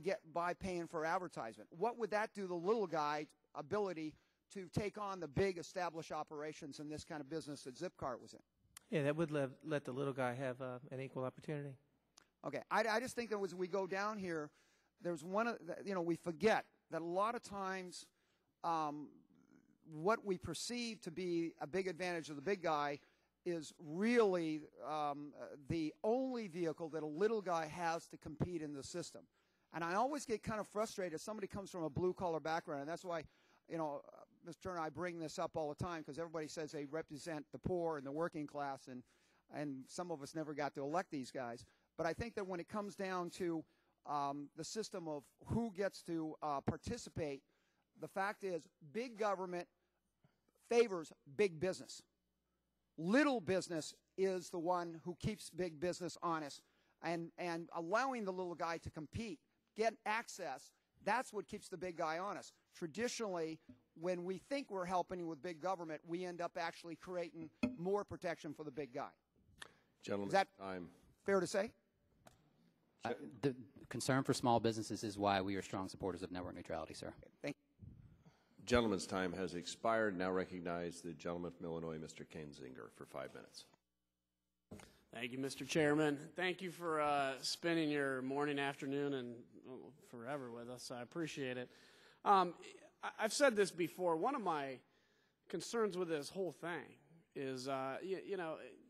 paying for advertisement? What would that do to the little guy's ability to take on the big established operations in this kind of business that Zipcart was in? Yeah, that would let the little guy have an equal opportunity. Okay, I just think that as we go down here, there's we forget that a lot of times what we perceive to be a big advantage of the big guy is really the only vehicle that a little guy has to compete in the system. And I always get kind of frustrated if somebody comes from a blue-collar background, and that's why, Mr. Turner, I bring this up all the time because everybody says they represent the poor and the working class, and some of us never got to elect these guys. But I think that when it comes down to the system of who gets to participate, the fact is big government favors big business. Little business is the one who keeps big business honest, and allowing the little guy to compete, get access, that's what keeps the big guy honest. Traditionally, when we think we're helping with big government, we end up actually creating more protection for the big guy. Gentlemen, is that time. Fair to say? The concern for small businesses is why we are strong supporters of network neutrality, sir. Thank you. Gentleman's time has expired. Now recognize the gentleman from Illinois, Mr. Kinzinger, for 5 minutes. Thank you, Mr. Chairman. Thank you for spending your morning, afternoon, and forever with us. I appreciate it. I've said this before. One of my concerns with this whole thing is,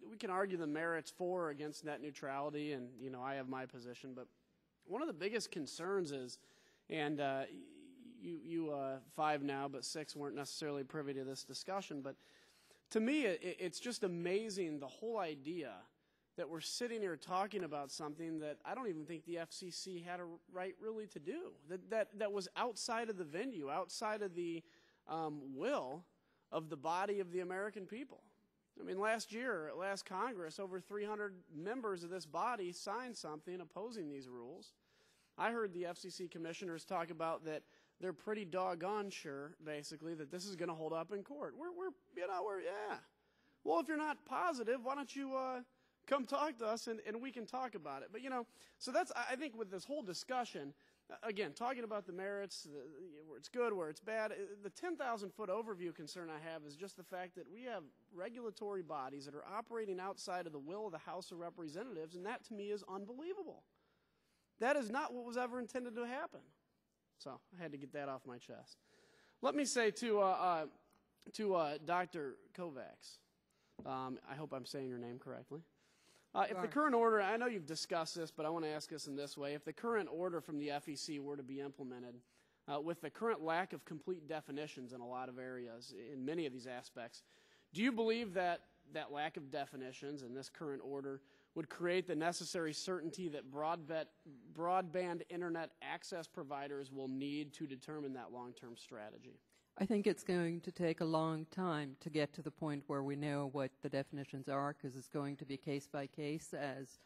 we can argue the merits for or against net neutrality, and, I have my position. But one of the biggest concerns is, and you 5 now, but 6 weren't necessarily privy to this discussion. But to me, it's just amazing, the whole idea that we're sitting here talking about something that I don't even think the FCC had a right really to do, that was outside of the venue, outside of the will of the body of the American people. I mean, last Congress, over 300 members of this body signed something opposing these rules. I heard the FCC commissioners talk about that they're pretty doggone sure, basically, that this is going to hold up in court. Yeah. Well, if you're not positive, why don't you come talk to us and we can talk about it. But, so that's, I think, with this whole discussion, again, talking about the merits, where it's good, where it's bad, the 10,000-foot overview concern I have is just the fact that we have regulatory bodies that are operating outside of the will of the House of Representatives, and that, to me, is unbelievable. That is not what was ever intended to happen. So I had to get that off my chest. Let me say to Dr. Kovacs, I hope I'm saying your name correctly. If the current order, I know you've discussed this, but I want to ask this in this way. If the current order from the FEC were to be implemented, with the current lack of complete definitions in a lot of areas, in many of these aspects, do you believe that that lack of definitions in this current order would create the necessary certainty that broadband internet access providers will need to determine that long-term strategy? I think it's going to take a long time to get to the point where we know what the definitions are, because it's going to be case by case as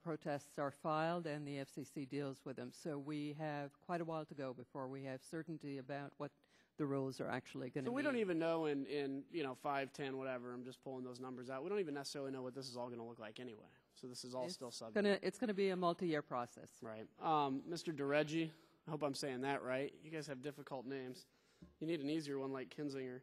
protests are filed and the FCC deals with them. So we have quite a while to go before we have certainty about what the rules are actually going to be. So we don't even know in 5, 10, whatever, I'm just pulling those numbers out, we don't even necessarily know what this is all going to look like anyway. So this is all still subject. It's going to be a multi-year process. Right. Mr. DeReggi, I hope I'm saying that right. You guys have difficult names. You need an easier one like Kinzinger.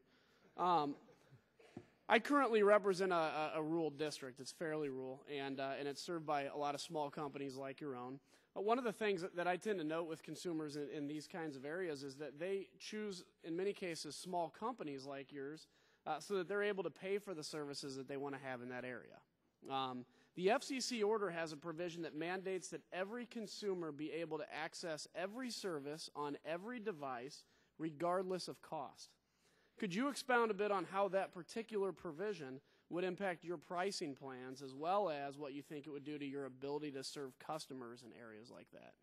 I currently represent a rural district. It's fairly rural, and it's served by a lot of small companies like your own. One of the things that I tend to note with consumers in these kinds of areas is that they choose, in many cases, small companies like yours so that they're able to pay for the services that they want to have in that area. The FCC order has a provision that mandates that every consumer be able to access every service on every device regardless of cost. Could you expound a bit on how that particular provision would impact your pricing plans, as well as what you think it would do to your ability to serve customers in areas like that?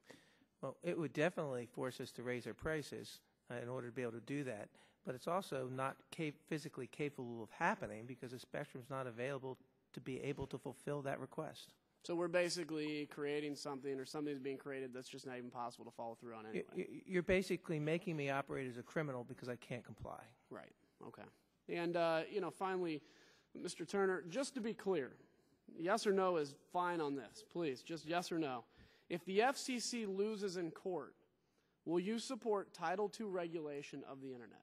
Well, it would definitely force us to raise our prices in order to be able to do that. But it's also not physically capable of happening because the spectrum's not available to be able to fulfill that request. So we're basically creating something, or something's being created that's just not even possible to follow through on anyway. You're basically making me operate as a criminal because I can't comply. Right. Okay. And, finally, Mr. Turner, just to be clear, yes or no is fine on this. Please, just yes or no. If the FCC loses in court, will you support Title II regulation of the Internet?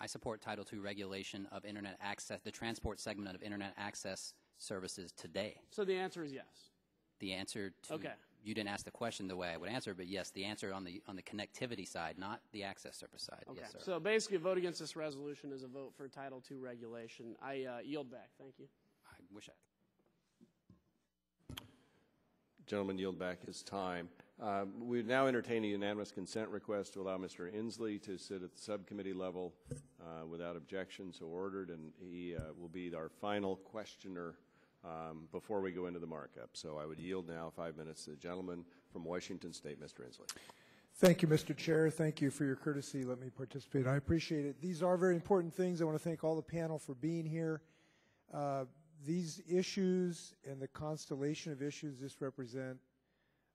I support Title II regulation of Internet access, the transport segment of Internet access services today. So the answer is yes. The answer to, okay. You didn't ask the question the way I would answer, but yes, the answer on the connectivity side, not the access service side. Okay. Yes, sir. So basically, a vote against this resolution is a vote for Title II regulation. I yield back. Thank you. I wish I. Gentleman yield back his time. We now entertain a unanimous consent request to allow Mr. Inslee to sit at the subcommittee level without objection, so ordered, and he will be our final questioner before we go into the markup. So I would yield now 5 minutes to the gentleman from Washington State, Mr. Inslee. Thank you, Mr. Chair. Thank you for your courtesy. Let me participate. I appreciate it. These are very important things. I want to thank all the panel for being here. These issues and the constellation of issues this represent,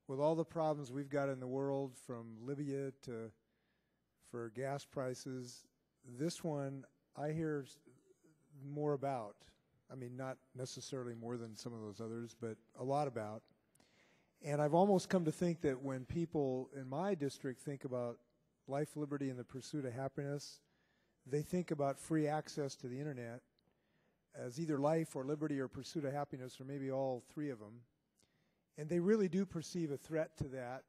with all the problems we've got in the world, from Libya to for gas prices, this one I hear more about. I mean, not necessarily more than some of those others, but a lot about. And I've almost come to think that when people in my district think about life, liberty, and the pursuit of happiness, they think about free access to the Internet as either life or liberty or pursuit of happiness, or maybe all three of them. And they really do perceive a threat to that,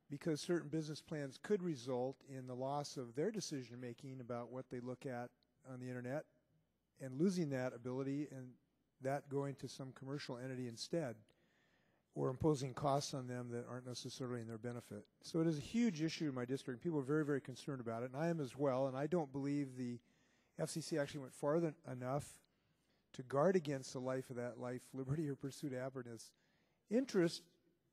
because certain business plans could result in the loss of their decision-making about what they look at on the Internet, and losing that ability and that going to some commercial entity instead, or imposing costs on them that aren't necessarily in their benefit. So it is a huge issue in my district. People are very, very concerned about it, and I am as well, and I don't believe the FCC actually went far enough to guard against the life of that life, liberty, or pursuit of happiness interest,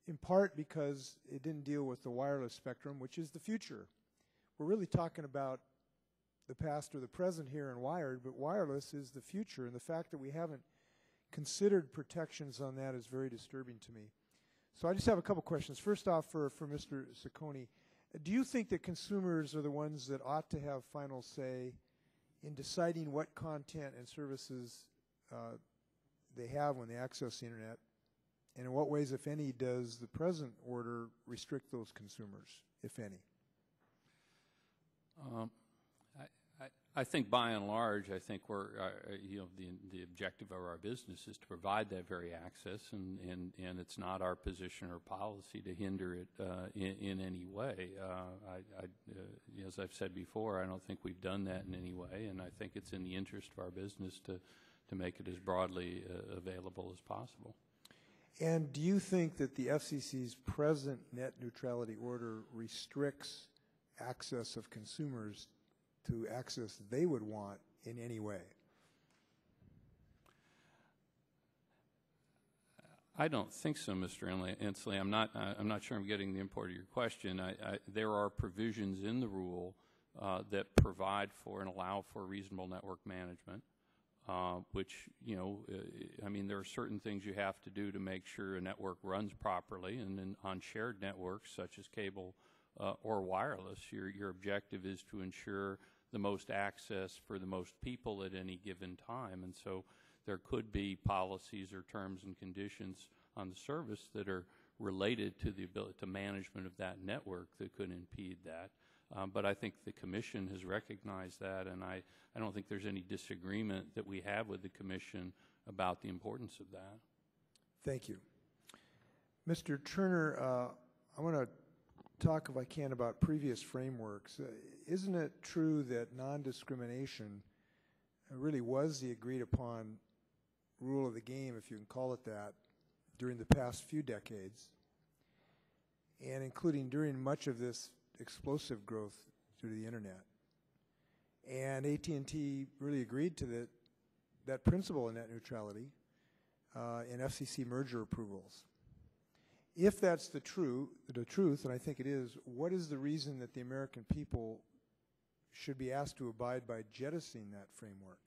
in part because it didn't deal with the wireless spectrum, which is the future. We're really talking about the past or the present here in wired, but wireless is the future, and the fact that we haven't considered protections on that is very disturbing to me. So I just have a couple questions. First off, for Mr. Cicconi, do you think that consumers are the ones that ought to have final say in deciding what content and services they have when they access the Internet? And in what ways, if any, does the present order restrict those consumers, if any? I think by and large, I think we're, the objective of our business is to provide that very access, and it's not our position or policy to hinder it in any way. As I've said before, I don't think we've done that in any way, and I think it's in the interest of our business to make it as broadly available as possible. And do you think that the FCC's present net neutrality order restricts access of consumers to access they would want in any way? I don't think so, Mr. Inslee. I'm not sure I'm getting the import of your question. There are provisions in the rule that provide for and allow for reasonable network management, which, I mean, there are certain things you have to do to make sure a network runs properly, and then on shared networks such as cable or wireless, your objective is to ensure the most access for the most people at any given time. And so there could be policies or terms and conditions on the service that are related to the ability to management of that network that could impede that. But I think the Commission has recognized that, and I don't think there's any disagreement that we have with the Commission about the importance of that. Thank you. Mr. Turner, I want to talk, if I can, about previous frameworks. Isn't it true that non-discrimination really was the agreed-upon rule of the game, if you can call it that, during the past few decades, and including during much of this explosive growth through the Internet? And AT&T really agreed to that principle in net neutrality in FCC merger approvals. If that's the truth, and I think it is, what is the reason that the American people should be asked to abide by jettisoning that framework?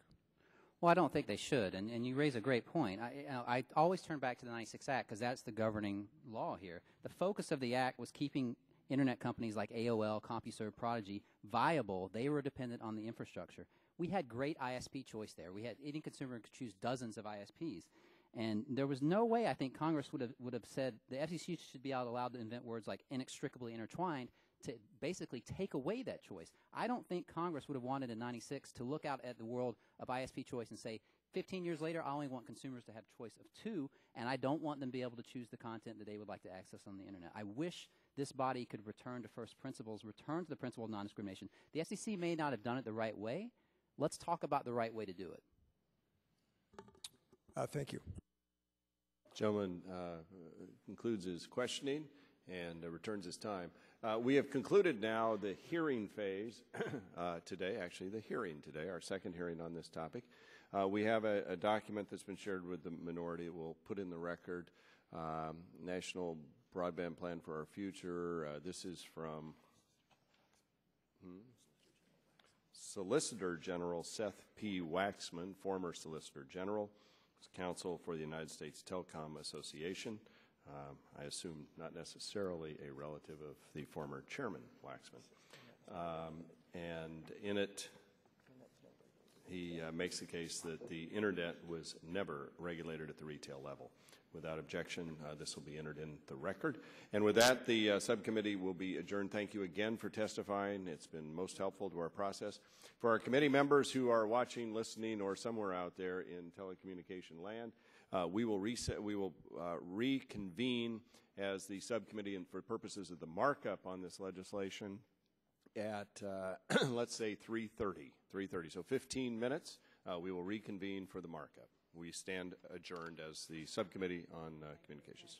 Well, I don't think they should, and you raise a great point. I always turn back to the 96 Act because that's the governing law here. The focus of the Act was keeping Internet companies like AOL, CompuServe, Prodigy viable. They were dependent on the infrastructure. We had great ISP choice there. We had any consumer could choose dozens of ISPs. And there was no way, I think, Congress would have said the FCC should be allowed to invent words like inextricably intertwined to basically take away that choice. I don't think Congress would have wanted in 96 to look out at the world of ISP choice and say, 15 years later, I only want consumers to have choice of 2, and I don't want them to be able to choose the content that they would like to access on the Internet. I wish this body could return to first principles, return to the principle of non-discrimination. The FCC may not have done it the right way. Let's talk about the right way to do it. Thank you. Gentleman concludes his questioning and returns his time. We have concluded now the hearing phase today, actually the hearing today, our second hearing on this topic. We have a document that's been shared with the minority. We'll put in the record National Broadband Plan for Our Future. This is from Solicitor General Seth P. Waxman, former Solicitor General, Counsel for the United States Telecom Association. I assume not necessarily a relative of the former Chairman Waxman. And in it, he makes the case that the Internet was never regulated at the retail level. Without objection, this will be entered in the record. And with that, the subcommittee will be adjourned. Thank you again for testifying. It's been most helpful to our process. For our committee members who are watching, listening, or somewhere out there in telecommunication land, we will reconvene as the subcommittee and for purposes of the markup on this legislation at, let's say, 3:30. So 15 minutes, we will reconvene for the markup. We stand adjourned as the Subcommittee on Communications.